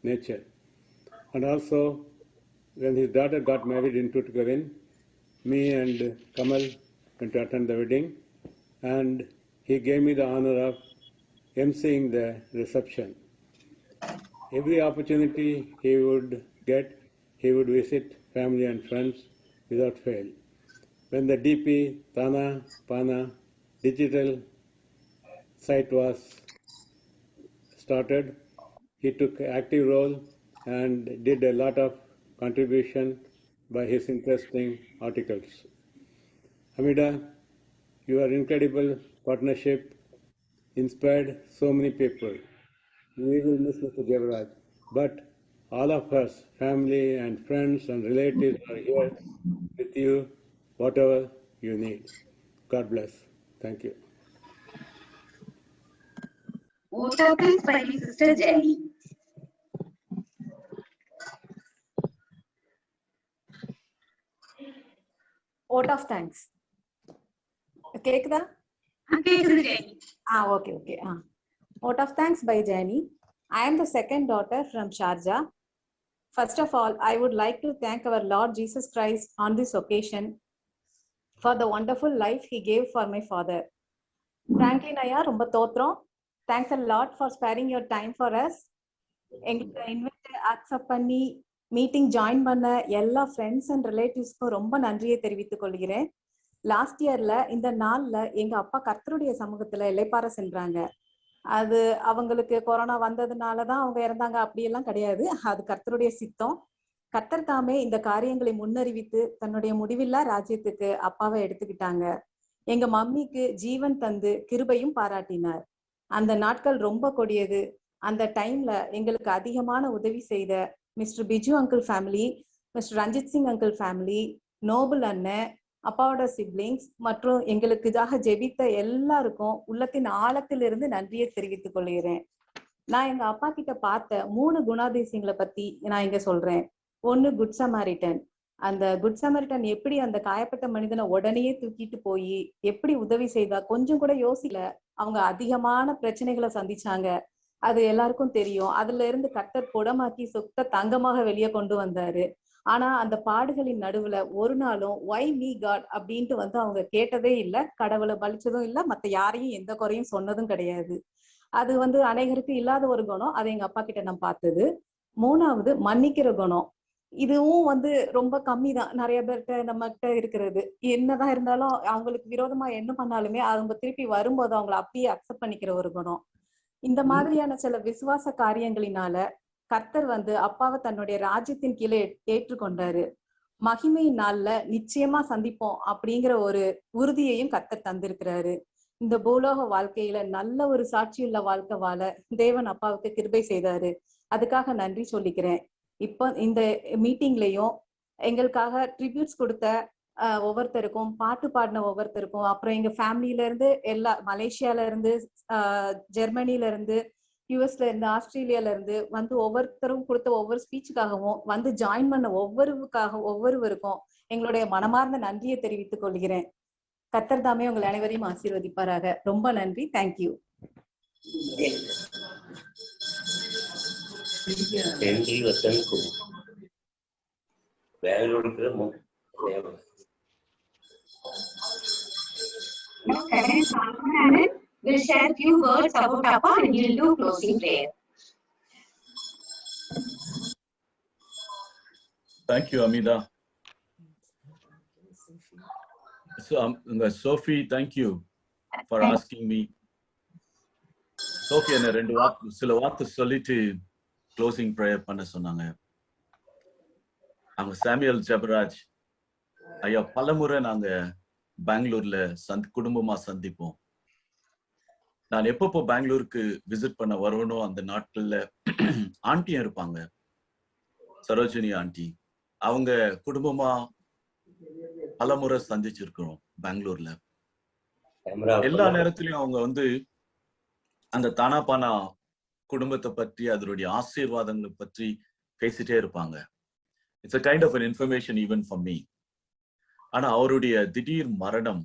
nature. And also, when his daughter got married in Tuticorin, me and Kamal went to attend the wedding, and he gave me the honor of emceeing the reception. Every opportunity he would get, he would visit family and friends without fail. When the DP Tana Pana digital site was started, he took active role and did a lot of contribution by his interesting articles. Hamida, your incredible partnership inspired so many people. We will miss Mr. Javaraj, but all of us, family and friends and relatives, are here with you, whatever you need. God bless. Thank you. Vote of thanks by my sister Jenny. Vote of thanks. கேக்குதா? கேக்குது Jenny. Okay. Vote of thanks by Jenny. I am the second daughter from Sharjah. First of all, I would like to thank our Lord Jesus Christ on this occasion for the wonderful life he gave for my father. Franklin ஐயா ரொம்ப தோத்திரம். Thanks a lot for sparing your time for us. எங்களுக்கு இன்வைட் அக்செப்ட் பண்ணி மீட்டிங் ஜாயின் பண்ண எல்லா ஃப்ரெண்ட்ஸ் அண்ட் ரிலேட்டிவ்ஸ்க்கும் ரொம்ப நன்றியை தெரிவித்துக் கொள்கிறேன். லாஸ்ட் இயர்ல இந்த நாள்ல எங்க அப்பா கர்த்தருடைய சமூகத்துல இளைப்பாற சென்றாங்க. அது அவங்களுக்கு கொரோனா வந்ததுனாலதான் அவங்க இறந்தாங்க அப்படியெல்லாம் கிடையாது. அது கர்த்தருடைய சித்தம். கர்த்தர் தாமே இந்த காரியங்களை முன்னறிவித்து தன்னுடைய முடிவில்லா ராஜ்யத்துக்கு அப்பாவை எடுத்துக்கிட்டாங்க. எங்க மம்மிக்கு ஜீவன் தந்து கிருபையும் பாராட்டினார். அந்த நாட்கள் ரொம்ப கொடியது. அந்த டைம்ல எங்களுக்கு அதிகமான உதவி செய்த mister Biju uncle family, mister Ranjit Singh uncle family, Noble அண்ணன், அப்பாவோட சிப்ளிங்ஸ் மற்றும் எங்களுக்காக ஜெபித்த எல்லாருக்கும் உள்ளத்தின் ஆழத்திலிருந்து நன்றியை தெரிவித்துக் கொள்கிறேன். நான் எங்க அப்பா கிட்ட பார்த்த 3 குணாதிசயங்களை பத்தி நான் இங்க சொல்றேன். 1 குட் சமாரிட்டன். அந்த குட் சமாரிட்டன் எப்படி அந்த காயப்பட்ட மனிதனை உடனே தூக்கிட்டு போய் எப்படி உதவி செய்தா, கொஞ்சம் கூட யோசிக்கல. அவங்க அதிகமான பிரச்சனைகளை சந்திச்சாங்க, அது எல்லாருக்கும் தெரியும். அதுல இருந்து கர்த்தர் குடமாக்கி சொத்த தங்கமாக வெளியே கொண்டு வந்தாரு. ஆனா அந்த பாடுகளின் நடுவுல ஒரு நாளும் ஒய் மீ காட் அப்படின்ட்டு அவங்க கேட்டதே இல்லை, கடவுளை பலிச்சதும் இல்லை, மத்த யாரையும் எந்த குறையும் சொன்னதும் கிடையாது. அது அநேகருக்கு இல்லாத ஒரு குணம். அதை எங்க அப்பா கிட்ட நான் பார்த்தது. 3வது மன்னிக்கிற குணம். இதுவும் ரொம்ப கம்மி தான் நிறைய பேர்கிட்ட நம்ம கிட்ட இருக்கிறது. என்னதான் இருந்தாலும் அவங்களுக்கு விரோதமா என்ன பண்ணாலுமே அவங்க திருப்பி வரும்போது அவங்களை அப்படியே அக்செப்ட் பண்ணிக்கிற ஒரு குணம். இந்த மாதிரியான சில விசுவாச காரியங்களினால கர்த்தர் அப்பாவை தன்னுடைய ராஜ்யத்தின் கீழே ஏற்றுக்கொண்டாரு. மகிமை நாள்ல நிச்சயமா சந்திப்போம் அப்படிங்கிற ஒரு உறுதியையும் கர்த்தர் தந்திருக்கிறாரு. இந்த பூலோக வாழ்க்கையில நல்ல ஒரு சாட்சியுள்ள வாழ்க்கை வாழ தேவன் அப்பாவுக்கு கிருபை செய்தாரு. அதுக்காக நன்றி சொல்லிக்கிறேன். இப்போ இந்த மீட்டிங்லயும் எங்களுக்காக ட்ரிபியூட்ஸ் கொடுத்த ஒவ்வொருத்தருக்கும், பாட்டு பாடின ஒவ்வொருத்தருக்கும், அப்புறம் எங்க ஃபேமிலியில இருந்து எல்லா மலேசியால இருந்து, ஜெர்மனில இருந்து, யூஎஸ்ல இருந்து, ஆஸ்திரேலியால இருந்து ஒவ்வொருத்தரும் கொடுத்த ஒவ்வொரு ஸ்பீச்சுக்காகவும் ஜாயின் பண்ண ஒவ்வொருவருக்கும் எங்களுடைய மனமார்ந்த நன்றியை தெரிவித்துக் கொள்கிறேன். கர்த்தர் தாமே உங்கள் அனைவரையும் ஆசீர்வதிப்பாராக. ரொம்ப நன்றி. Thank you. Will share few words about Appa and he'll do closing prayer. Thank you, Amida. So, Sophie, thank you for asking me. Sophie, என்ன சில வார்த்தை சொல்லிட்டு க்ளோசிங் ப்ரேயர் பண்ண சொன்னாங்க. அவங்க சாமுவேல் ஜெபராஜ் ஐயா பலமுறை நாங்க பெங்களூர்ல குடும்பமா சந்திப்போம். நான் எப்பப்போ பெங்களூருக்கு விசிட் பண்ண வருவனோ அந்த நாட்கள்ல ஆண்டியும் இருப்பாங்க, சரோஜினி ஆண்டி. அவங்க குடும்பமா பலமுறை சந்திச்சிருக்கிறோம் பெங்களூர்ல. எல்லா நேரத்திலயும் அவங்க அந்த தானாபானா குடும்பத்தை பற்றி அதனுடைய ஆசீர்வாதங்களை பற்றி பேசிட்டே இருப்பாங்க. It's a kind of an information even for me. ஆனா அவருடைய திடீர் மரணம்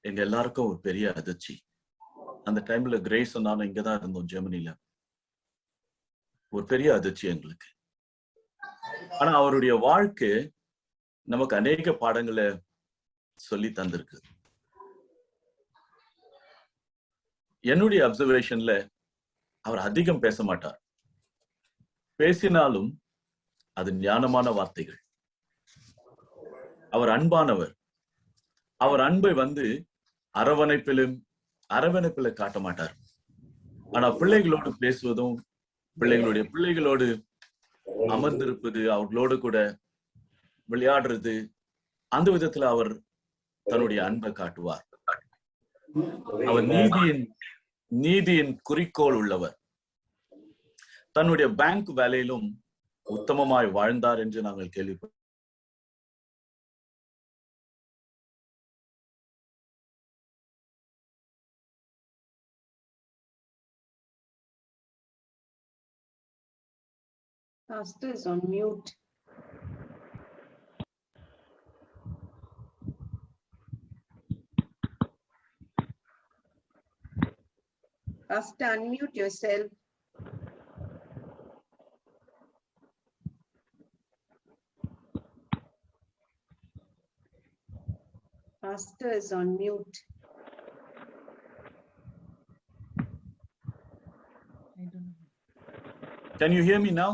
எங்க எல்லாருக்கும் ஒரு பெரிய அதிர்ச்சி. அந்த டைம்ல கிரேஸ் நானும் இங்கதான் இருந்தோம் ஜெர்மனில. ஒரு பெரிய அதிர்ச்சி எங்களுக்கு. ஆனா அவருடைய வாழ்க்கை நமக்கு அநேக பாடங்களை சொல்லி தந்திருக்கு. என்னுடைய அப்சர்வேஷன்ல அவர் அதிகம் பேச மாட்டார். பேசினாலும் அது ஞானமான வார்த்தைகள். அவர் அன்பானவர். அவர் அன்பை அரவணைப்பில காட்ட மாட்டார். ஆனா பிள்ளைகளோடு பேசுவதும், பிள்ளைகளோடு அமர்ந்திருப்பது, அவர்களோடு கூட விளையாடுறது, அந்த விதத்துல அவர் தன்னுடைய அன்பை காட்டுவார். அவர் நீதியின் குறிக்கோள் உள்ளவர். தன்னுடைய பேங்க் வேலையிலும் உத்தமமாய் வாழ்ந்தார் என்று நாங்கள் கேள்விப்பட்டோம். Pastor is on mute. Pastor, unmute yourself. Pastor is on mute. Can you hear me now?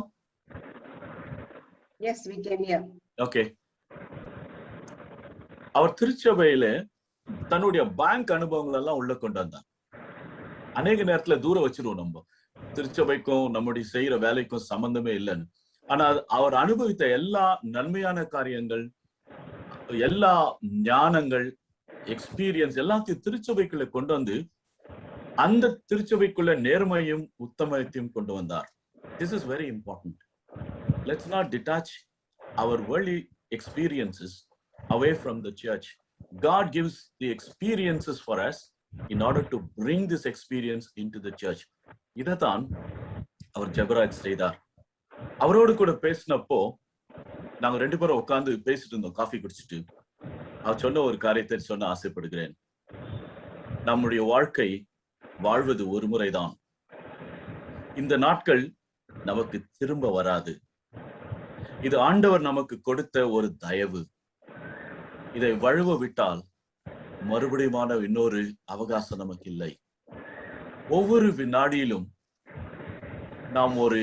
Yes, we can hear. Okay. அவர் திருச்சபையில தன்னுடைய பேங்க் அனுபவங்கள் எல்லாம் உள்ள கொண்டு வந்தார். அநேக நேரத்துல தூரம் வச்சிருவோம் நம்ம. திருச்சபைக்கும் நம்முடைய செய்யற வேலைக்கும் சம்பந்தமே இல்லைன்னு. ஆனா அவர் அனுபவித்த எல்லா நன்மையான காரியங்கள், எல்லா ஞானங்கள், எக்ஸ்பீரியன்ஸ் எல்லாத்தையும் திருச்சபைக்குள்ள கொண்டு வந்து அந்த திருச்சபைக்குள்ள நேர்மையும் உத்தமத்தையும் கொண்டு வந்தார். This is very important. Let's not detach our worldly experiences away from the church. God gives the experiences for us in order to bring this experience into the church. இதைத்தான் அவர் ஜெபராஜ் செய்தார். அவரோடு கூட பேசினப்போ நாங்க 2 பேரும் உட்கார்ந்து பேசிட்டு இருந்தோம், காஃபி குடிச்சிட்டு. அவர் சொன்ன ஒரு காரியத்தை சொல்ல ஆசைப்படுகிறேன். நம்முடைய வாழ்க்கை வாழ்வது ஒரு முறைதான். இந்த நாட்கள் நமக்கு திரும்ப வராது. இது ஆண்டவர் நமக்கு கொடுத்த ஒரு தயவு. இதை வழுவ விட்டால் மறுபடியுமான இன்னொரு அவகாசம் நமக்கு இல்லை. ஒவ்வொரு வினாடியிலும் நாம் ஒரு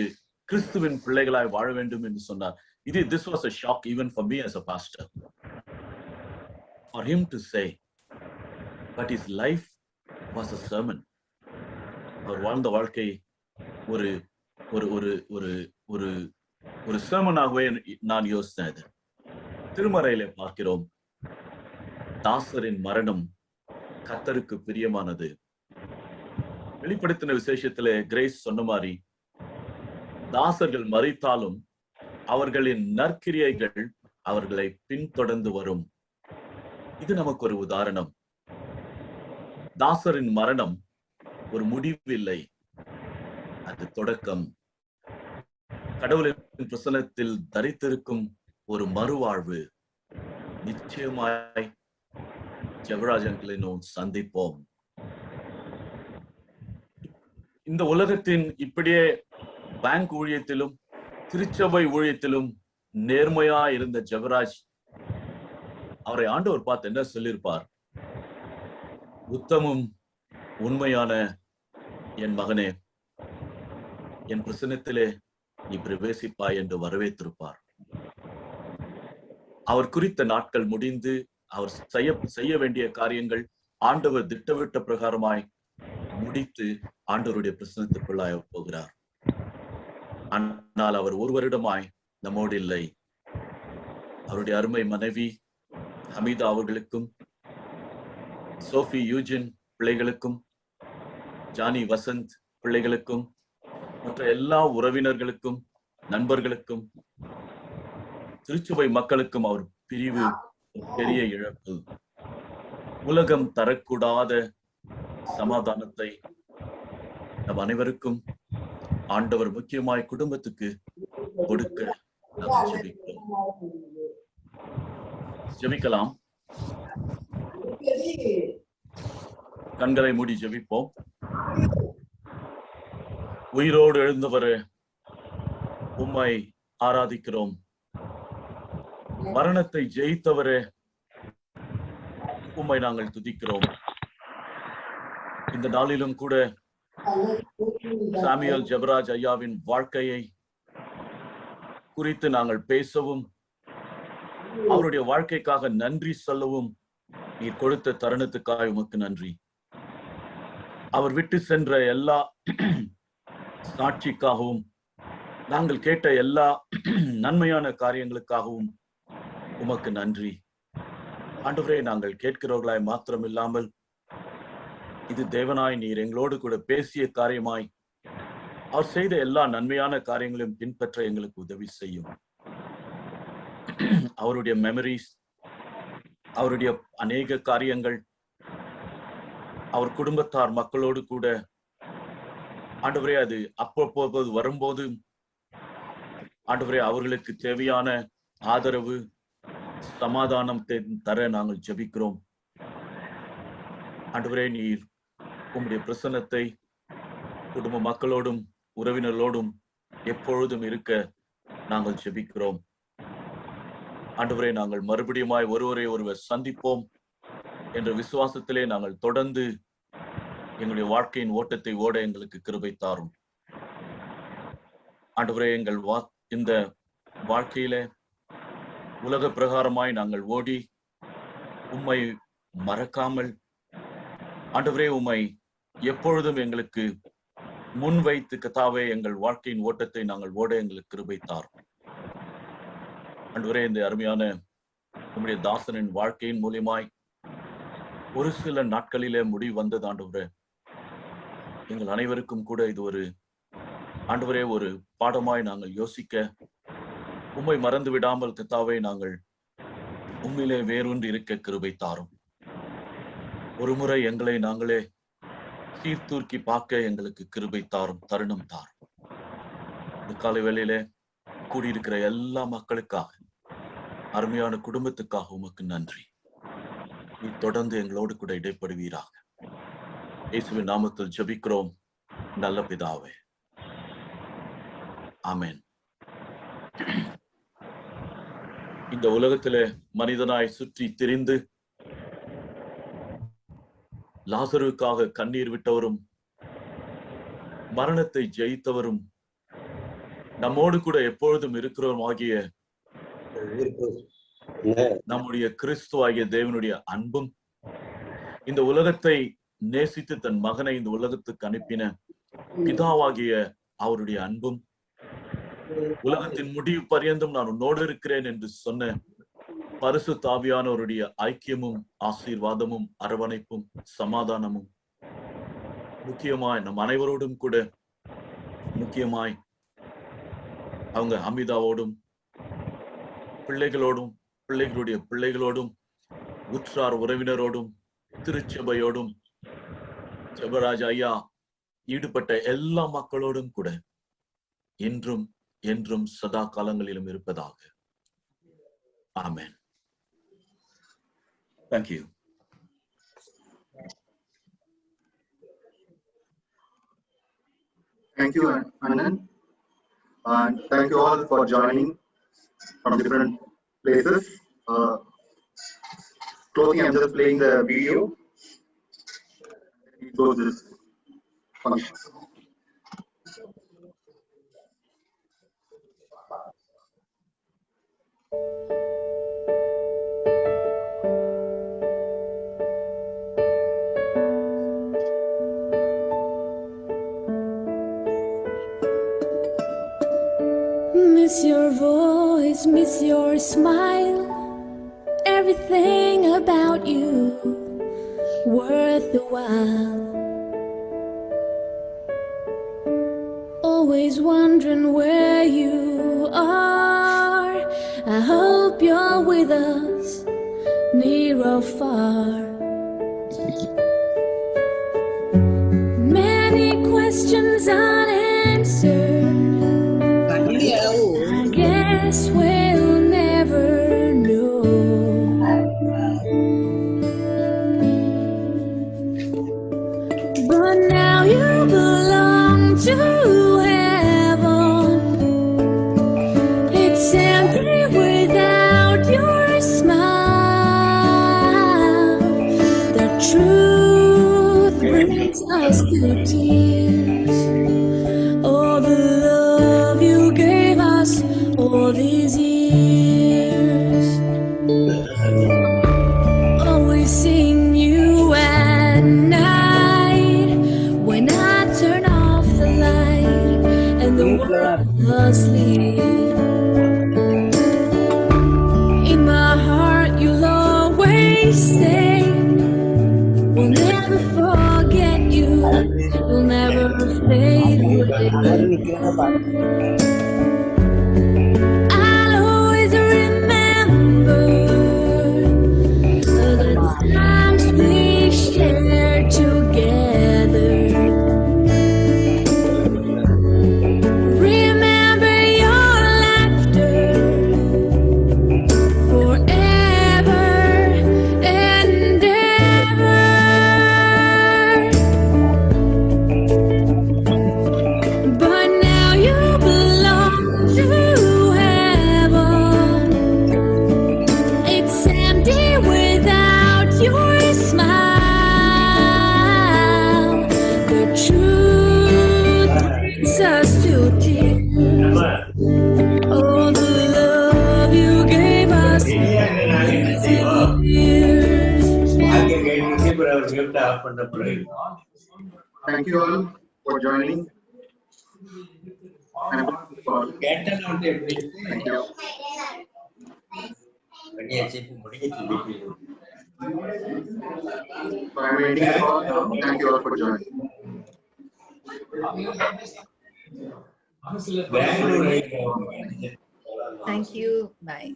கிறிஸ்துவின் பிள்ளைகளாய் வாழ வேண்டும் என்று சொன்னார். This was a shock even for me as a pastor. For him to say, but his life was a sermon. அவர் வாழ்ந்த வாழ்க்கை ஒரு ஒரு ஒரு ஒரு ஒரு ஒரு sermonஆகவே நான் யோசித்தேன். திருமறையில பார்க்கிறோம், தாசரின் மரணம் கர்த்தருக்கு பிரியமானது. வெளிப்படுத்தின விசேஷத்திலே கிரேஸ் சொன்ன மாதிரி, தாசர்கள் மரித்தாலும் அவர்களின் நற்கிரியைகள் அவர்களை பின்தொடர்ந்து வரும். இது நமக்கு ஒரு உதாரணம். தாசரின் மரணம் ஒரு முடிவு இல்லை, அது தொடக்கம். கடவுளின் பிரசன்னத்தில் தரித்திருக்கும் ஒரு மறுவாழ்வு. நிச்சயமாய் ஜெபராஜங்களினும் சந்திப்போம். இந்த உலகத்தின் இப்படியே பேங்க் ஊழியத்திலும் திருச்சபை ஊழியத்திலும் நேர்மையா இருந்த ஜெபராஜ், அவரை ஆண்டவர் பார்த்து என்ன சொல்லியிருப்பார்? உத்தமும் உண்மையான என் மகனே, என் பிரசன்னத்திலே நீ பிரவேசிப்பாய் என்று வரவேற்றிருப்பார். அவர் குறித்த நாட்கள் முடிந்து அவர் செய்ய வேண்டிய காரியங்கள் ஆண்டவர் திட்டமிட்ட பிரகாரமாய் முடித்து ஆண்டவருடைய பிரசன்னத்துக்குள்ளாய் போகிறார். ஆனால் அவர் ஒரு வருடமாய் நம்மோடு இல்லை. அவருடைய அருமை மனைவி ஹமீதா அவர்களுக்கும், சோஃபி யூஜின் பிள்ளைகளுக்கும், ஜானி வசந்த் பிள்ளைகளுக்கும், மற்ற எல்லா உறவினர்களுக்கும், நண்பர்களுக்கும், திருச்சபை மக்களுக்கும் அவர் பிரிவு பெரிய இழப்பு. உலகம் தரக்கூடாத சமாதானத்தை நம் அனைவருக்கும் ஆண்டவர் முக்கியமாய் குடும்பத்துக்கு கொடுக்க நாம் ஜெபிக்கலாம். கண்களை மூடி ஜெபிப்போம். உயிரோடு எழுந்தவரே, உம்மை ஆராதிக்கிறோம். மரணத்தை ஜெயித்தவரே, உம்மை நாங்கள் துதிக்கிறோம். இந்த நாளிலும் கூட சாமுவேல் ஜெபராஜ் ஐயாவின் வாழ்க்கையை குறித்து நாங்கள் பேசவும் அவருடைய வாழ்க்கைக்காக நன்றி சொல்லவும் நீர் கொடுத்த தருணத்துக்காக உமக்கு நன்றி. அவர் விட்டு சென்ற எல்லா சாட்சிக்காகவும் நாங்கள் கேட்ட எல்லா நன்மையான காரியங்களுக்காகவும் உமக்கு நன்றி. ஆண்டவரே, நாங்கள் கேட்கிறவர்களாய் மாத்திரம் இல்லாமல் இது தேவனாய் நீர் எங்களோடு கூட பேசிய காரியமாய் அவர் செய்த எல்லா நன்மையான காரியங்களையும் பின்பற்ற எங்களுக்கு உதவி செய்யும். அவருடைய மெமரிஸ், அவருடைய அநேக காரியங்கள், அவர் குடும்பத்தார் மக்களோடு கூட ஆண்டவரே அது அப்பப்போது வரும்போது ஆண்டவரே அவர்களுக்கு தேவையான ஆதரவு சமாதானம் தர நாங்கள் ஜெபிக்கிறோம். ஆண்டவரே, நீர் உம்முடைய பிரசன்னத்தை குடும்ப மக்களோடும் உறவினர்களோடும் எப்பொழுதும் இருக்க நாங்கள் ஜெபிக்கிறோம். ஆண்டவரே, நாங்கள் மறுபடியுமாய் ஒருவர் சந்திப்போம் என்ற விசுவாசத்திலே நாங்கள் தொடர்ந்து எங்களுடைய வாழ்க்கையின் ஓட்டத்தை ஓட எங்களுக்கு கிருபை தாரும். ஆண்டவரே, எங்கள் இந்த வாழ்க்கையிலே உலக பிரகாரமாய் நாங்கள் ஓடி உம்மை மறக்காமல் ஆண்டவரே உம்மை எப்பொழுதும் எங்களுக்கு முன் வைத்து கர்த்தாவே எங்கள் வாழ்க்கையின் ஓட்டத்தை நாங்கள் ஓட எங்களுக்கு கிருபை தாரும். ஆண்டவரே, இந்த அருமையான உம்முடைய தாசனின் வாழ்க்கையின் மூலியமாய் ஒரு சில நாட்களிலே முடிவு வந்தது. ஆண்டவரே, எங்கள் அனைவருக்கும் கூட இது ஒரு ஆண்டவரே ஒரு பாடமாய் நாங்கள் யோசிக்க உம்மை மறந்து விடாமல் கர்த்தாவே நாங்கள் உம்மிலே வேரூன்றி இருக்க கிருபை தாரும். ஒரு முறை எங்களை நாங்களே சீர்தூக்கி பார்க்க எங்களுக்கு கிருபை தாரும், தருணம் தாரும். இந்த காலை வேளையிலே கூடியிருக்கிற எல்லா மக்களுக்காக, அருமையான குடும்பத்துக்காக உமக்கு நன்றி. நீ தொடர்ந்து எங்களோடு கூட இடைப்படுவீராக. இயேசுவின் நாமத்தில் ஜெபிக்கிறோம் நல்ல பிதாவே, ஆமென். இந்த உலகத்திலே மனிதனாய் சுற்றி திரிந்து லாசருக்காக கண்ணீர் விட்டவரும் மரணத்தை ஜெயித்தவரும் நம்மோடு கூட எப்பொழுதும் இருக்கிறவரும் ஆகிய நம்முடைய கிறிஸ்து ஆகிய தேவனுடைய அன்பும், இந்த உலகத்தை நேசித்து தன் மகனை இந்த உலகத்துக்கு அனுப்பின பிதாவாகிய அவருடைய அன்பும், உலகத்தின் முடிவு பரியந்தம் நான் உன்னோடு இருக்கிறேன் என்று சொன்ன பரிசுத்த ஆவியானவருடைய ஐக்கியமும் ஆசீர்வாதமும் அரவணைப்பும் சமாதானமும் முக்கியமாய் நம் அனைவரோடும் கூட, முக்கியமாய் அவங்க அமிதாவோடும் பிள்ளைகளோடும் பிள்ளைகளுடைய பிள்ளைகளோடும் உற்றார் உறவினரோடும் திருச்சபையோடும் செபராஜ் ஐயா ஈடுபட்ட எல்லா மக்களோடும் கூட இன்றும் என்றும் சதா காலங்களிலும் இருப்பதாக. ஆமென். Thank you. Thank you, Anand. And thank you all for joining from different places. Closing, I'm just playing the video. It goes this function. Miss your voice, miss your smile, everything about you worth the while. Always wondering where you are. I hope you're with us, near or far. Many questions unanswered, I guess we'll never know. But now you belong to heaven. It's empty without your smile. The truth brings us to tears. All the love you gave us, all In my heart, you'll always stay. We'll never forget you. You'll never fade away. I'll always remember the times we shared together. Remember your laughter forever and ever. But now you belong to heaven. It's empty without your smile. The truth brings us to tears. Oh, the love you gave us years. Thank you all for joining. And thank you. So I'm ending the call now. Thank you all for joining. Thank you. Bye.